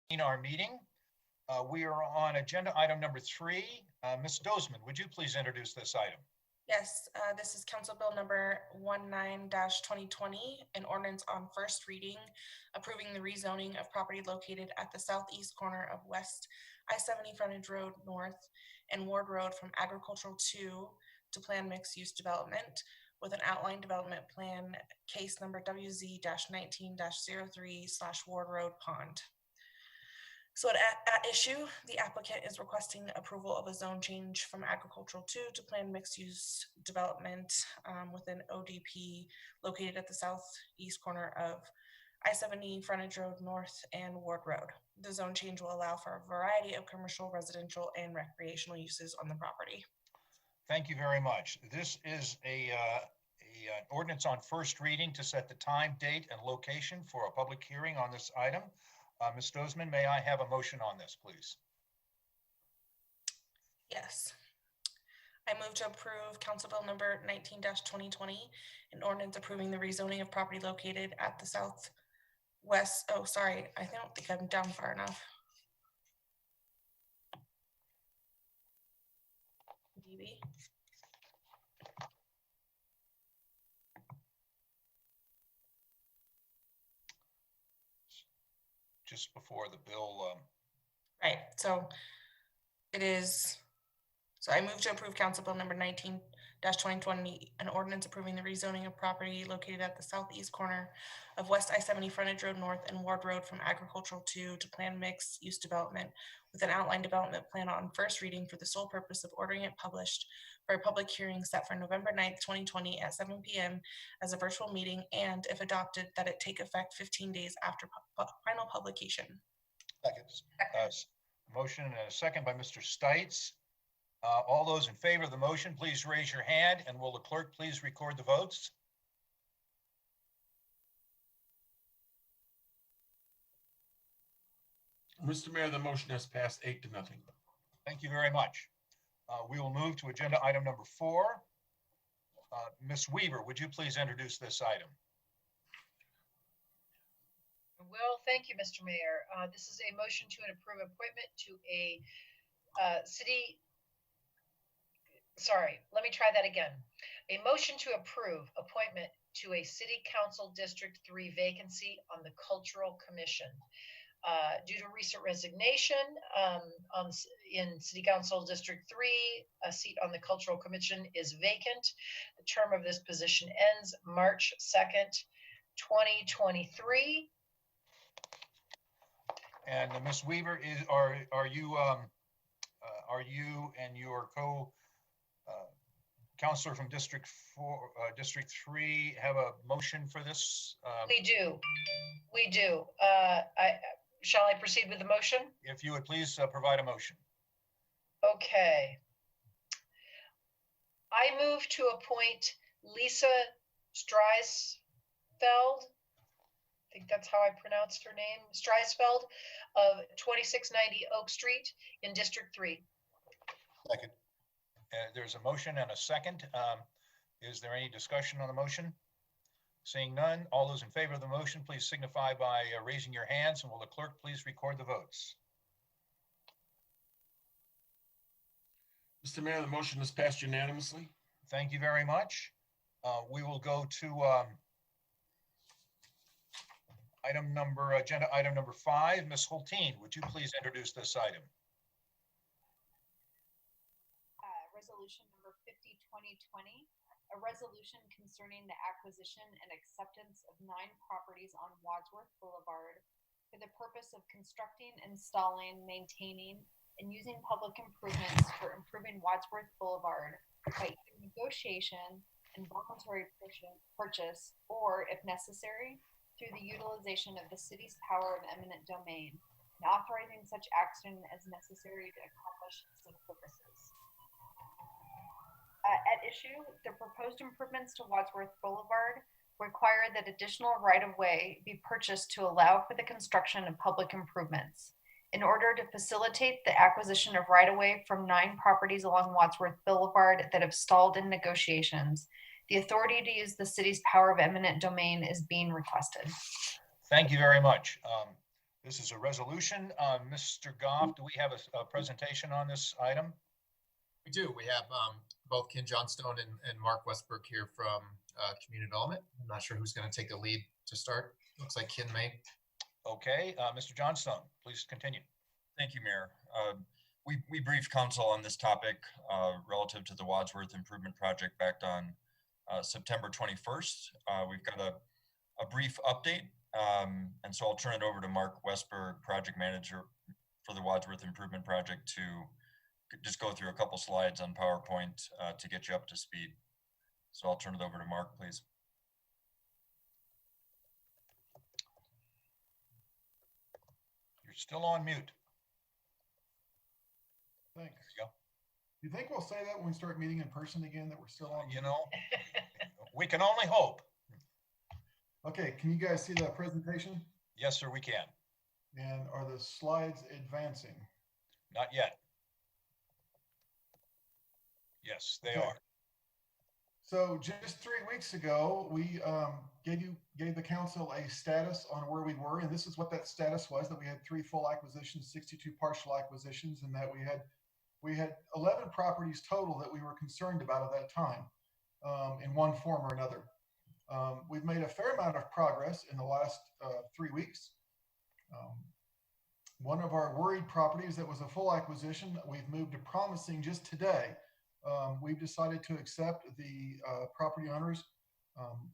In our meeting, we are on agenda item number 3. Ms. Dozman, would you please introduce this item? Yes, this is Council Bill number 19-2020, an ordinance on first reading, approving the rezoning of property located at the southeast corner of West I-70 Frontage Road North and Ward Road from Agricultural 2 to Planned Mixed Use Development with an outline development plan, case number WZ-19-03/Ward Road Pond. So at issue, the applicant is requesting approval of a zone change from agricultural 2 to planned mixed use development with an ODP located at the southeast corner of I-70 Frontage Road North and Ward Road. The zone change will allow for a variety of commercial, residential, and recreational uses on the property. Thank you very much. This is an ordinance on first reading to set the time, date, and location for a public hearing on this item. Ms. Dozman, may I have a motion on this, please? Yes. I move to approve Council Bill number 19-2020, an ordinance approving the rezoning of property located at the southwest. Oh, sorry. I don't think I'm down far enough. Maybe. Just before the bill. Right, so it is, so I move to approve Council Bill number 19-2020, an ordinance approving the rezoning of property located at the southeast corner of West I-70 Frontage Road North and Ward Road from Agricultural 2 to Planned Mixed Use Development with an outline development plan on first reading for the sole purpose of ordering it published for a public hearing set for November 9th, 2020 at 7 p.m. as a virtual meeting, and if adopted, that it take effect 15 days after final publication. Motion and a second by Mr. Stites. All those in favor of the motion, please raise your hand, and will the clerk please record the votes? Mr. Mayor, the motion has passed 8-0. Thank you very much. We will move to agenda item number 4. Ms. Weaver, would you please introduce this item? Well, thank you, Mr. Mayor. This is a motion to approve appointment to a let me try that again. A motion to approve appointment to a City Council District 3 vacancy on the Cultural Commission. Due to recent resignation in City Council District 3, a seat on the Cultural Commission is vacant. The term of this position ends March 2nd, 2023. And Ms. Weaver, are you and your counselor from District 3 have a motion for this? We do. Shall I proceed with the motion? If you would please provide a motion. Okay. I move to appoint Lisa Streisfeld, I think that's how I pronounced her name, Streisfeld of 2690 Oak Street in District 3. Second. There's a motion and a second. Is there any discussion on the motion? Seeing none, all those in favor of the motion, please signify by raising your hands, and will the clerk please record the votes? Mr. Mayor, the motion is passed unanimously. Thank you very much. We will go to agenda item number 5. Ms. Hulteen, would you please introduce this item? Resolution number 50/2020, a resolution concerning the acquisition and acceptance of 9 properties on Wadsworth Boulevard for the purpose of constructing, installing, maintaining, and using public improvements for improving Wadsworth Boulevard by either negotiation and voluntary purchase, or, if necessary, through the utilization of the city's power of eminent domain, and authorizing such action as necessary to accomplish such purposes. At issue, the proposed improvements to Wadsworth Boulevard require that additional right-of-way be purchased to allow for the construction of public improvements. In order to facilitate the acquisition of right-of-way from 9 properties along Wadsworth Boulevard that have stalled in negotiations, the authority to use the city's power of eminent domain is being requested. Thank you very much. This is a resolution. Mr. Goff, do we have a presentation on this item? We do. We have both Ken Johnstone and Mark Westberg here from Community Development. I'm not sure who's going to take the lead to start. Looks like Ken may. Okay, Mr. Johnstone, please continue. Thank you, Mayor. We briefed council on this topic relative to the Wadsworth Improvement Project back on September 21st. We've got a brief update, and so I'll turn it over to Mark Westberg, Project Manager for the Wadsworth Improvement Project, to just go through a couple slides on PowerPoint to get you up to speed. So I'll turn it over to Mark, please. You're still on mute. Thanks. There you go. You think we'll say that when we start meeting in person again, that we're still on? You know, we can only hope. Okay, can you guys see the presentation? Yes, sir, we can. And are the slides advancing? Not yet. Yes, they Okay. are. So just 3 weeks ago, we gave the council a status on where we were, and this is what that status was: that we had 3 full acquisitions, 62 partial acquisitions, and that we had 11 properties total that we were concerned about at that time, in one form or another. We've made a fair amount of progress in the last 3 weeks. One of our worried properties that was a full acquisition, we've moved to promising just today. We've decided to accept the property owner's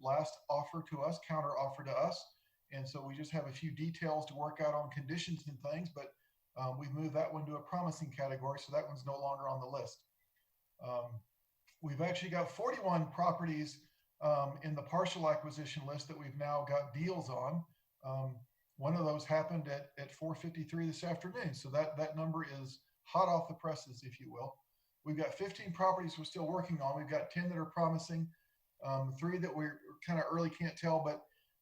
last offer to us, counter offer to us. And so we just have a few details to work out on conditions and things, but we've moved that one to a promising category. So that one's no longer on the list. We've actually got 41 properties in the partial acquisition list that we've now got deals on. One of those happened at 4:53 this afternoon. So that number is hot off the presses, if you will. We've got 15 properties we're still working on. We've got 10 that are promising, 3 that we're kind of early, can't tell,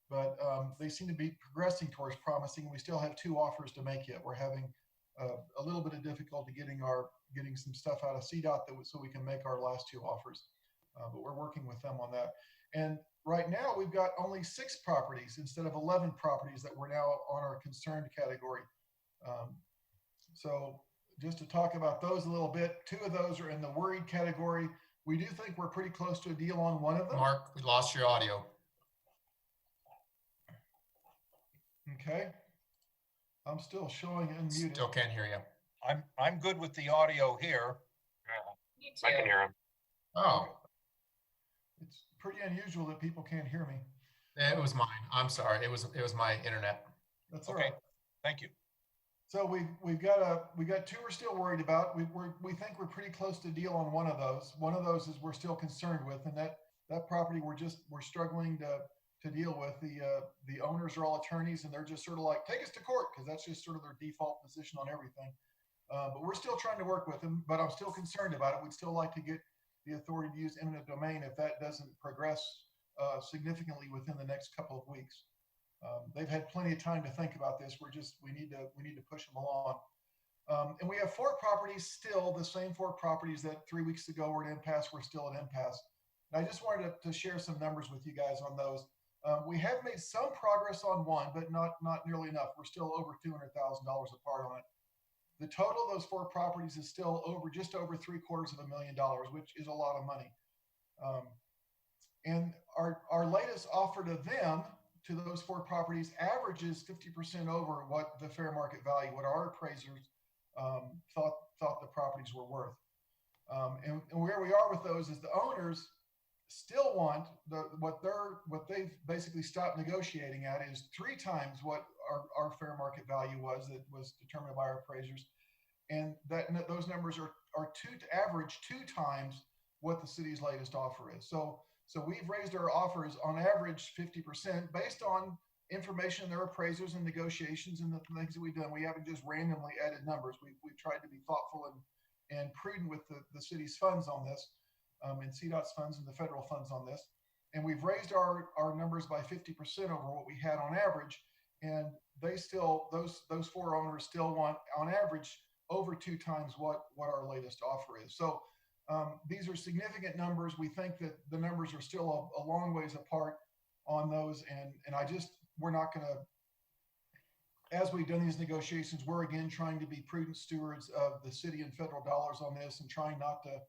but they seem to be progressing towards promising. We still have 2 offers to make yet. We're having a little bit of difficulty getting some stuff out of CDOT so we can make our last 2 offers, but we're working with them on that. And right now we've got only 6 properties instead of 11 properties that we're now on our concerned category. So just to talk about those a little bit, 2 of those are in the worried category. We do think we're pretty close to a deal on one of them. Mark, we lost your audio. Okay. I'm still showing unmuted. Still can't hear you. I'm good with the audio here. I can hear him. Oh, It's pretty unusual that people can't hear me. it was mine. I'm sorry. It was my internet. That's all Okay. right. Thank you. So we got 2 we're still worried about. We think we're pretty close to deal on one of those. One of those is we're still concerned with, and that property we're struggling to deal with. The owners are all attorneys, and they're just sort of like, take us to court, because that's just sort of their default position on everything. But we're still trying to work with them, but I'm still concerned about it. We'd still like to get the authority to use eminent domain if that doesn't progress significantly within the next couple of weeks. They've had plenty of time to think about this. We need to push them along. And we have 4 properties still, the same 4 properties that 3 weeks ago were at impasse. We're still at impasse. And I just wanted to share some numbers with you guys on those. We have made some progress on one, but not nearly enough. We're still over $200,000 apart on it. The total of those 4 properties is still just over $750,000, which is a lot of money. And our latest offer to them, to those 4 properties, averages 50% over what the fair market value, what our appraisers thought the properties were worth. And where we are with those is the owners still want what they've basically stopped negotiating at is 3 times what our fair market value was that was determined by our appraisers, and those numbers are average 2 times what the city's latest offer is. So we've raised our offers on average 50% based on information in their appraisers and negotiations and the things that we've done. We haven't just randomly added numbers. We've tried to be thoughtful and prudent with the city's funds on this, and CDOT's funds and the federal funds on this. And we've raised our numbers by 50% over what we had on average. And those 4 owners still want on average over 2 times what our latest offer is. So these are significant numbers. We think that the numbers are still a long ways apart on those. And we're not going to as we've done these negotiations, we're again trying to be prudent stewards of the city and federal dollars on this and trying not to,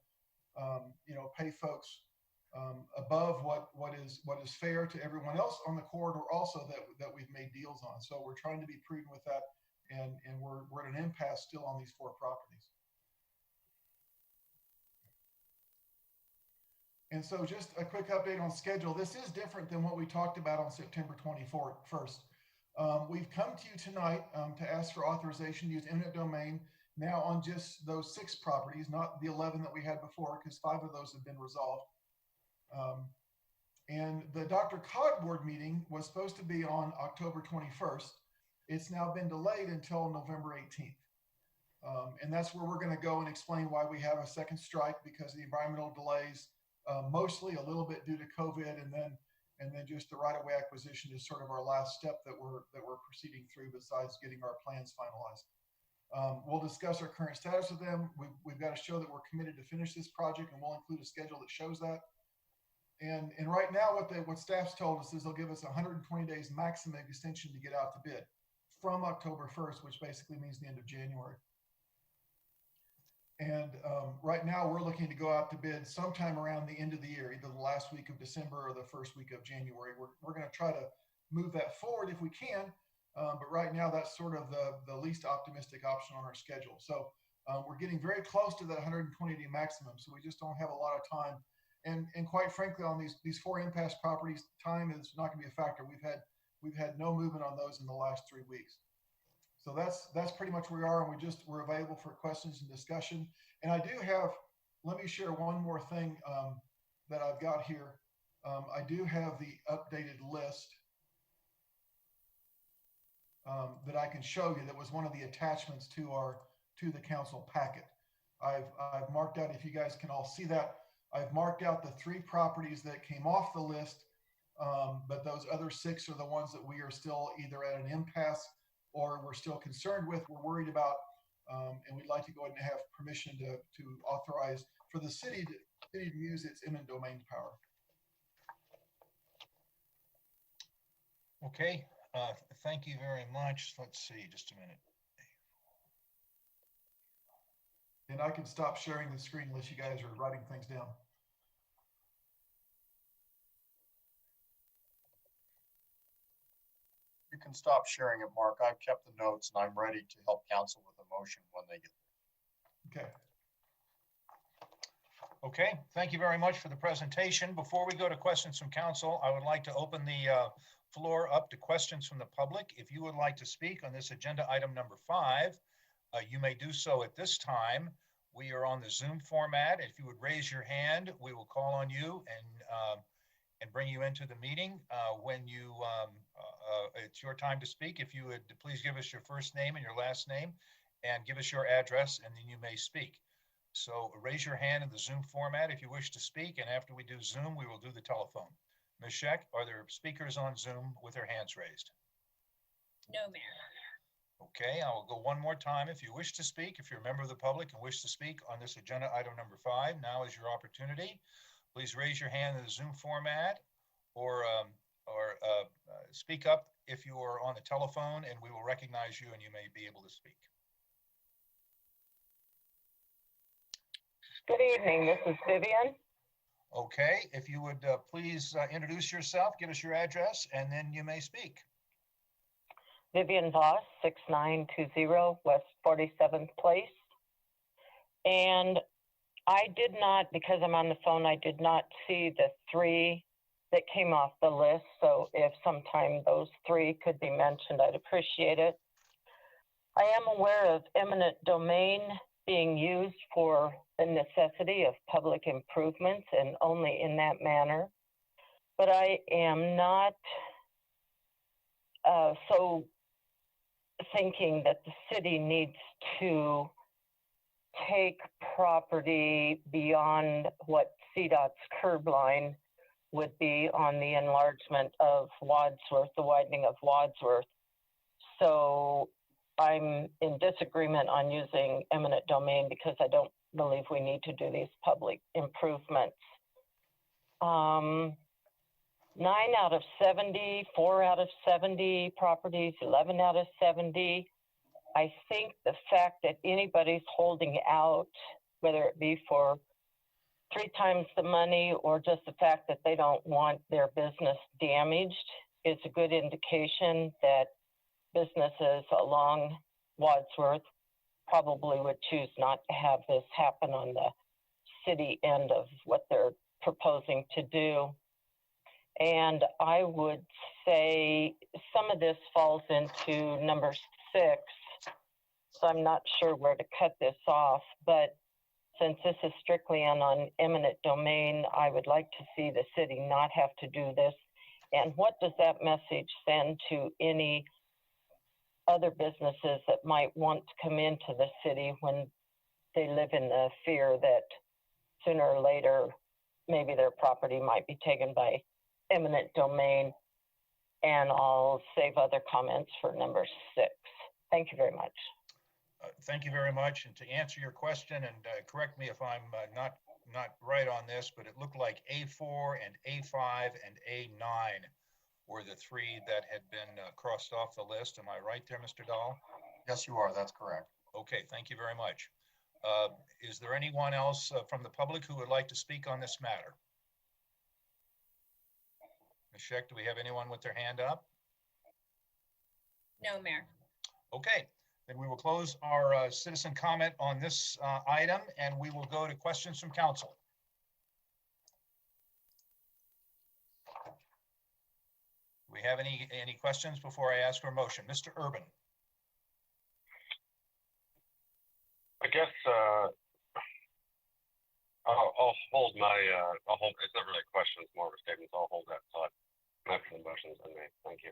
pay folks above what is fair to everyone else on the corridor also that we've made deals on. So we're trying to be prudent with that, and we're at an impasse still on these 4 properties. And so just a quick update on schedule. This is different than what we talked about on September 21st. We've come to you tonight to ask for authorization to use eminent domain now on just those 6 properties, not the 11 that we had before, because 5 of those have been resolved. And the Dr. Cog board meeting was supposed to be on October 21st. It's now been delayed until November 18th. And that's where we're going to go and explain why we have a second strike, because of the environmental delays, mostly a little bit due to COVID, and then just the right-of-way acquisition is sort of our last step that we're proceeding through, besides getting our plans finalized. We'll discuss our current status with them. We've got to show that we're committed to finish this project, and we'll include a schedule that shows that. And right now, what staff's told us is they'll give us 120 days maximum extension to get out to bid from October 1st, which basically means the end of January. And right now, we're looking to go out to bid sometime around the end of the year, either the last week of December or the first week of January. We're going to try to move that forward if we can, but right now, that's sort of the least optimistic option on our schedule. So we're getting very close to that 120-day maximum, so we just don't have a lot of time. And quite frankly, on these 4 impasse properties, time is not going to be a factor. We've had no movement on those in the last 3 weeks. So that's pretty much where we are, and we're available for questions and discussion. And I do have, let me share one more thing that I've got here. I do have the updated list that I can show you. That was one of the attachments to the council packet. I've marked out, if you guys can all see that, I've marked out the 3 properties that came off the list, but those other 6 are the ones that we are still either at an impasse or we're still concerned with, we're worried about, and we'd like to go ahead and have permission to authorize for the city to use its eminent domain power. Okay, thank you very much. Let's see, just a minute. And I can stop sharing the screen unless you guys are writing things down. You can stop sharing it, Mark. I've kept the notes and I'm ready to help council with a motion when they get there. Okay. Okay, thank you very much for the presentation. Before we go to questions from council, I would like to open the floor up to questions from the public. If you would like to speak on this agenda item number 5, you may do so at this time. We are on the Zoom format. If you would raise your hand, we will call on you and bring you into the meeting. When it's your time to speak, if you would please give us your first name and your last name and give us your address, and then you may speak. So raise your hand in the Zoom format if you wish to speak, and after we do Zoom, we will do the telephone. Ms. Scheck, are there speakers on Zoom with their hands raised? No, Mayor. Okay, I will go one more time. If you wish to speak, if you're a member of the public and wish to speak on this agenda item number 5, now is your opportunity. Please raise your hand in the Zoom format or speak up if you are on the telephone, and we will recognize you and you may be able to speak. Good evening, this is Vivian. Okay, if you would please introduce yourself, give us your address, and then you may speak. Vivian Voss, 6920 West 47th Place. And I did not, because I'm on the phone, I did not see the 3 that came off the list. So if sometime those 3 could be mentioned, I'd appreciate it. I am aware of eminent domain being used for the necessity of public improvements and only in that manner. But I am not so thinking that the city needs to take property beyond what CDOT's curb line would be on the enlargement of Wadsworth, the widening of Wadsworth. So I'm in disagreement on using eminent domain because I don't believe we need to do these public improvements. 9 out of 70, 4 out of 70 properties, 11 out of 70. I think the fact that anybody's holding out, whether it be for 3 times the money or just the fact that they don't want their business damaged, is a good indication that businesses along Wadsworth probably would choose not to have this happen on the city end of what they're proposing to do. And I would say some of this falls into number 6, so I'm not sure where to cut this off, but since this is strictly on eminent domain, I would like to see the city not have to do this. And what does that message send to any other businesses that might want to come into the city when they live in the fear that sooner or later, maybe their property might be taken by eminent domain? And I'll save other comments for number 6. Thank you very much. Thank you very much. And to answer your question, and correct me if I'm not right on this, but it looked like A4 and A5 and A9 were the 3 that had been crossed off the list. Am I right there, Mr. Dahl? Yes, you are. That's correct. Okay, thank you very much. Is there anyone else from the public who would like to speak on this matter? Ms. Scheck, do we have anyone with their hand up? No, Mayor. Okay, then we will close our citizen comment on this item, and we will go to questions from council. Do we have any questions before I ask for a motion? Mr. Urban. I guess I'll hold my, it's not really a question, it's more of a statement, so I'll hold that thought after the motion's been made. Thank you.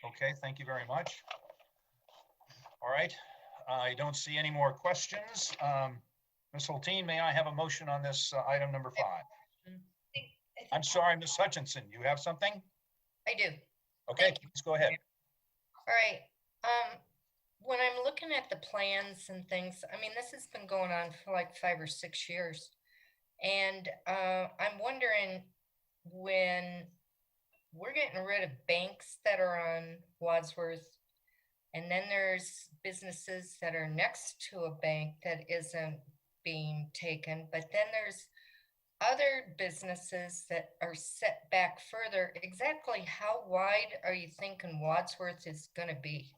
Okay, thank you very much. All right, I don't see any more questions. Ms. Hulteen, may I have a motion on this item number 5? I'm sorry, Ms. Hutchinson, you have something? I do. Okay, please go ahead. All right. When I'm looking at the plans and things, I mean, this has been going on for like 5 or 6 years. And I'm wondering, when we're getting rid of banks that are on Wadsworth, and then there's businesses that are next to a bank that isn't being taken, but then there's other businesses that are set back further. Exactly how wide are you thinking Wadsworth is going to be?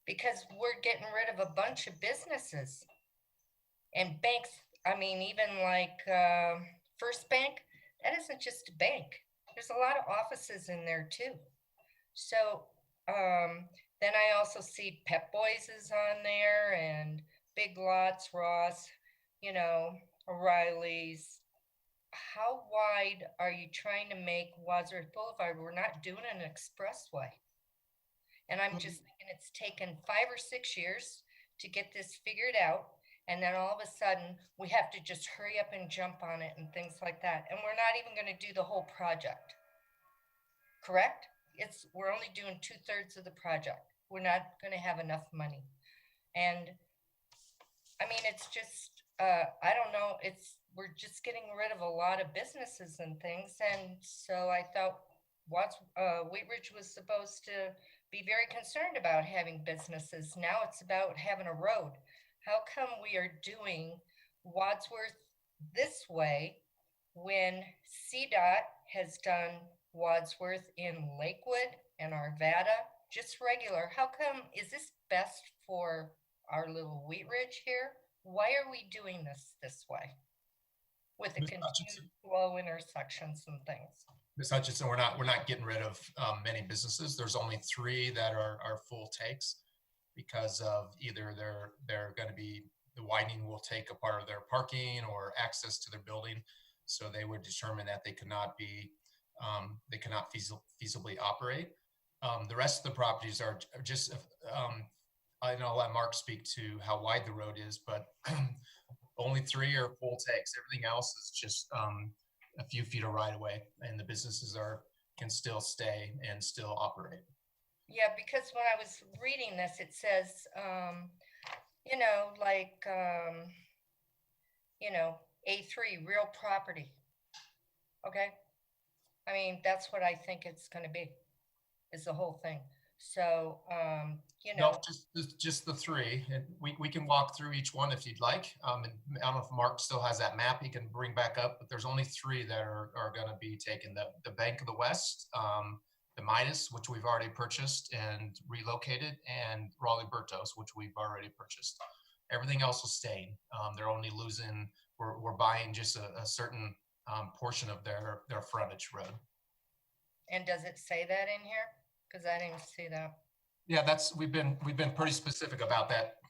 Because we're getting rid of a bunch of businesses and banks. I mean, even like First Bank, that isn't just a bank. There's a lot of offices in there too. So then I also see Pep Boys is on there, and Big Lots, Ross, you know, O'Reilly's. How wide are you trying to make Wadsworth Boulevard? We're not doing an expressway. And I'm just thinking it's taken 5 or 6 years to get this figured out. And then all of a sudden we have to just hurry up and jump on it and things like that. And we're not even going to do the whole project. Correct? We're only doing 2/3 of the project. We're not going to have enough money. And I mean, it's just, I don't know. We're just getting rid of a lot of businesses and things. And so I thought Wheat Ridge was supposed to be very concerned about having businesses. Now it's about having a road. How come we are doing Wadsworth this way when CDOT has done Wadsworth in Lakewood and Arvada, just regular? How come, is this best for our little Wheat Ridge here? Why are we doing this way with the continued slow intersections and things? Ms. Hutchinson, we're not getting rid of many businesses. There's only 3 that are full takes because of either they're going to be, the widening will take a part of their parking or access to their building. So they would determine that they cannot feasibly operate. The rest of the properties are just, I know I'll let Mark speak to how wide the road is, but only 3 are full takes. Everything else is just a few feet of right away, and the businesses can still stay and still operate. Yeah, because when I was reading this, it says, you know, like, you know, A3, real property. Okay. I mean, that's what I think it's gonna be, is the whole thing. So, you know. No, just the three, and we can walk through each one if you'd like. And I don't know if Mark still has that map he can bring back up, but there's only three that are gonna be taken. The Bank of the West, the Midas, which we've already purchased and relocated, and Raleigh Bertos, which we've already purchased. Everything else will stay. They're only losing, we're buying just a certain portion of their frontage road. And does it say that in here? Because I didn't see that. Yeah, we've been pretty specific about that.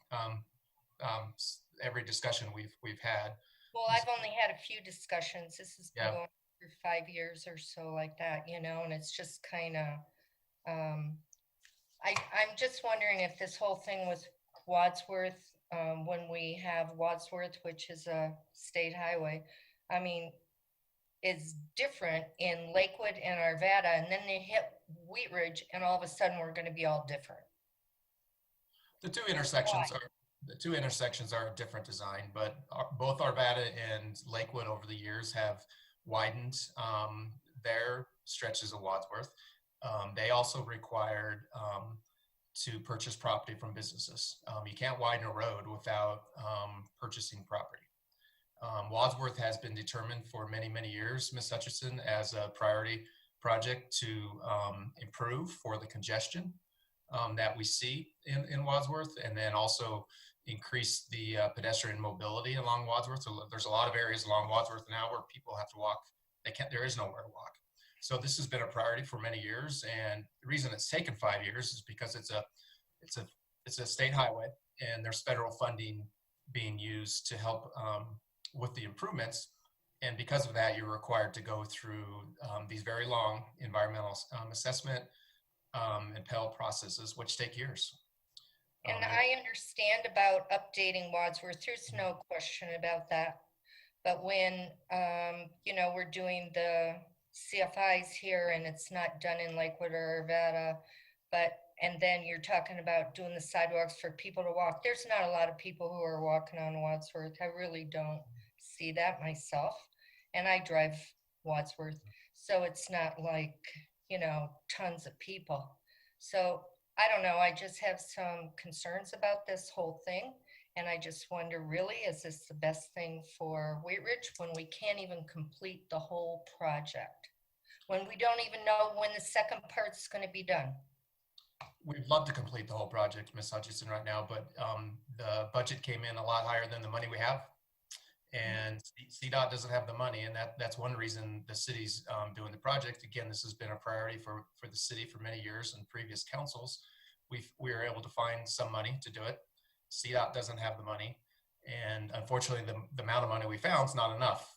Every discussion we've had. Well, I've only had a few discussions. This has been Yeah. going for 5 years or so like that, you know, and it's just kind of, I'm just wondering if this whole thing with Wadsworth, when we have Wadsworth, which is a state highway, I mean, is different in Lakewood and Arvada, and then they hit Wheat Ridge, and all of a sudden we're going to be all different. The two intersections are a different design, but both Arvada and Lakewood over the years have widened their stretches of Wadsworth. They also required to purchase property from businesses. You can't widen a road without purchasing property. Wadsworth has been determined for many, many years, Ms. Hutchinson, as a priority project to improve for the congestion that we see in Wadsworth, and then also increase the pedestrian mobility along Wadsworth. So there's a lot of areas along Wadsworth now where people have to walk. There is nowhere to walk. So this has been a priority for many years, and the reason it's taken 5 years is because it's a state highway, and there's federal funding being used to help with the improvements. And because of that, you're required to go through these very long environmental assessment and Pell processes, which take years. And I understand about updating Wadsworth. There's no question about that. But when, you know, we're doing the CFIs here and it's not done in Lakewood or Arvada, and then you're talking about doing the sidewalks for people to walk. There's not a lot of people who are walking on Wadsworth. I really don't see that myself. And I drive Wadsworth. So it's not like, you know, tons of people. So I don't know. I just have some concerns about this whole thing. And I just wonder, really, is this the best thing for Wheat Ridge when we can't even complete the whole project? When we don't even know when the second part's going to be done? We'd love to complete the whole project, Ms. Hutchinson, right now, but the budget came in a lot higher than the money we have. And CDOT doesn't have the money, and that's one reason the city's doing the project. Again, this has been a priority for the city for many years and previous councils. We were able to find some money to do it. CDOT doesn't have the money, and unfortunately, the amount of money we found is not enough.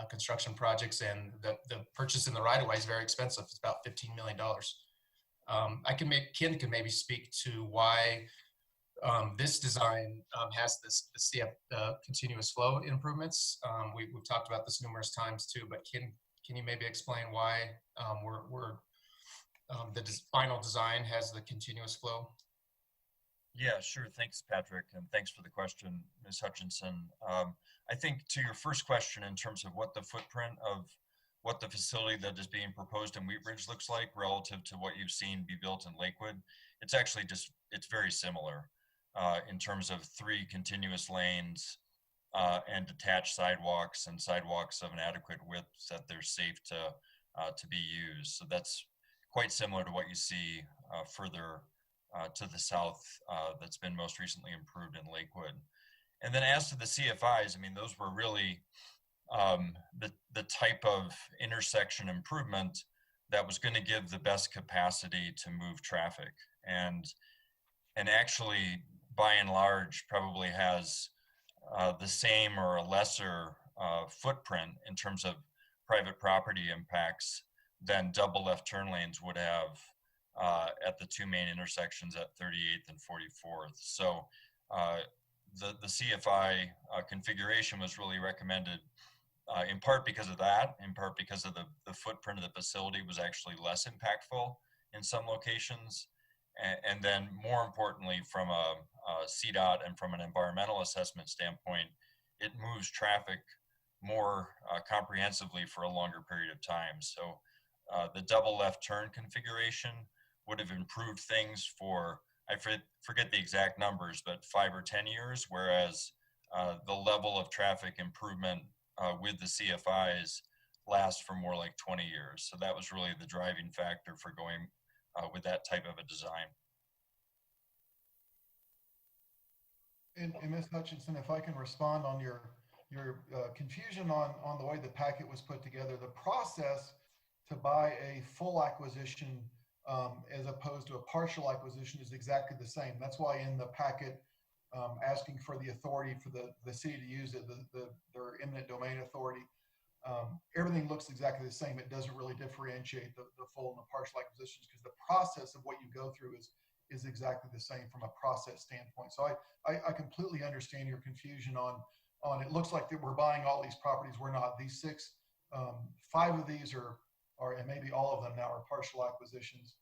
Construction projects and the purchase in the right-of-way is very expensive. It's about $15 million. Ken can maybe speak to why this design has the continuous flow improvements. We've talked about this numerous times too, but can you maybe explain why the final design has the continuous flow? Yeah, sure. Thanks, Patrick, and thanks for the question, Ms. Hutchinson. I think to your first question in terms of what the footprint of what the facility that is being proposed in Wheat Ridge looks like relative to what you've seen be built in Lakewood, it's actually it's very similar in terms of 3 continuous lanes and detached sidewalks and sidewalks of an adequate width that they're safe to be used. So that's quite similar to what you see further to the south that's been most recently improved in Lakewood. And then as to the CFIs, I mean, those were really the type of intersection improvement that was going to give the best capacity to move traffic, and actually by and large probably has the same or a lesser footprint in terms of private property impacts than double left turn lanes would have at the 2 main intersections at 38th and 44th. So the CFI configuration was really recommended in part because of that, in part because of the footprint of the facility was actually less impactful in some locations. And then more importantly, from a CDOT and from an environmental assessment standpoint, it moves traffic more comprehensively for a longer period of time. So the double left turn configuration would have improved things for, I forget the exact numbers, but 5 or 10 years, whereas the level of traffic improvement with the CFIs lasts for more like 20 years. So that was really the driving factor for going with that type of a design. And Ms. Hutchinson, if I can respond on your confusion on the way the packet was put together, the process to buy a full acquisition as opposed to a partial acquisition is exactly the same. That's why in the packet, asking for the authority for the city to use it, their eminent domain authority, everything looks exactly the same. It doesn't really differentiate the full and the partial acquisitions because the process of what you go through is exactly the same from a process standpoint. So I completely understand your confusion on it looks like that we're buying all these properties. We're not. These 6, 5 of these are and maybe all of them now are partial acquisitions.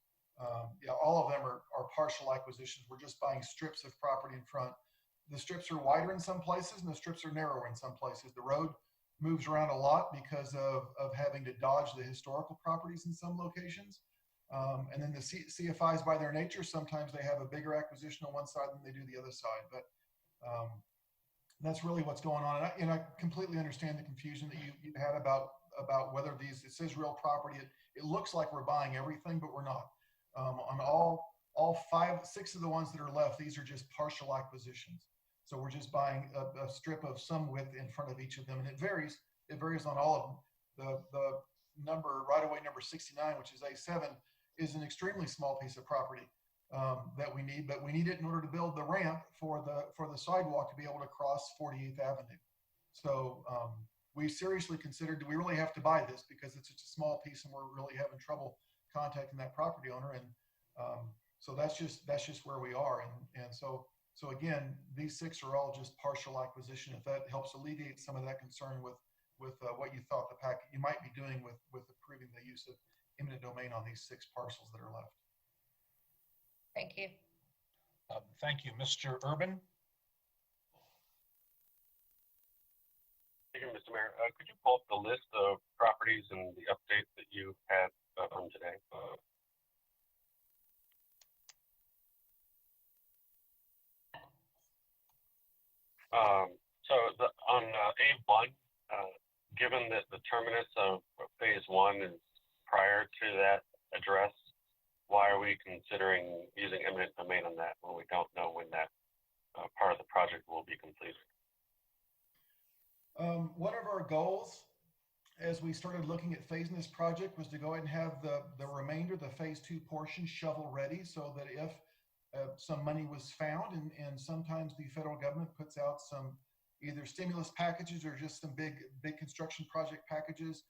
Yeah, all of them are partial acquisitions. We're just buying strips of property in front. The strips are wider in some places and the strips are narrower in some places. The road moves around a lot because of having to dodge the historical properties in some locations. And then the CFIs by their nature, sometimes they have a bigger acquisition on one side than they do the other side. But that's really what's going on. And I completely understand the confusion that you had about whether these, it says real property. It looks like we're buying everything, but we're not. On all 5, 6 of the ones that are left, these are just partial acquisitions. So we're just buying a strip of some width in front of each of them. And it varies on all of them. The number, right away number 69, which is A7, is an extremely small piece of property that we need, but we need it in order to build the ramp for the sidewalk to be able to cross 48th Avenue. So we seriously considered, do we really have to buy this because it's just a small piece and we're really having trouble contacting that property owner. And so that's just where we are. And so again, these 6 are all just partial acquisition. If that helps alleviate some of that concern with what you thought the packet you might be doing with approving the use of eminent domain on these 6 parcels that are left. Thank you. Thank you, Mr. Urban. Thank you, Mr. Mayor. Could you pull up the list of properties and the updates that you had from today? On A1, given that the terminus of phase 1 is prior to that address, why are we considering using eminent domain on that when we don't know when that part of the project will be completed? One of our goals as we started looking at phasing this project was to go ahead and have the remainder, the phase 2 portion shovel ready so that if some money was found, and sometimes the federal government puts out some either stimulus packages or just some big construction project packages.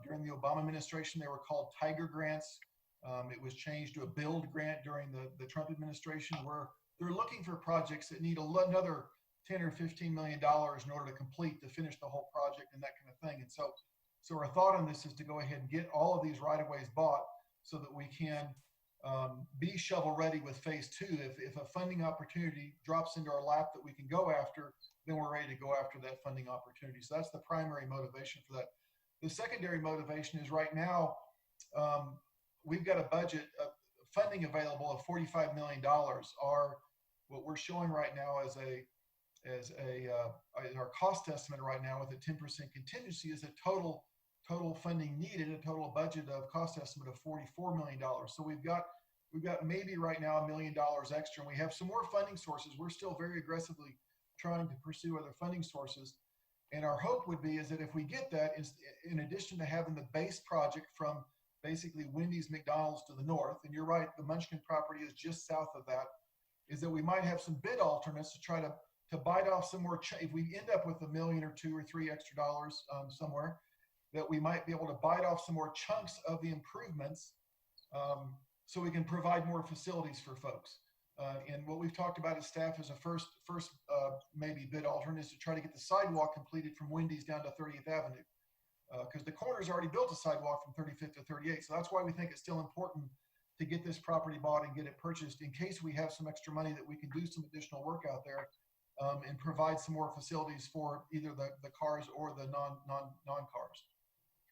During the Obama administration, they were called Tiger grants. It was changed to a build grant during the Trump administration, where they're looking for projects that need another $10 or $15 million in order to finish the whole project and that kind of thing. And so our thought on this is to go ahead and get all of these right-of-ways bought so that we can be shovel ready with phase 2. If a funding opportunity drops into our lap that we can go after, then we're ready to go after that funding opportunity. So that's the primary motivation for that. The secondary motivation is right now, we've got a budget of funding available of $45 million. What we're showing right now as our cost estimate right now with a 10% contingency is a total funding needed, a total budget of cost estimate of $44 million. So we've got maybe right now $1 million extra, and we have some more funding sources. We're still very aggressively trying to pursue other funding sources. And our hope would be is that if we get that, in addition to having the base project from basically Wendy's, McDonald's to the north, and you're right, the Munchkin property is just south of that, is that we might have some bid alternates to try to bite off some more. If we end up with $1 million or $2 or $3 extra dollars somewhere, that we might be able to bite off some more chunks of the improvements so we can provide more facilities for folks. And what we've talked about as staff as a first maybe bid alternate is to try to get the sidewalk completed from Wendy's down to 30th Avenue. Because the coroner's already built a sidewalk from 35th to 38th. So that's why we think it's still important to get this property bought and get it purchased in case we have some extra money that we can do some additional work out there. and provide some more facilities for either the cars or the non-cars.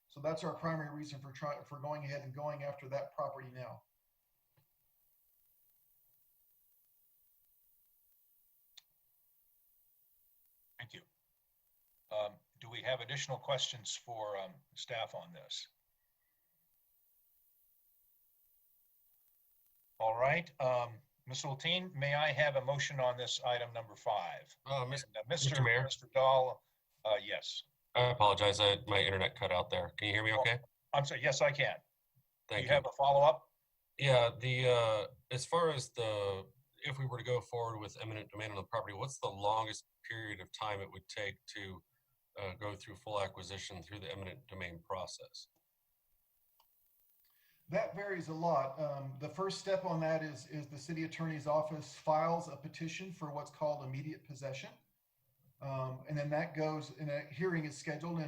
So that's our primary reason for going ahead and going after that property now. Thank you. Do we have additional questions for staff on this? All right, Ms. Hulteen, may I have a motion on this item number 5? Mr. Mayor? Mr. Dahl, yes. I apologize. My internet cut out there. Can you hear me okay? I'm sorry, yes, I can. Thank Do you have a follow-up? Yeah, as far as if we were to go forward with eminent domain on the property, what's the longest period of time it would take to go through full acquisition through the eminent domain process? That varies a lot. The first step on that is the city attorney's office files a petition for what's called immediate possession. And then that goes, and a hearing is scheduled,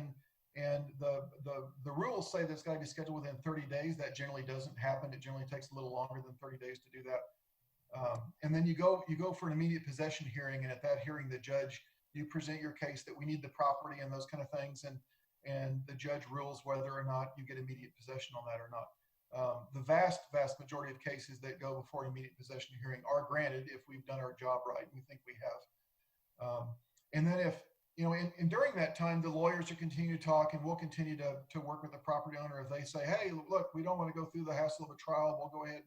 and the rules say that's got to be scheduled within 30 days. That generally doesn't happen. It generally takes a little longer than 30 days to do that. And then you go for an immediate possession hearing, and at that hearing, the judge, you present your case that we need the property and those kind of things, and the judge rules whether or not you get immediate possession on that or not. The vast majority of cases that go before immediate possession hearing are granted if we've done our job right. We think we have. And then if, and during that time, the lawyers will continue to talk, and we'll continue to work with the property owner. If they say, hey, look, we don't want to go through the hassle of a trial, we'll go ahead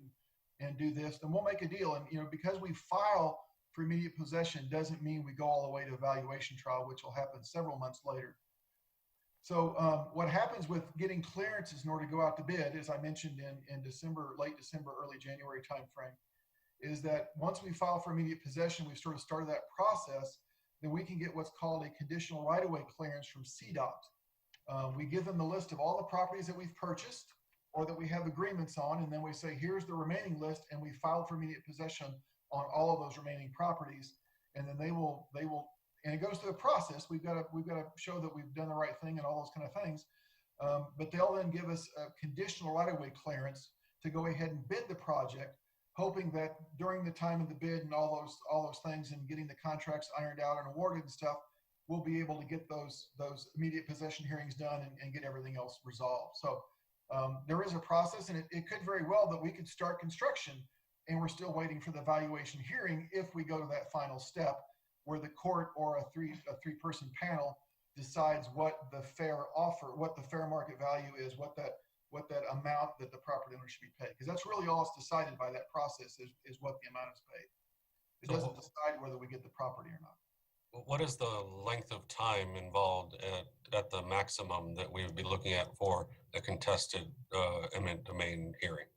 and do this, then we'll make a deal. And, because we file for immediate possession doesn't mean we go all the way to evaluation trial, which will happen several months later. So what happens with getting clearances in order to go out to bid, as I mentioned in December, late December, early January timeframe, is that once we file for immediate possession, we've sort of started that process, then we can get what's called a conditional right-of-way clearance from CDOT. We give them the list of all the properties that we've purchased or that we have agreements on, and then we say, here's the remaining list, and we file for immediate possession on all of those remaining properties, and then they will. And it goes through a process. We've got to show that we've done the right thing and all those kind of things. But they'll then give us a conditional right-of-way clearance to go ahead and bid the project, hoping that during the time of the bid and all those things and getting the contracts ironed out and awarded and stuff, we'll be able to get those immediate possession hearings done and get everything else resolved. So there is a process, and it could very well that we could start construction and we're still waiting for the valuation hearing if we go to that final step, where the court or a three-person panel decides what the fair market value is, what that amount that the property owner should be paid. Because that's really all it's decided by that process is what the amount is paid. It doesn't decide whether we get the property or not. What is the length of time involved at the maximum that we would be looking at for a contested eminent domain hearing?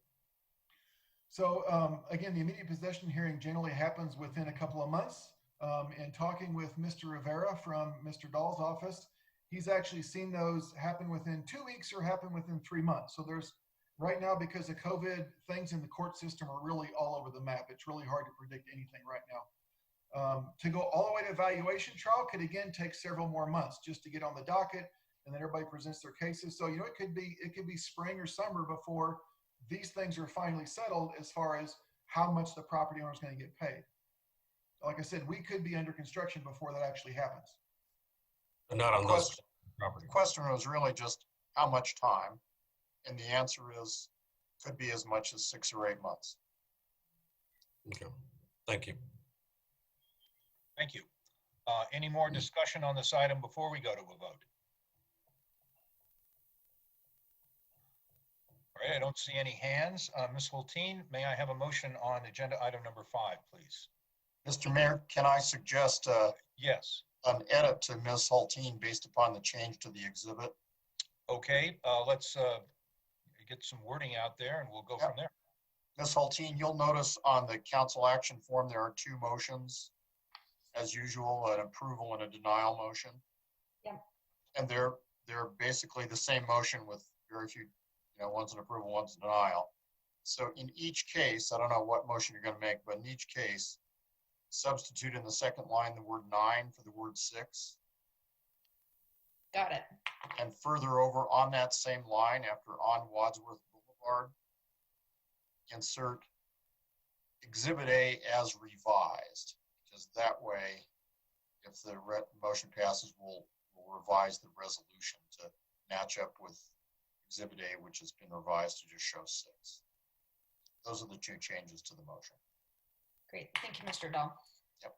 So again, the immediate possession hearing generally happens within a couple of months. And talking with Mr. Rivera from Mr. Dahl's office, he's actually seen those happen within 2 weeks or happen within 3 months. So there's right now, because of COVID, things in the court system are really all over the map. It's really hard to predict anything right now. To go all the way to evaluation trial could again take several more months just to get on the docket, and then everybody presents their cases. So it could be spring or summer before these things are finally settled as far as how much the property owner is going to get paid. Like I said, we could be under construction before that actually happens. Not on those properties. The question was really just how much time, and the answer is could be as much as 6 or 8 months. Okay, thank you. Thank you. Any more discussion on this item before we go to a vote? All right, I don't see any hands. Ms. Hulteen, may I have a motion on agenda item number 5, please? Mr. Mayor, can I suggest yes, an edit to Ms. Hulteen based upon the change to the exhibit? Okay, let's get some wording out there and we'll go from there. Ms. Hulteen, you'll notice on the council action form there are 2 motions, as usual, an approval and a denial motion. Yeah. And they're basically the same motion with very few, one's an approval, one's a denial. So in each case, I don't know what motion you're going to make, but in each case, substitute in the second line the word 9 for the word 6. Got it. And further over on that same line, after on Wadsworth Boulevard, insert Exhibit A as revised, because that way if the motion passes, we'll revise the resolution to match up with Exhibit A, which has been revised to just show 6. Those are the 2 changes to the motion. Great. Thank you, Mr. Dahl. Yep.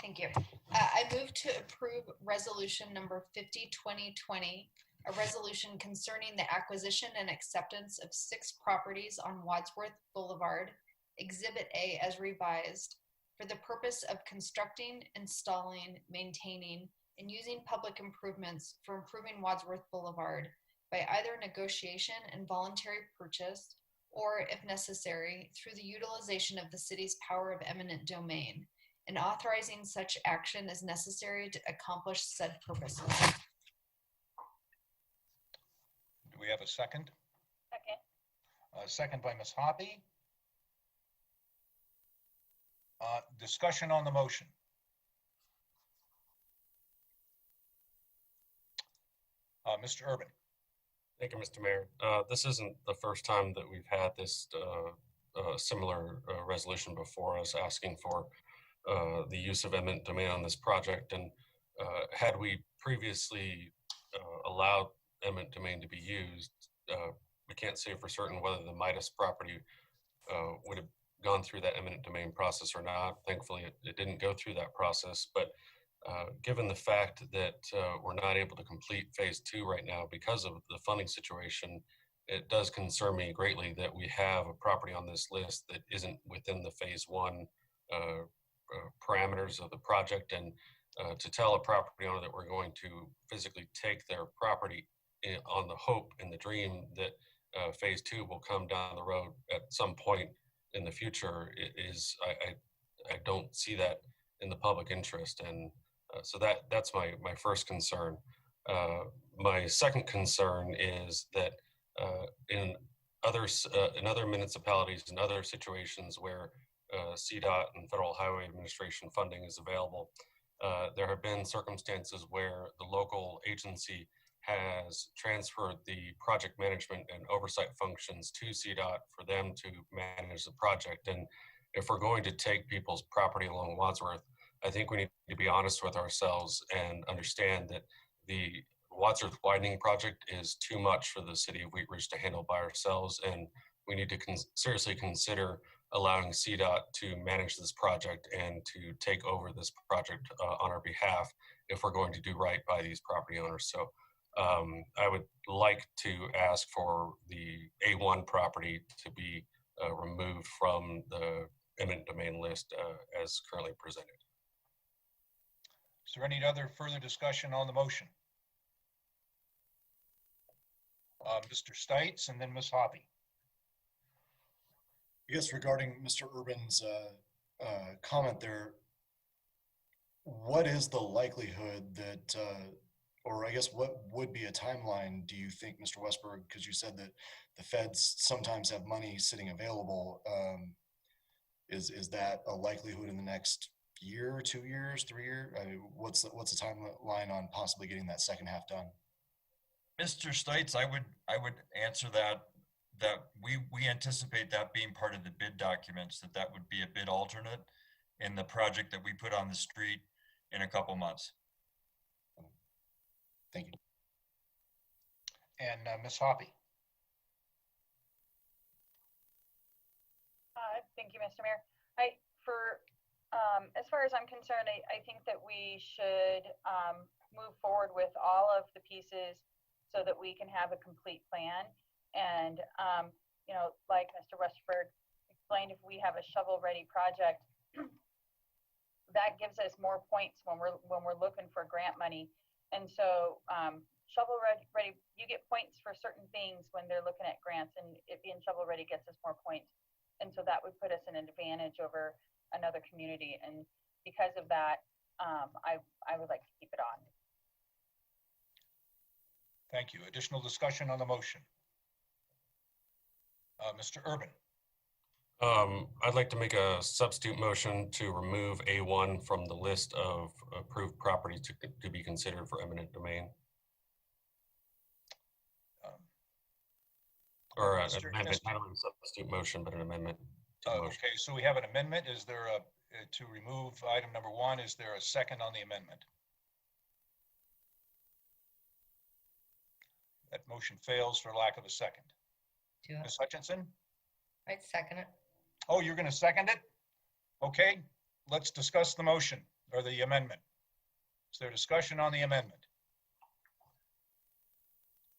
Thank you. I move to approve resolution number 50-2020, a resolution concerning the acquisition and acceptance of 6 properties on Wadsworth Boulevard, Exhibit A as revised, for the purpose of constructing, installing, maintaining, and using public improvements for improving Wadsworth Boulevard by either negotiation and voluntary purchase, or if necessary, through the utilization of the city's power of eminent domain, and authorizing such action as necessary to accomplish said purposes. Do we have a second? Second. Second by Ms. Hoppy. Discussion on the motion. Mr. Urban. Thank you, Mr. Mayor. This isn't the first time that we've had this similar resolution before us asking for the use of eminent domain on this project. And had we previously allowed eminent domain to be used, we can't say for certain whether the Midas property would have gone through that eminent domain process or not. Thankfully, it didn't go through that process. But given the fact that we're not able to complete phase 2 right now because of the funding situation, it does concern me greatly that we have a property on this list that isn't within the phase 1 parameters of the project. And to tell a property owner that we're going to physically take their property on the hope and the dream that phase 2 will come down the road at some point in the future is, I don't see that in the public interest. And so that's my first concern. My second concern is that in other municipalities and other situations where CDOT and Federal Highway Administration funding is available, there have been circumstances where the local agency has transferred the project management and oversight functions to CDOT for them to manage the project. And if we're going to take people's property along Wadsworth, I think we need to be honest with ourselves and understand that the Wadsworth widening project is too much for the city of Wheat Ridge to handle by ourselves. And we need to seriously consider allowing CDOT to manage this project and to take over this project on our behalf if we're going to do right by these property owners. So I would like to ask for the A1 property to be removed from the eminent domain list as currently presented. Is there any other further discussion on the motion? Mr. Stites and then Ms. Hoppy. I guess regarding Mr. Urban's comment there, what is the likelihood that, or I guess what would be a timeline, do you think, Mr. Westberg, because you said that the feds sometimes have money sitting available. Is that a likelihood in the next year, 2 years, 3 years? I mean, what's the timeline on possibly getting that second half done? Mr. Stites, I would answer that we anticipate that being part of the bid documents, that would be a bid alternate in the project that we put on the street in a couple months. Thank you. And Ms. Hoppy. Thank you, Mr. Mayor. As far as I'm concerned, I think that we should move forward with all of the pieces so that we can have a complete plan. And, like Mr. Westberg explained, if we have a shovel-ready project, that gives us more points when we're looking for grant money. And so shovel-ready, you get points for certain things when they're looking at grants, and it being shovel-ready gets us more points. And so that would put us in an advantage over another community. And because of that, I would like to keep it on. Thank you. Additional discussion on the motion. Mr. Urban. I'd like to make a substitute motion to remove A1 from the list of approved properties to be considered for eminent domain. Or an amendment, not a substitute motion, but an amendment. To the motion. Okay, so we have an amendment. Is there to remove item number 1. Is there a second on the amendment? That motion fails for lack of a second. Ms. Hutchinson? I'd second it. Oh, you're going to second it? Okay, let's discuss the motion or the amendment. Is there discussion on the amendment?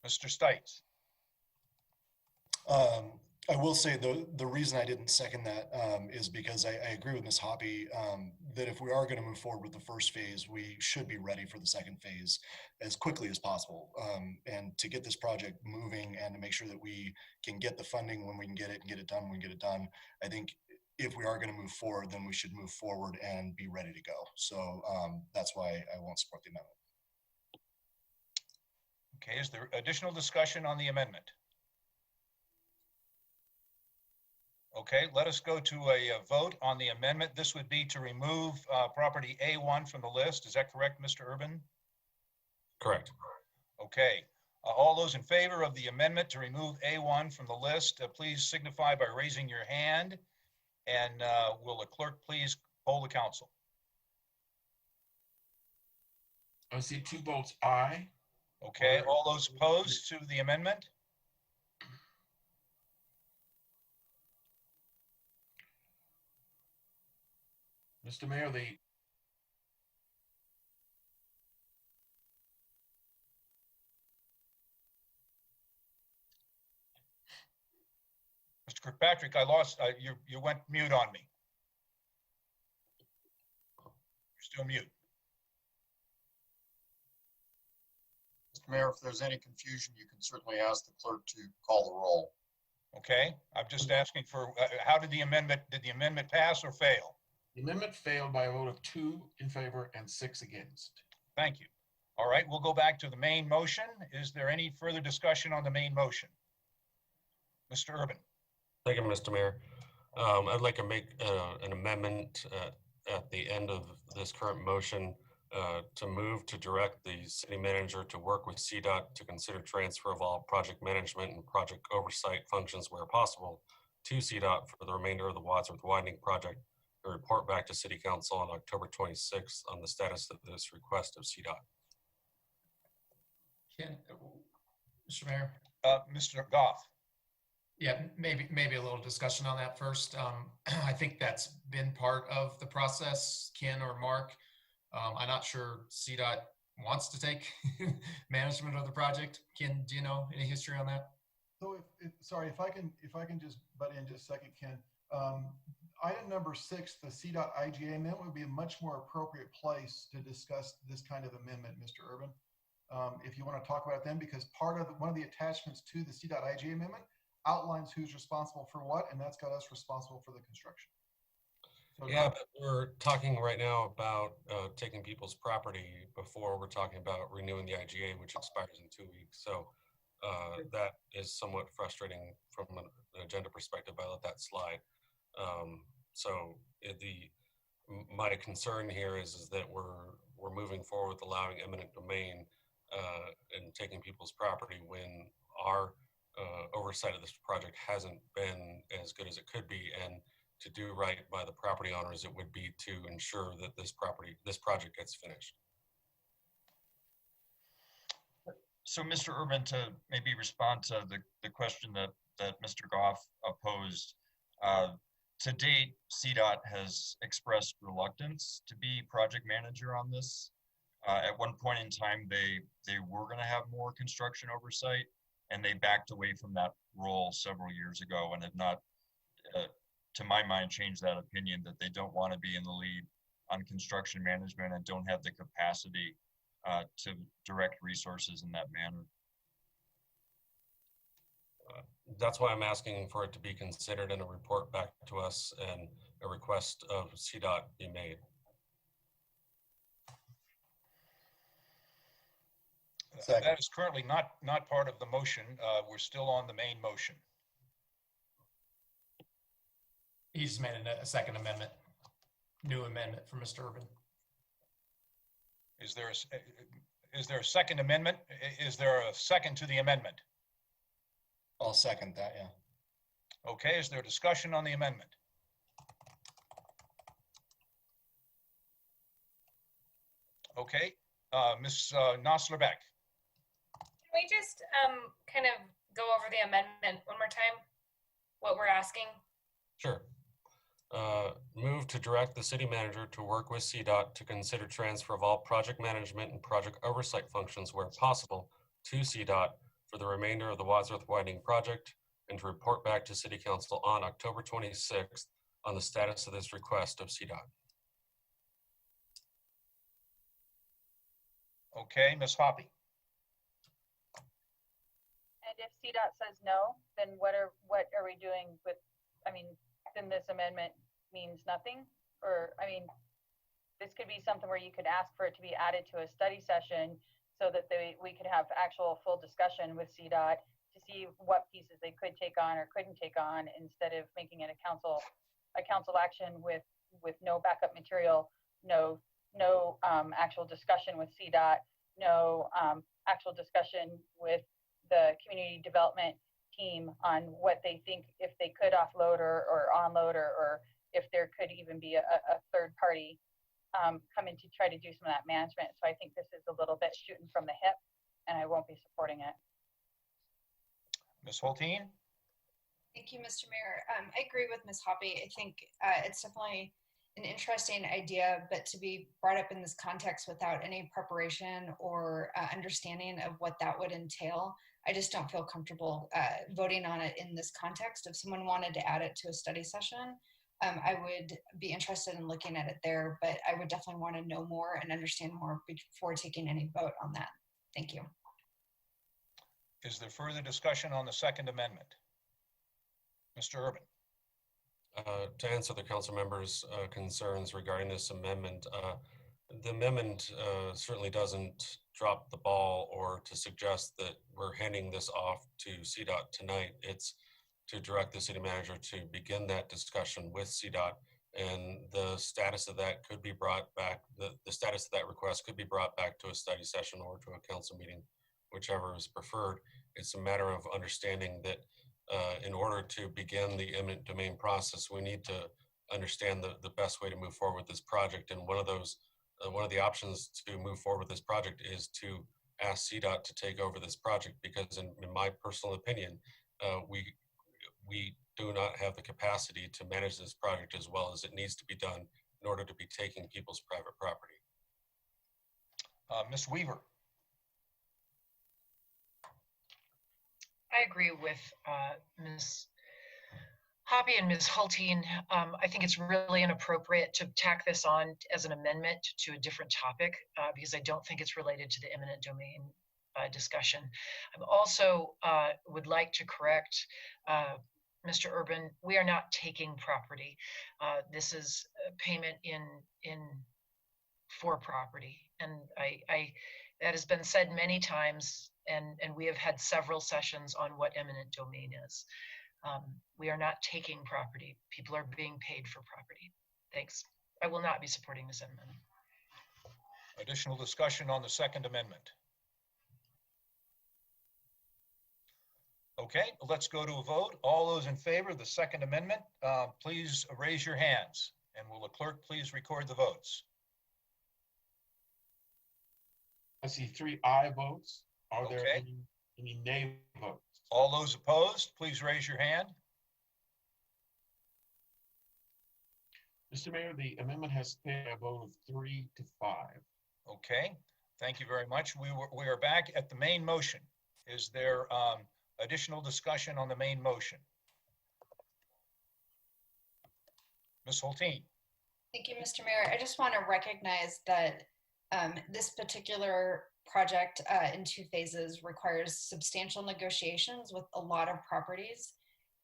Mr. Stites? I will say the reason I didn't second that is because I agree with Ms. Hoppy that if we are going to move forward with the first phase, we should be ready for the second phase as quickly as possible. And to get this project moving and to make sure that we can get the funding when we can get it and get it done when we get it done, I think if we are going to move forward, then we should move forward and be ready to go. So that's why I won't support the amendment. Okay, is there additional discussion on the amendment? Okay, let us go to a vote on the amendment. This would be to remove property A1 from the list. Is that correct, Mr. Urban? Correct. Okay, all those in favor of the amendment to remove A1 from the list, please signify by raising your hand. And will the clerk please poll the council? I see 2 votes aye. Okay, all those opposed to the amendment? Mr. Mayor, Mr. Kirkpatrick, I lost, you went mute on me. You're still mute. Mr. Mayor, if there's any confusion, you can certainly ask the clerk to call the roll. Okay, I'm just asking for, how did the amendment pass or fail? the amendment failed by a vote of 2 in favor and 6 against. Thank you. All right, we'll go back to the main motion. Is there any further discussion on the main motion? Mr. Urban. Thank you, Mr. Mayor. I'd like to make an amendment at the end of this current motion to move to direct the city manager to work with CDOT to consider transfer of all project management and project oversight functions where possible to CDOT for the remainder of the Wadsworth Widening project and report back to City Council on October 26th on the status of this request of CDOT. Mr. Mayor? Mr. Goff. Yeah, maybe a little discussion on that first. I think that's been part of the process, Ken or Mark. I'm not sure CDOT wants to take management of the project. Ken, do you know any history on that? So sorry, if I can just butt in just a second, Ken. Item number 6, the CDOT IGA amendment would be a much more appropriate place to discuss this kind of amendment, Mr. Urban. If you want to talk about it then, because one of the attachments to the CDOT IGA amendment outlines who's responsible for what, and that's got us responsible for the construction. So yeah, but we're talking right now about taking people's property before we're talking about renewing the IGA, which expires in 2 weeks. So that is somewhat frustrating from an agenda perspective. I let that slide. My concern here is that we're moving forward with allowing eminent domain and taking people's property when our oversight of this project hasn't been as good as it could be. And to do right by the property owners, it would be to ensure that this project gets finished. So, Mr. Urban, to maybe respond to the question that Mr. Goff posed, to date, CDOT has expressed reluctance to be project manager on this. At one point in time, they were going to have more construction oversight, and they backed away from that role several years ago and have not, to my mind, changed that opinion that they don't want to be in the lead on construction management and don't have the capacity to direct resources in that manner. That's why I'm asking for it to be considered and a report back to us and a request of CDOT be made. That is currently not part of the motion. We're still on the main motion. He's made a second amendment, new amendment from Mr. Urban. Is there a second amendment? Is there a second to the amendment? I'll second that, yeah. Okay, is there discussion on the amendment? Okay, Ms. Nosler Beck. Can we just kind of go over the amendment one more time? What we're asking? Sure. Move to direct the city manager to work with CDOT to consider transfer of all project management and project oversight functions where possible to CDOT for the remainder of the Wadsworth Widening project, and to report back to City Council on October 26th on the status of this request of CDOT. Okay, Ms. Hoppy. And if CDOT says no, then what are we doing with, I mean, then this amendment means nothing? Or, I mean, this could be something where you could ask for it to be added to a study session so that we could have actual full discussion with CDOT to see what pieces they could take on or couldn't take on, instead of making it a council action with no backup material, no actual discussion with CDOT, no actual discussion with the community development team on what they think, if they could offload or onload, or if there could even be a third party come in to try to do some of that management. So I think this is a little bit shooting from the hip, and I won't be supporting it. Ms. Hulteen? Thank you, Mr. Mayor. I agree with Ms. Hoppy. I think it's definitely an interesting idea, but to be brought up in this context without any preparation or understanding of what that would entail, I just don't feel comfortable voting on it in this context. If someone wanted to add it to a study session, I would be interested in looking at it there, but I would definitely want to know more and understand more before taking any vote on that. Thank you. Is there further discussion on the Second Amendment? Mr. Urban. To answer the council members' concerns regarding this amendment, the amendment certainly doesn't drop the ball or to suggest that we're handing this off to CDOT tonight. It's to direct the city manager to begin that discussion with CDOT, and the status of that could be brought back, the status of that request could be brought back to a study session or to a council meeting, whichever is preferred. It's a matter of understanding that in order to begin the eminent domain process, we need to understand the best way to move forward with this project. And one of the options to move forward with this project is to ask CDOT to take over this project, because in my personal opinion, we do not have the capacity to manage this project as well as it needs to be done in order to be taking people's private property. Ms. Weaver. I agree with Ms. Hoppy and Ms. Hulteen. I think it's really inappropriate to tack this on as an amendment to a different topic because I don't think it's related to the eminent domain discussion. I also would like to correct Mr. Urban. We are not taking property. This is a payment for property, and that has been said many times, and we have had several sessions on what eminent domain is. We are not taking property. People are being paid for property. Thanks. I will not be supporting this amendment. Additional discussion on the Second Amendment. Okay, let's go to a vote. All those in favor of the Second Amendment, please raise your hands, and will the clerk please record the votes? I see 3 aye votes. Are there Okay. any nay votes? All those opposed, please raise your hand. Mr. Mayor, the amendment has passed a vote of 3 to 5. Okay, thank you very much. We are back at the main motion. Is there additional discussion on the main motion? Ms. Hulteen. Thank you, Mr. Mayor. I just want to recognize that this particular project in 2 phases requires substantial negotiations with a lot of properties.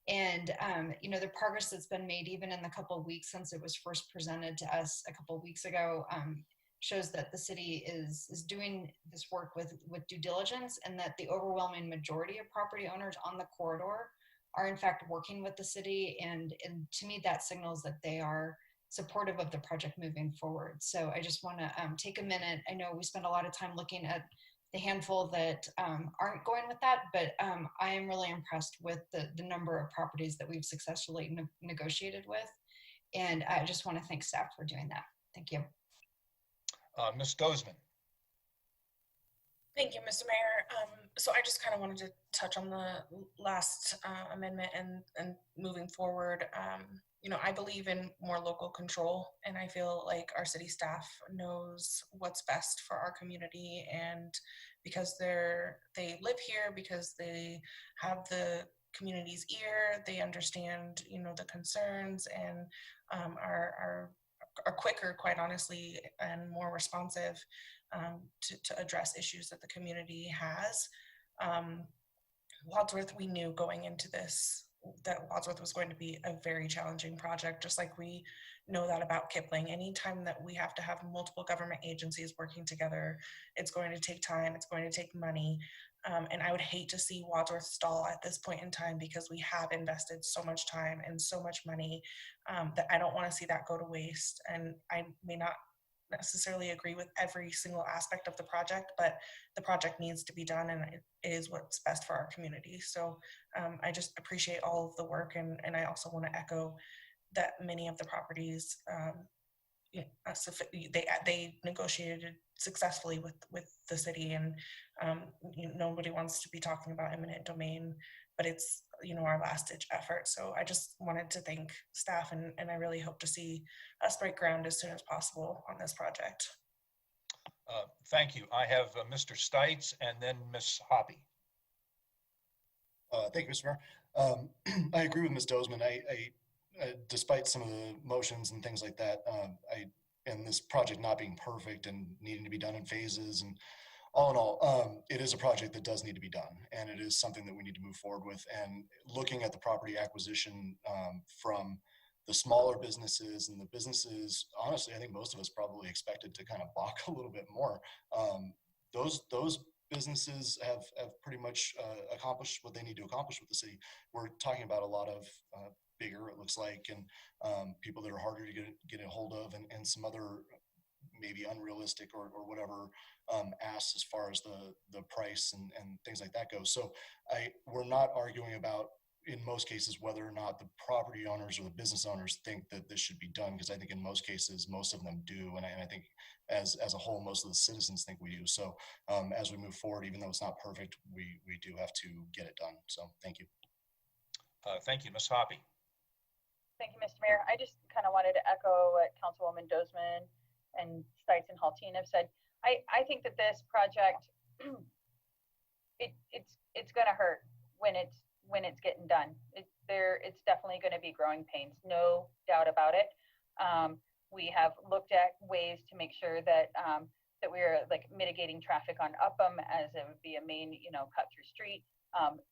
And, the progress that's been made even in the couple of weeks since it was first presented to us a couple of weeks ago shows that the city is doing this work with due diligence, and that the overwhelming majority of property owners on the corridor are in fact working with the city. And to me, that signals that they are supportive of the project moving forward. So I just want to take a minute. I know we spend a lot of time looking at the handful that aren't going with that, but I am really impressed with the number of properties that we've successfully negotiated with. And I just want to thank staff for doing that. Thank you. Ms. Dozman. Thank you, Mr. Mayor. So I just kind of wanted to touch on the last amendment and moving forward. I believe in more local control, and I feel like our city staff knows what's best for our community, and because they live here, because they have the community's ear, they understand, the concerns, and are quicker, quite honestly, and more responsive to address issues that the community has. Wadsworth, we knew going into this that Wadsworth was going to be a very challenging project, just like we know that about Kipling. Anytime that we have to have multiple government agencies working together, it's going to take time, it's going to take money. And I would hate to see Wadsworth stall at this point in time, because we have invested so much time and so much money that I don't want to see that go to waste. And I may not necessarily agree with every single aspect of the project, but the project needs to be done, and it is what's best for our community. So I just appreciate all of the work, and I also want to echo that many of the properties they negotiated successfully with the city, and nobody wants to be talking about eminent domain, but it's our last ditch effort. So I just wanted to thank staff, and I really hope to see us break ground as soon as possible on this project. Thank you. I have Mr. Stites and then Ms. Hoppy. Thank you, Mr. Mayor. I agree with Ms. Dozman. I despite some of the motions and things like that, and this project not being perfect and needing to be done in phases, and all in all, it is a project that does need to be done, and it is something that we need to move forward with. And looking at the property acquisition from the smaller businesses and the businesses, honestly, I think most of us probably expected to kind of balk a little bit more. Those businesses have pretty much accomplished what they need to accomplish with the city. We're talking about a lot of bigger, it looks like, and people that are harder to get a hold of, and some other maybe unrealistic or whatever asks as far as the price and things like that go. So we're not arguing about, in most cases, whether or not the property owners or the business owners think that this should be done, because I think in most cases, most of them do, and I think as a whole, most of the citizens think we do. So as we move forward, even though it's not perfect, we do have to get it done. So thank you. Thank you, Ms. Hoppy. Thank you, Mr. Mayor. I just kind of wanted to echo what Councilwoman Dozman and Stites and Haltine have said. I think that this project, it's going to hurt when it's getting done. It's definitely going to be growing pains, no doubt about it. We have looked at ways to make sure that that we're like mitigating traffic on Upham, as it would be a main cut through street.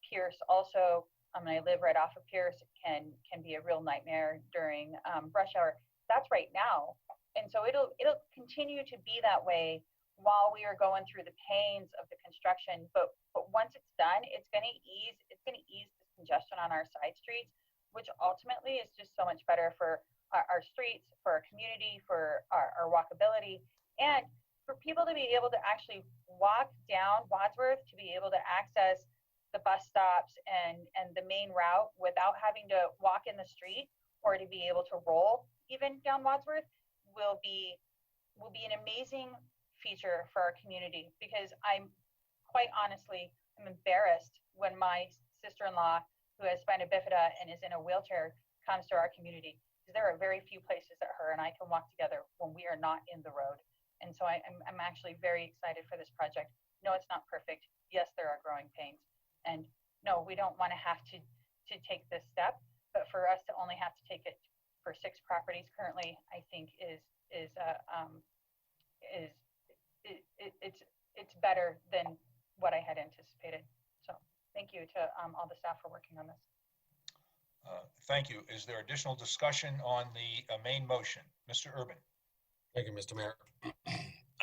Pierce also. I live right off of Pierce, can be a real nightmare during rush hour. That's right now, and so it'll continue to be that way while we are going through the pains of the construction. But once it's done, it's going to ease the congestion on our side streets, which ultimately is just so much better for our streets, for our community, for our walkability, and for people to be able to actually walk down Wadsworth, to be able to access the bus stops and the main route without having to walk in the street, or to be able to roll even down Wadsworth, will be an amazing feature for our community. Because I'm embarrassed when my sister-in-law, who has spina bifida and is in a wheelchair, comes to our community, because there are very few places that her and I can walk together when we are not in the road. And so I'm actually very excited for this project. No, it's not perfect. Yes, there are growing pains. And no, we don't want to have to take this step, but for us to only have to take it for 6 properties currently, I think it's better than what I had anticipated. So thank you to all the staff for working on this. Thank you. Is there additional discussion on the main motion? Mr. Urban. Thank you, Mr. Mayor.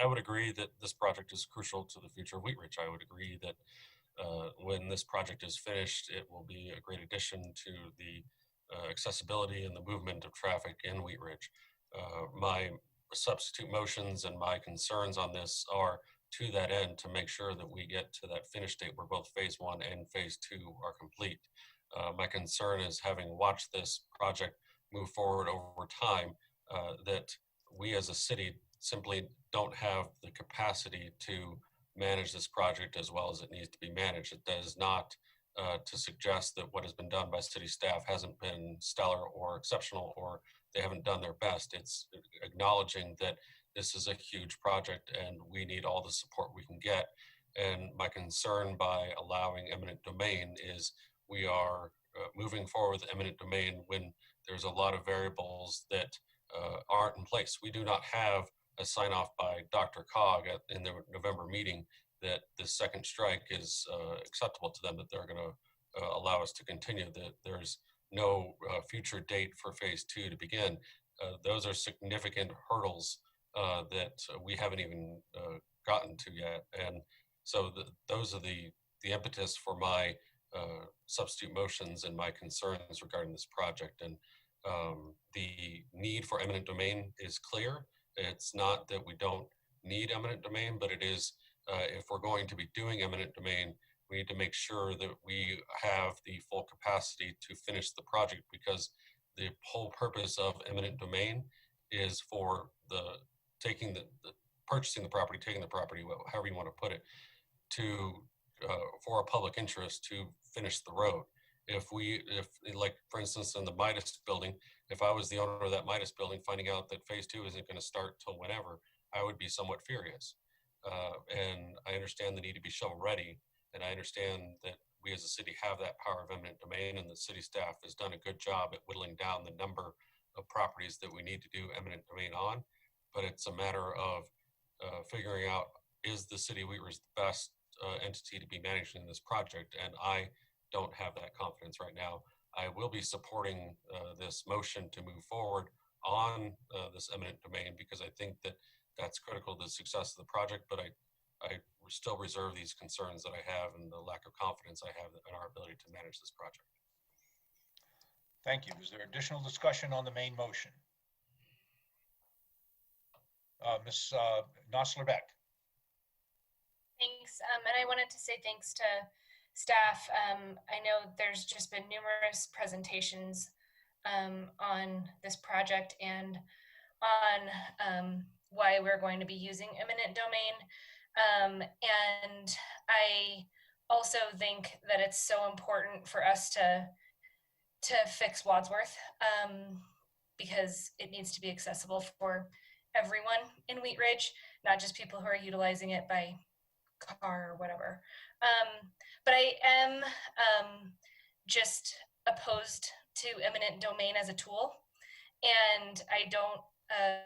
I would agree that this project is crucial to the future of Wheat Ridge. I would agree that when this project is finished, it will be a great addition to the accessibility and the movement of traffic in Wheat Ridge. My substitute motions and my concerns on this are to that end, to make sure that we get to that finish date where both phase 1 and phase 2 are complete. My concern is, having watched this project move forward over time, that we as a city simply don't have the capacity to manage this project as well as it needs to be managed. It does not to suggest that what has been done by city staff hasn't been stellar or exceptional, or they haven't done their best. It's acknowledging that this is a huge project and we need all the support we can get. And my concern by allowing eminent domain is we are moving forward with eminent domain when there's a lot of variables that aren't in place. We do not have a sign off by DRCOG in the November meeting that the second strike is acceptable to them, that they're going to allow us to continue, that there's no future date for phase 2 to begin. Those are significant hurdles that we haven't even gotten to yet. And so those are the impetus for my substitute motions and my concerns regarding this project. And the need for eminent domain is clear. It's not that we don't need eminent domain, but it is if we're going to be doing eminent domain, we need to make sure that we have the full capacity to finish the project, because the whole purpose of eminent domain is for purchasing the property, taking the property, however you want to put it, to for a public interest to finish the road. If like for instance in the Midas building, if I was the owner of that Midas building, finding out that phase 2 isn't going to start till whenever, I would be somewhat furious. And I understand the need to be shovel ready, and I understand that we as a city have that power of eminent domain, and the city staff has done a good job at whittling down the number of properties that we need to do eminent domain on. But it's a matter of figuring out, is the city of Wheat Ridge the best entity to be managing this project? And I don't have that confidence right now. I will be supporting this motion to move forward on this eminent domain, because I think that that's critical to the success of the project, but I still reserve these concerns that I have and the lack of confidence I have in our ability to manage this project. Thank you. Is there additional discussion on the main motion? Ms. Nosler-Beck. Thanks. And I wanted to say thanks to staff. I know there's just been numerous presentations on this project and on why we're going to be using eminent domain. And I also think that it's so important for us to fix Wadsworth because it needs to be accessible for everyone in Wheat Ridge, not just people who are utilizing it by car or whatever. But I am just opposed to eminent domain as a tool, and I don't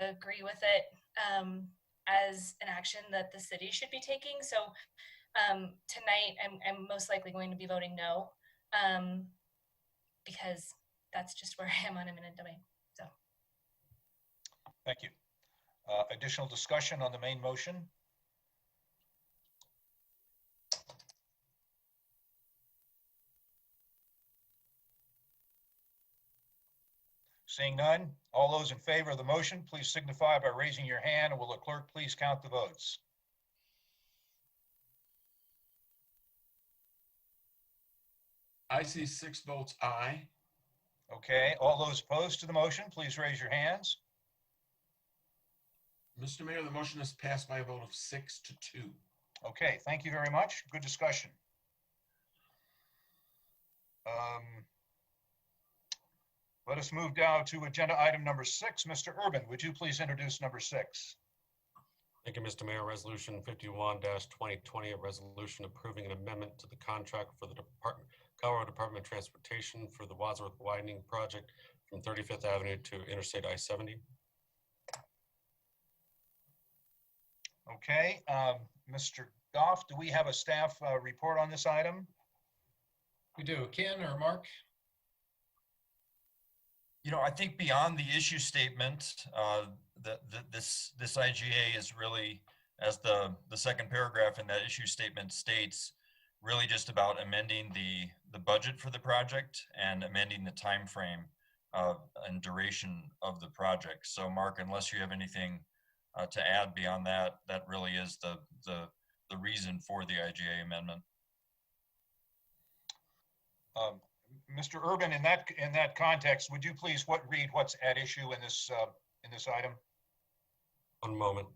agree with it as an action that the city should be taking. So tonight I'm most likely going to be voting no, because that's just where I am on eminent domain. So thank you. Additional discussion on the main motion? Seeing none, all those in favor of the motion, please signify by raising your hand, and will the clerk please count the votes? I see 6 votes aye. Okay, all those opposed to the motion, please raise your hands. Mr. Mayor, the motion is passed by a vote of 6-2. Okay, thank you very much. Good discussion. Let us move down to agenda item number 6. Mr. Urban, would you please introduce number 6? Thank you, Mr. Mayor. Resolution 51-2020, a resolution approving an amendment to the contract for the Colorado Department of Transportation for the Wadsworth widening project from 35th Avenue to Interstate I-70. Okay, Mr. Goff, do we have a staff report on this item? We do. Ken or Mark? You know, I think beyond the issue statement, this IGA is really, as the second paragraph in that issue statement states, really just about amending the budget for the project and amending the time frame and duration of the project. So, Mark, unless you have anything to add beyond that, that really is the reason for the IGA amendment. Mr. Urban, in that context, would you please read what's at issue in this item? One moment.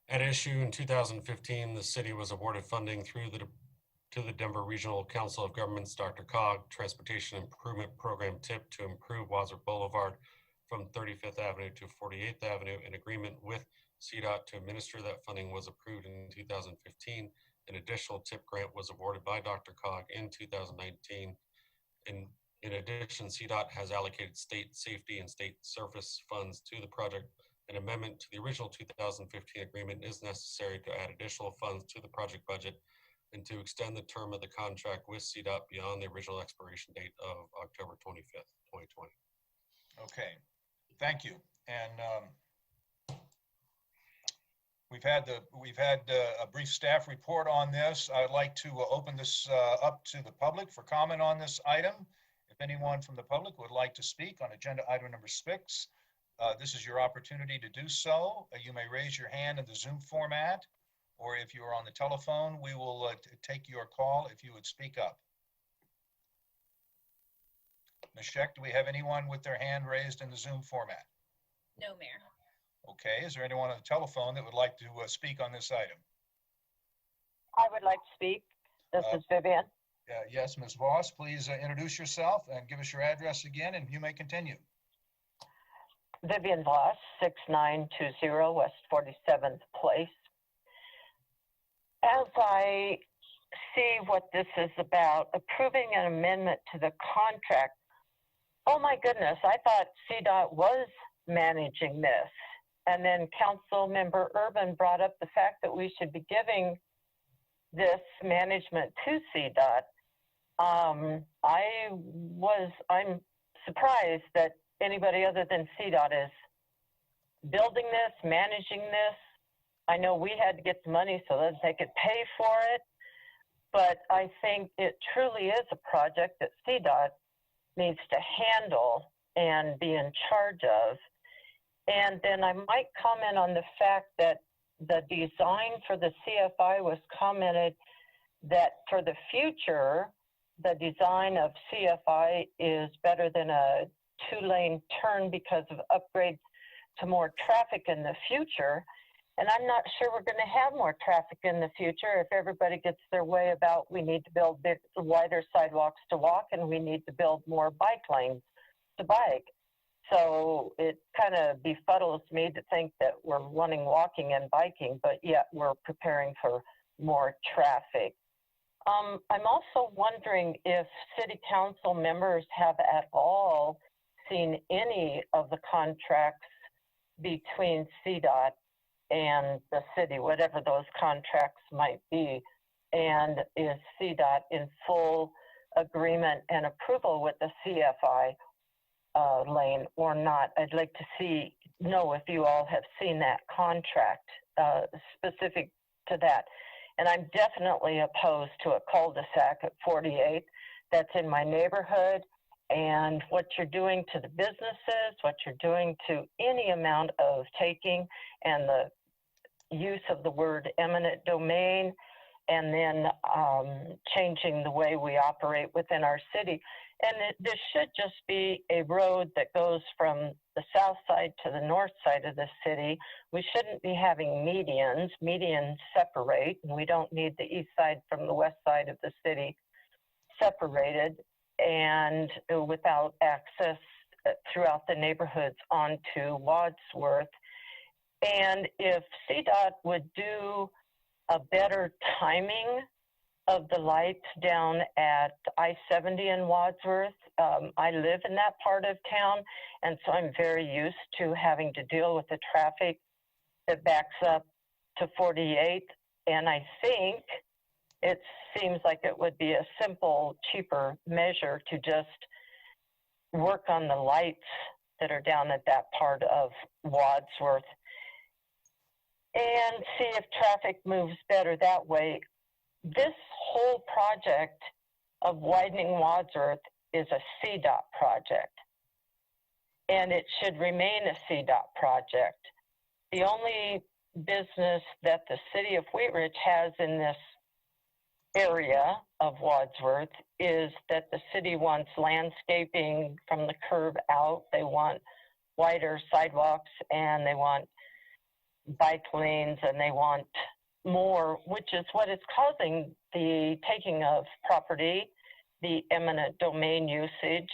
At issue in 2015, the city was awarded funding through to the Denver Regional Council of Governments, DRCOG Transportation Improvement Program TIP to improve Wadsworth Boulevard from 35th Avenue to 48th Avenue. An agreement with CDOT to administer that funding was approved in 2015. An additional TIP grant was awarded by DRCOG in 2019. In addition, CDOT has allocated state safety and state surface funds to the project. An amendment to the original 2015 agreement is necessary to add additional funds to the project budget and to extend the term of the contract with CDOT beyond the original expiration date of October 25th, 2020. Okay, thank you. And we've had a brief staff report on this. I'd like to open this up to the public for comment on this item. If anyone from the public would like to speak on agenda item number 6, this is your opportunity to do so. You may raise your hand in the Zoom format, or if you are on the telephone, we will take your call if you would speak up. Ms. Scheck, do we have anyone with their hand raised in the Zoom format? No, Mayor. Okay, is there anyone on the telephone that would like to speak on this item? I would like to speak. This is Vivian. Yes, Ms. Voss, please introduce yourself and give us your address again, and you may continue. Vivian Voss, 6920 West 47th Place. As I see what this is about, approving an amendment to the contract, oh my goodness, I thought CDOT was managing this. And then Council Member Urban brought up the fact that we should be giving this management to CDOT. I'm surprised that anybody other than CDOT is building this, managing this. I know we had to get the money so that they could pay for it, but I think it truly is a project that CDOT needs to handle and be in charge of. And then I might comment on the fact that the design for the CFI was commented that for the future, the design of CFI is better than a 2-lane turn because of upgrades to more traffic in the future. And I'm not sure we're going to have more traffic in the future if everybody gets their way about we need to build wider sidewalks to walk and we need to build more bike lanes to bike. So it kind of befuddles me to think that we're wanting walking and biking, but yet we're preparing for more traffic. I'm also wondering if city council members have at all seen any of the contracts between CDOT and the city, whatever those contracts might be, and is CDOT in full agreement and approval with the CFI lane or not? I'd like to know if you all have seen that contract specific to that. And I'm definitely opposed to a cul-de-sac at 48. That's in my neighborhood. And what you're doing to the businesses, what you're doing to any amount of taking and the use of the word eminent domain, and then changing the way we operate within our city. And this should just be a road that goes from the south side to the north side of the city. We shouldn't be having medians. Medians separate, and we don't need the east side from the west side of the city separated and without access throughout the neighborhoods onto Wadsworth. And if CDOT would do a better timing of the lights down at I-70 in Wadsworth. I live in that part of town, and so I'm very used to having to deal with the traffic that backs up to 48. And I think it seems like it would be a simple, cheaper measure to just work on the lights that are down at that part of Wadsworth and see if traffic moves better that way. This whole project of widening Wadsworth is a CDOT project, and it should remain a CDOT project. The only business that the city of Wheat Ridge has in this area of Wadsworth is that the city wants landscaping from the curb out. They want wider sidewalks, and they want bike lanes and they want more, which is what is causing the taking of property, the eminent domain usage.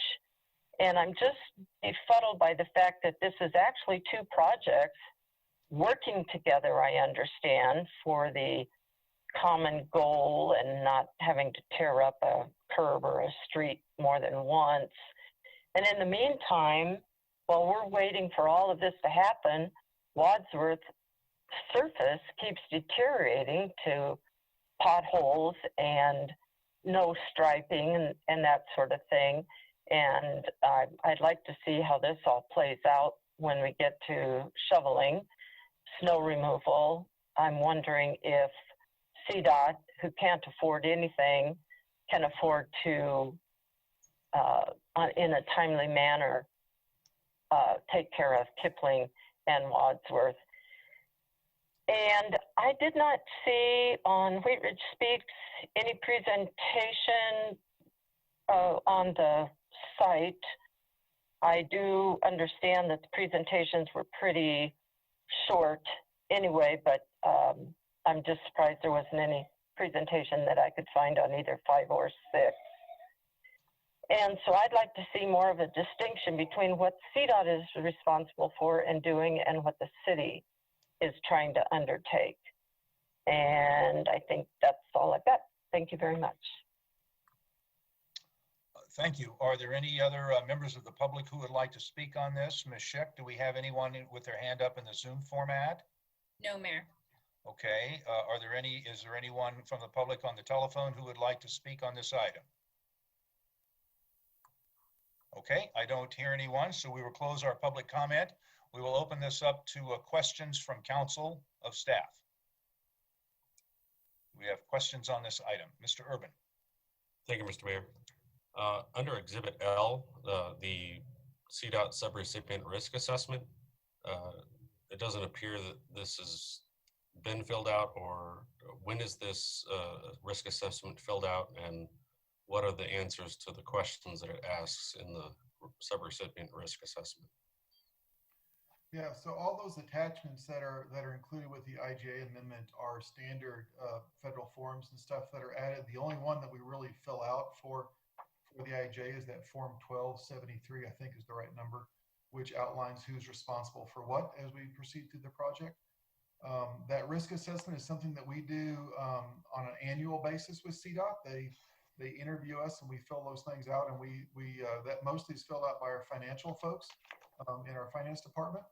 And I'm just befuddled by the fact that this is actually two projects working together, I understand, for the common goal and not having to tear up a curb or a street more than once. And in the meantime, while we're waiting for all of this to happen, Wadsworth surface keeps deteriorating to potholes and no striping and that sort of thing. And I'd like to see how this all plays out when we get to shoveling, snow removal. I'm wondering if CDOT, who can't afford anything, can afford to, in a timely manner, take care of Kipling and Wadsworth. And I did not see on Wheat Ridge Speaks any presentation on the site. I do understand that the presentations were pretty short anyway, but I'm just surprised there wasn't any presentation that I could find on either 5 or 6. And so I'd like to see more of a distinction between what CDOT is responsible for and doing and what the city is trying to undertake. And I think that's all I've got. Thank you very much. Thank you. Are there any other members of the public who would like to speak on this? Ms. Schick, do we have anyone with their hand up in the Zoom format? No, Mayor. Okay. Is there anyone from the public on the telephone who would like to speak on this item? Okay, I don't hear anyone, so we will close our public comment. We will open this up to questions from council of staff. We have questions on this item. Mr. Urban. Thank you, Mr. Mayor. Under Exhibit L, the CDOT subrecipient risk assessment, it doesn't appear that this has been filled out, or when is this risk assessment filled out, and what are the answers to the questions that it asks in the subrecipient risk assessment? Yeah, so all those attachments that are included with the IGA amendment are standard federal forms and stuff that are added. The only one that we really fill out for the IGA is that form 1273, I think is the right number, which outlines who's responsible for what as we proceed through the project. That risk assessment is something that we do on an annual basis with CDOT. They interview us and we fill those things out, and that mostly is filled out by our financial folks in our finance department.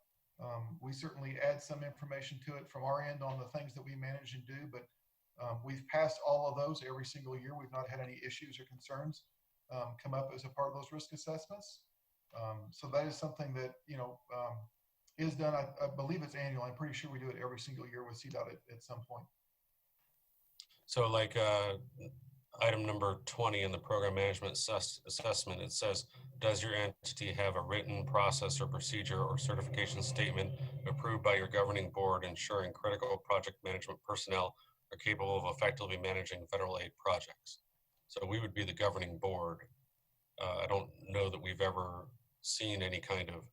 We certainly add some information to it from our end on the things that we manage and do, but we've passed all of those every single year. We've not had any issues or concerns come up as a part of those risk assessments. So that is something that, is done. I believe it's annual. I'm pretty sure we do it every single year with CDOT at some point. So like item number 20 in the program management assessment, it says, does your entity have a written process or procedure or certification statement approved by your governing board ensuring critical project management personnel are capable of effectively managing federal aid projects? So we would be the governing board. I don't know that we've ever seen any kind of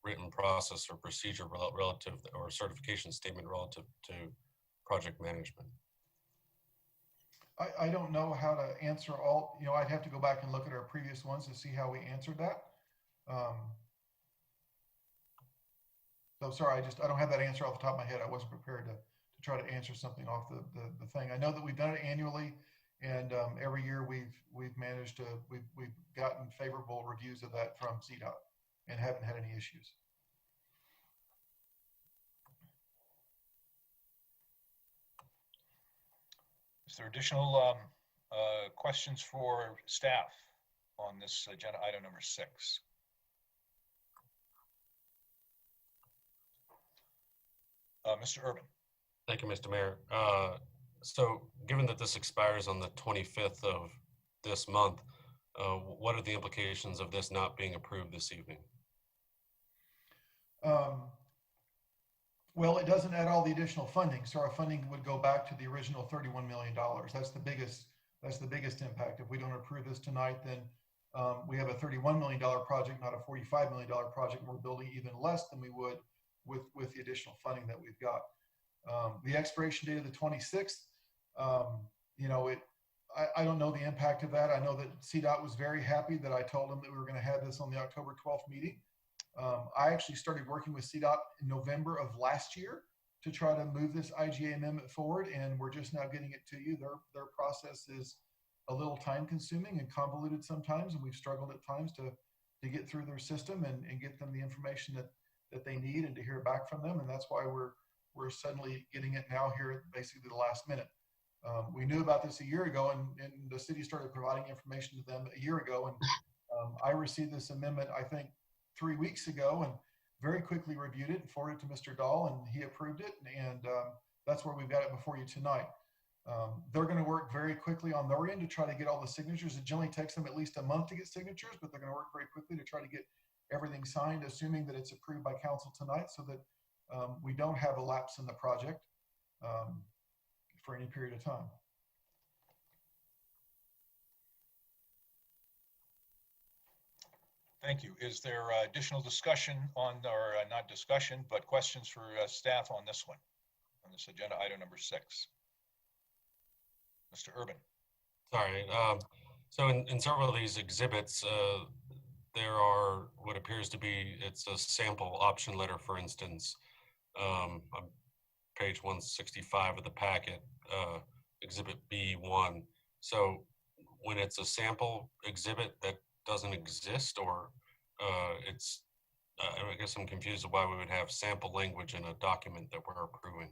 written process or procedure relative, or certification statement relative to project management. I don't know how to answer all, I'd have to go back and look at our previous ones to see how we answered that. So sorry, I don't have that answer off the top of my head. I wasn't prepared to try to answer something off the thing. I know that we've done it annually, and every year we've managed to, we've gotten favorable reviews of that from CDOT and haven't had any issues. Is there additional questions for staff on this agenda item number 6? Mr. Urban. Thank you, Mr. Mayor. So given that this expires on the 25th of this month, what are the implications of this not being approved this evening? Well, it doesn't add all the additional funding, so our funding would go back to the original $31 million. That's the biggest impact. If we don't approve this tonight, then we have a $31 million project, not a $45 million project. We're building even less than we would with the additional funding that we've got. The expiration date of the 26th, you know, I don't know the impact of that. I know that CDOT was very happy that I told them that we were going to have this on the October 12th meeting. I actually started working with CDOT in November of last year to try to move this IGA amendment forward, and we're just now getting it to you. Their process is a little time consuming and convoluted sometimes, and we've struggled at times to get through their system and get them the information that they need and to hear back from them. And that's why we're suddenly getting it now here at basically the last minute. We knew about this a year ago, and the city started providing information to them a year ago. And I received this amendment, I think, 3 weeks ago, and very quickly reviewed it and forwarded it to Mr. Dahl, and he approved it. And that's where we've got it before you tonight. They're going to work very quickly on their end to try to get all the signatures. It generally takes them at least a month to get signatures, but they're going to work very quickly to try to get everything signed, assuming that it's approved by council tonight, so that we don't have a lapse in the project for any period of time. Thank you. Is there additional discussion on, or not discussion, but questions for staff on this one, on this agenda item number 6? Mr. Urban. Sorry. So in several of these exhibits, there are what appears to be, it's a sample option letter, for instance, on page 165 of the packet, exhibit B1. So when it's a sample exhibit that doesn't exist, or it's, I guess I'm confused of why we would have sample language in a document that we're approving.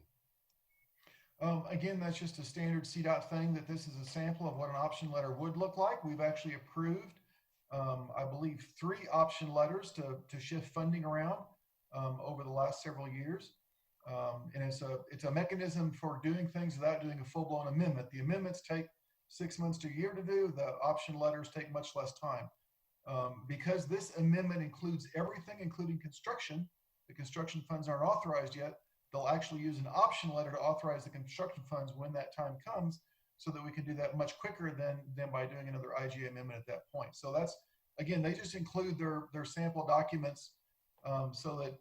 Again, that's just a standard CDOT thing, that this is a sample of what an option letter would look like. We've actually approved, I believe, 3 option letters to shift funding around over the last several years. And it's a mechanism for doing things without doing a full-blown amendment. The amendments take 6 months to a year to do. The option letters take much less time. Because this amendment includes everything, including construction, the construction funds aren't authorized yet. They'll actually use an option letter to authorize the construction funds when that time comes, so that we can do that much quicker than by doing another IGA amendment at that point. So that's, again, they just include their sample documents so that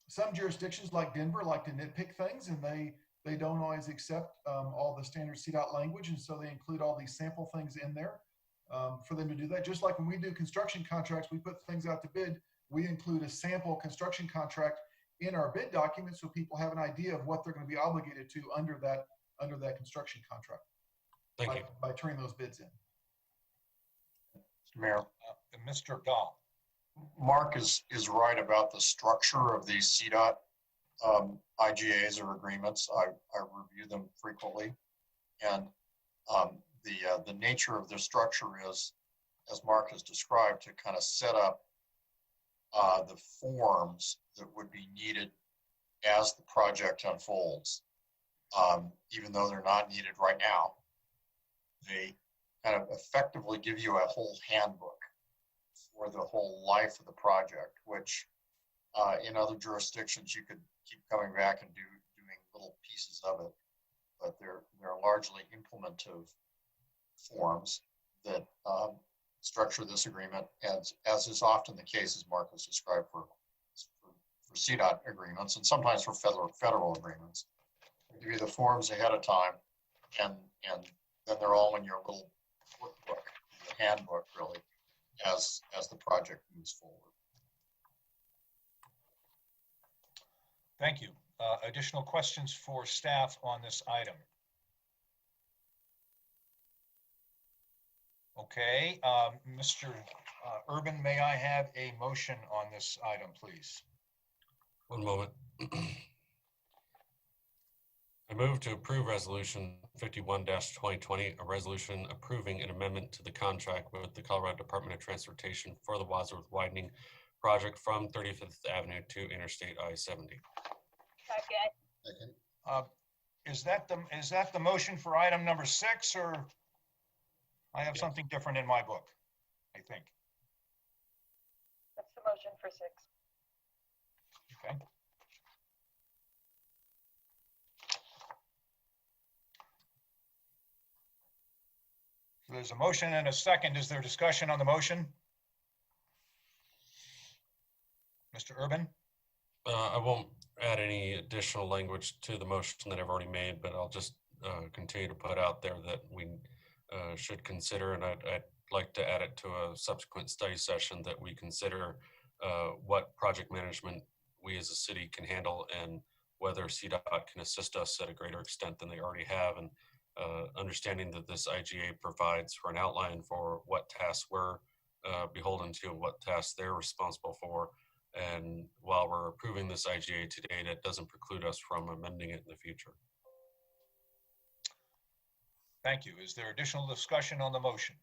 some jurisdictions like Denver like to nitpick things, and they don't always accept all the standard CDOT language, and so they include all these sample things in there for them to do that. Just like when we do construction contracts, we put things out to bid, we include a sample construction contract in our bid document so people have an idea of what they're going to be obligated to under that construction contract. Thank you. By turning those bids in. Mr. Mayor. Mr. Dahl. Mark is right about the structure of these CDOT IGAs or agreements. I review them frequently, and the nature of their structure is, as Mark has described, to kind of set up the forms that would be needed as the project unfolds. Even though they're not needed right now, they kind of effectively give you a whole handbook for the whole life of the project, which in other jurisdictions you could keep coming back and doing little pieces of it, but they're largely implementive forms that structure this agreement, as is often the case, as Mark has described, for CDOT agreements, and sometimes for federal agreements. They give you the forms ahead of time, and then they're all in your little workbook, your handbook, really, as the project moves forward. Thank you. Additional questions for staff on this item? Okay, Mr. Urban, may I have a motion on this item, please? One moment. I move to approve resolution 51-2020, a resolution approving an amendment to the contract with the Colorado Department of Transportation for the Wadsworth widening project from 35th Avenue to Interstate I-70. Second. Is that the motion for item number 6, or I have something different in my book, I think. That's the motion for 6. Okay. So there's a motion and a second. Is there discussion on the motion? Mr. Urban? I won't add any additional language to the motion that I've already made, but I'll just continue to put out there that we should consider, and I'd like to add it to a subsequent study session, that we consider what project management we as a city can handle and whether CDOT can assist us at a greater extent than they already have, and understanding that this IGA provides for an outline for what tasks we're beholden to and what tasks they're responsible for. And while we're approving this IGA today, that doesn't preclude us from amending it in the future. Thank you. Is there additional discussion on the motion?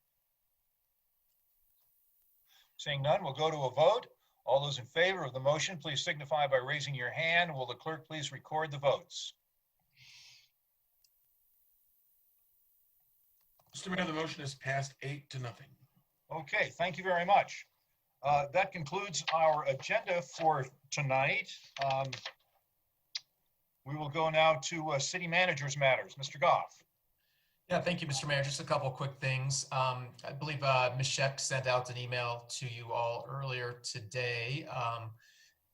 Seeing none, we'll go to a vote. All those in favor of the motion, please signify by raising your hand. Will the clerk please record the votes? Mr. Mayor, the motion is passed 8-0. Okay, thank you very much. That concludes our agenda for tonight. We will go now to city managers matters. Mr. Goff. Yeah, thank you, Mr. Mayor. Just a couple quick things. I believe Ms. Scheck sent out an email to you all earlier today.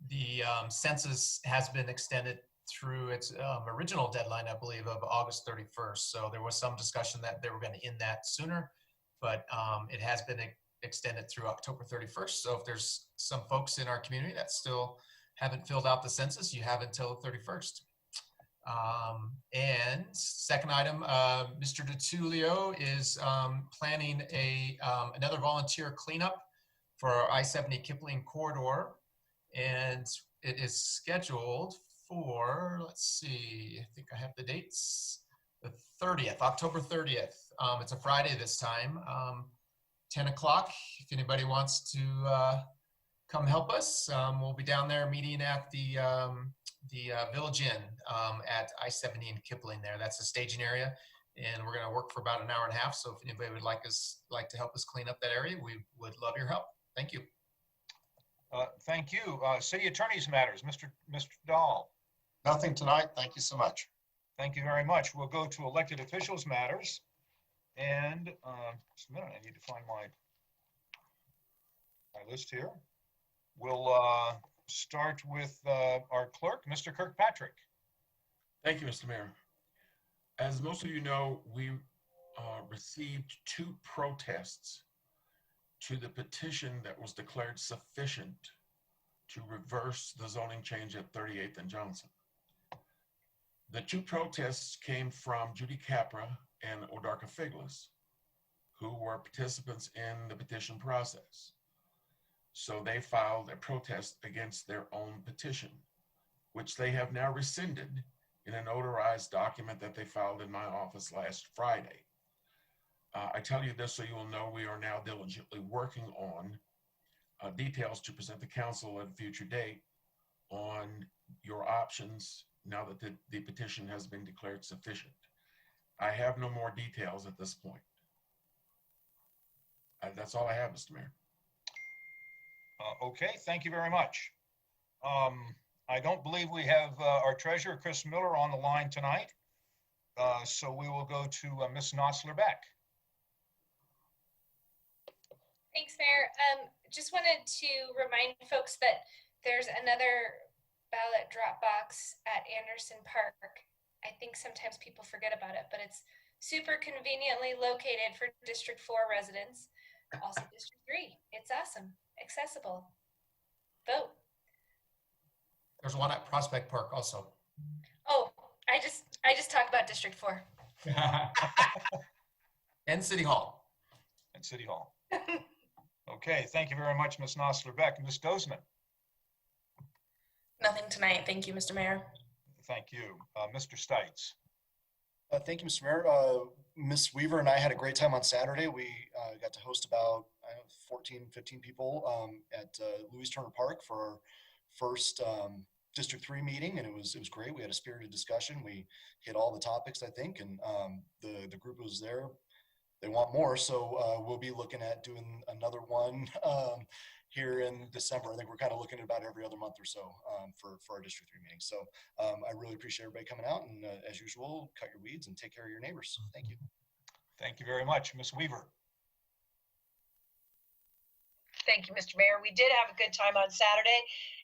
The census has been extended through its original deadline, I believe, of August 31st. So there was some discussion that they were going to end that sooner, but it has been extended through October 31st. So if there's some folks in our community that still haven't filled out the census, you have until the 31st. And second item, Mr. DiTullio is planning another volunteer cleanup for our I-70 Kipling corridor, and it is scheduled for, let's see, I think I have the dates, the 30th, October 30th. It's a Friday this time, 10 o'clock. If anybody wants to come help us, we'll be down there meeting at the Village Inn at I-70 and Kipling there. That's the staging area, and we're going to work for about an hour and a half. So if anybody would like to help us clean up that area, we would love your help. Thank you. Thank you. City attorney's matters. Mr. Dahl. Nothing tonight. Thank you so much. Thank you very much. We'll go to elected officials matters. And just a minute, I need to find my list here. We'll start with our clerk, Mr. Kirkpatrick. Thank you, Mr. Mayor. As most of you know, we received 2 protests to the petition that was declared sufficient to reverse the zoning change at 38th and Johnson. The 2 protests came from Judy Capra and Odarka Figlis, who were participants in the petition process. So they filed a protest against their own petition, which they have now rescinded in a notarized document that they filed in my office last Friday. I tell you this so you will know we are now diligently working on details to present the council at a future date on your options now that the petition has been declared sufficient. I have no more details at this point. That's all I have, Mr. Mayor. Okay, thank you very much. I don't believe we have our treasurer, Chris Miller, on the line tonight. So we will go to Ms. Nosler-Beck. Thanks, Mayor. Just wanted to remind folks that there's another ballot drop box at Anderson Park. I think sometimes people forget about it, but it's super conveniently located for District 4 residents, also District 3. It's awesome, accessible. Vote. There's one at Prospect Park also. Oh, I just talk about District 4. And City Hall. And City Hall. Okay, thank you very much, Ms. Nosler-Beck. Ms. Dozman. Nothing tonight. Thank you, Mr. Mayor. Thank you. Mr. Stites. Thank you, Mr. Mayor. Ms. Weaver and I had a great time on Saturday. We got to host about 14, 15 people at Louis Turner Park for our first District 3 meeting, and it was great. We had a spirited discussion. We hit all the topics, I think, and the group was there. They want more, so we'll be looking at doing another one here in December. I think we're kind of looking at about every other month or so for our District 3 meetings. So I really appreciate everybody coming out, and as usual, cut your weeds and take care of your neighbors. Thank you. Thank you very much. Ms. Weaver. Thank you, Mr. Mayor. We did have a good time on Saturday,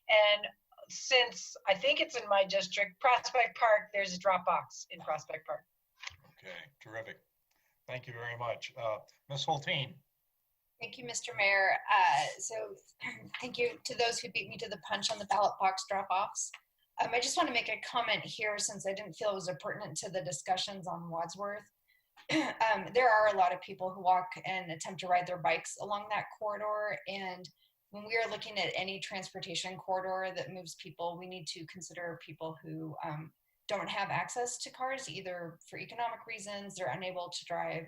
and since I think it's in my district, Prospect Park, there's a drop box in Prospect Park. Okay, terrific. Thank you very much. Ms. Hulteen. Thank you, Mr. Mayor. So thank you to those who beat me to the punch on the ballot box drop-offs. I just want to make a comment here since I didn't feel it was pertinent to the discussions on Wadsworth. There are a lot of people who walk and attempt to ride their bikes along that corridor. And when we are looking at any transportation corridor that moves people, we need to consider people who don't have access to cars, either for economic reasons, they're unable to drive.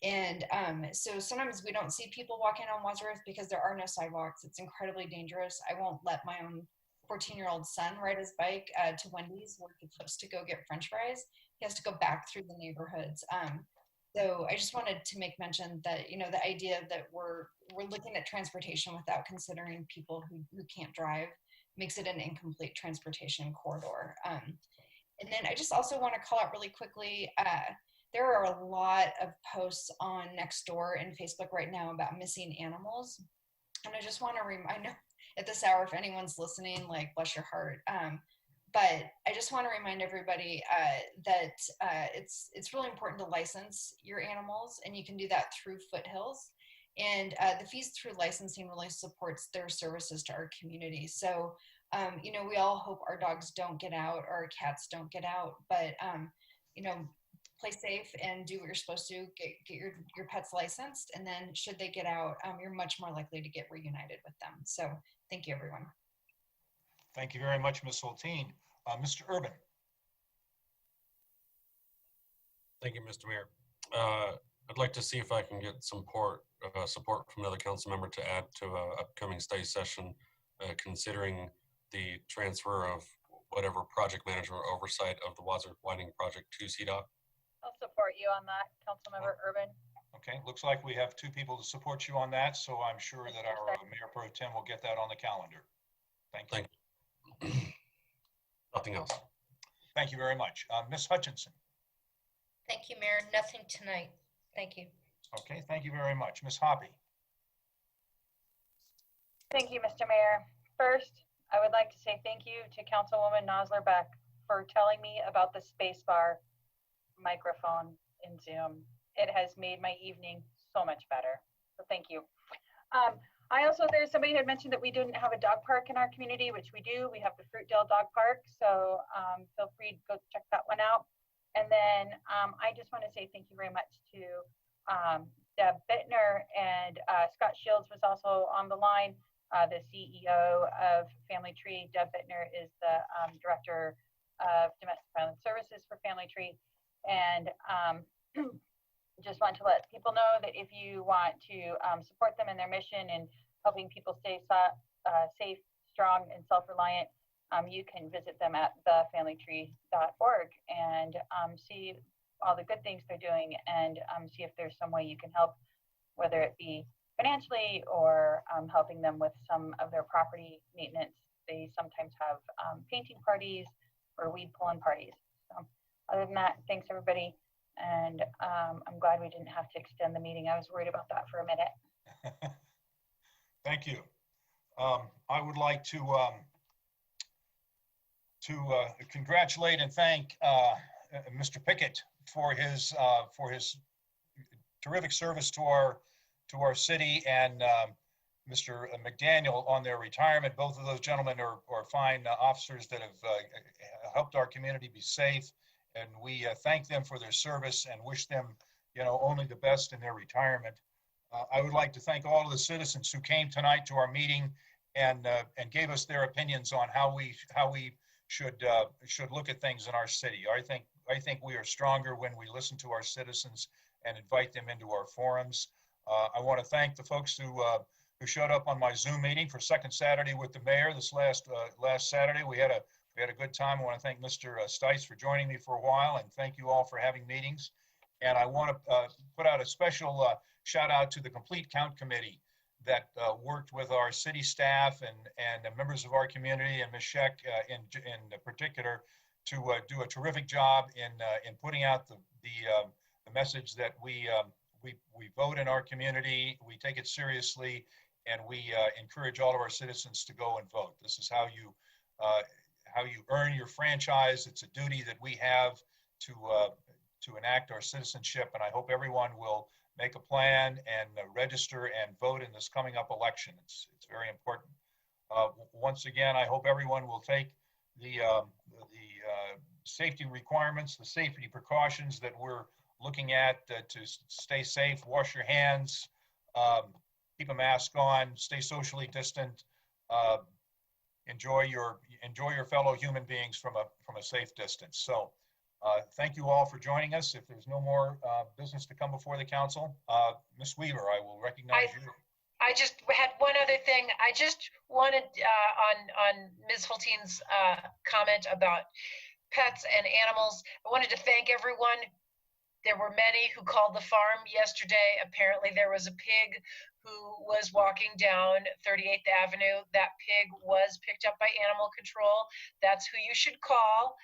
And so sometimes we don't see people walking on Wadsworth because there are no sidewalks. It's incredibly dangerous. I won't let my own 14-year-old son ride his bike to Wendy's where he flips to go get French fries. He has to go back through the neighborhoods. So I just wanted to make mention that, you know, the idea that we're looking at transportation without considering people who can't drive makes it an incomplete transportation corridor. And then I just also want to call out really quickly, there are a lot of posts on Nextdoor and Facebook right now about missing animals. And I just want to I know at this hour, if anyone's listening, like, bless your heart. But I just want to remind everybody that it's really important to license your animals, and you can do that through Foothills. And the fees through licensing really supports their services to our community. So, you know, we all hope our dogs don't get out or our cats don't get out, but, you know, play safe and do what you're supposed to, get your pets licensed. And then should they get out, you're much more likely to get reunited with them. So thank you, everyone. Thank you very much, Ms. Hulteen. Mr. Urban. Thank you, Mr. Mayor. I'd like to see if I can get some support from another council member to add to an upcoming study session, considering the transfer of whatever project management oversight of the Wadsworth Widening Project to CDOT. I'll support you on that, Councilmember Urban. Okay, looks like we have two people to support you on that, so I'm sure that our Mayor Pro Tem will get that on the calendar. Thank you. Thank you. Nothing else. Thank you very much. Ms. Hutchinson. Thank you, Mayor. Nothing tonight. Thank you. Okay, thank you very much. Ms. Hoppy. Thank you, Mr. Mayor. First, I would like to say thank you to Councilwoman Nosler Beck for telling me about the spacebar microphone in Zoom. It has made my evening so much better. So thank you. There's somebody who had mentioned that we didn't have a dog park in our community, which we do. We have the Fruitdale Dog Park. So feel free to go check that one out. And then I just want to say thank you very much to Deb Bittner, and Scott Shields was also on the line, the CEO of Family Tree. Deb Bittner is the Director of Domestic Violence Services for Family Tree. And just want to let people know that if you want to support them in their mission and helping people stay safe, strong, and self-reliant, you can visit them at thefamilytree.org and see all the good things they're doing, and see if there's some way you can help, whether it be financially or helping them with some of their property maintenance. They sometimes have painting parties or weed pulling parties. So other than that, thanks everybody. And I'm glad we didn't have to extend the meeting. I was worried about that for a minute. Thank you. I would like to congratulate and thank Mr. Pickett for his terrific service to our city, and Mr. McDaniel on their retirement. Both of those gentlemen are fine officers that have helped our community be safe, and we thank them for their service and wish them, you know, only the best in their retirement. I would like to thank all of the citizens who came tonight to our meeting and gave us their opinions on how we should look at things in our city. I think we are stronger when we listen to our citizens and invite them into our forums. I want to thank the folks who showed up on my Zoom meeting for Second Saturday with the mayor this last Saturday. We had a good time. I want to thank Mr. Stites for joining me for a while, and thank you all for having meetings. And I want to put out a special shout out to the Complete Count Committee that worked with our city staff and members of our community, and Ms. Scheck in particular, to do a terrific job in putting out the message that we vote in our community, we take it seriously, and we encourage all of our citizens to go and vote. This is how you how you earn your franchise. It's a duty that we have to enact our citizenship, and I hope everyone will make a plan and register and vote in this coming up election. It's very important. Once again, I hope everyone will take the safety requirements, the safety precautions that we're looking at to stay safe, wash your hands, keep a mask on, stay socially distant, enjoy your fellow human beings from a safe distance. So thank you all for joining us. If there's no more business to come before the council, Ms. Weaver, I will recognize you. I just had one other thing. I just wanted on Ms. Hulteen's comment about pets and animals. I wanted to thank everyone. There were many who called the farm yesterday. Apparently there was a pig who was walking down 38th Avenue. That pig was picked up by animal control. That's who you should call.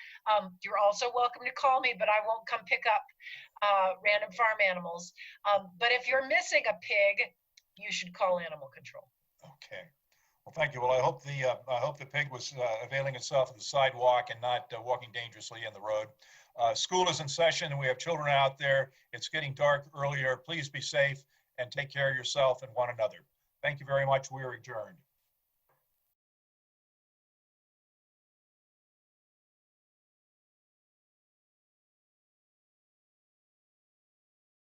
You're also welcome to call me, but I won't come pick up random farm animals. But if you're missing a pig, you should call animal control. Okay. Well, thank you. Well, I hope the pig was availing itself of the sidewalk and not walking dangerously in the road. School is in session and we have children out there. It's getting dark earlier. Please be safe and take care of yourself and one another. Thank you very much. We are adjourned.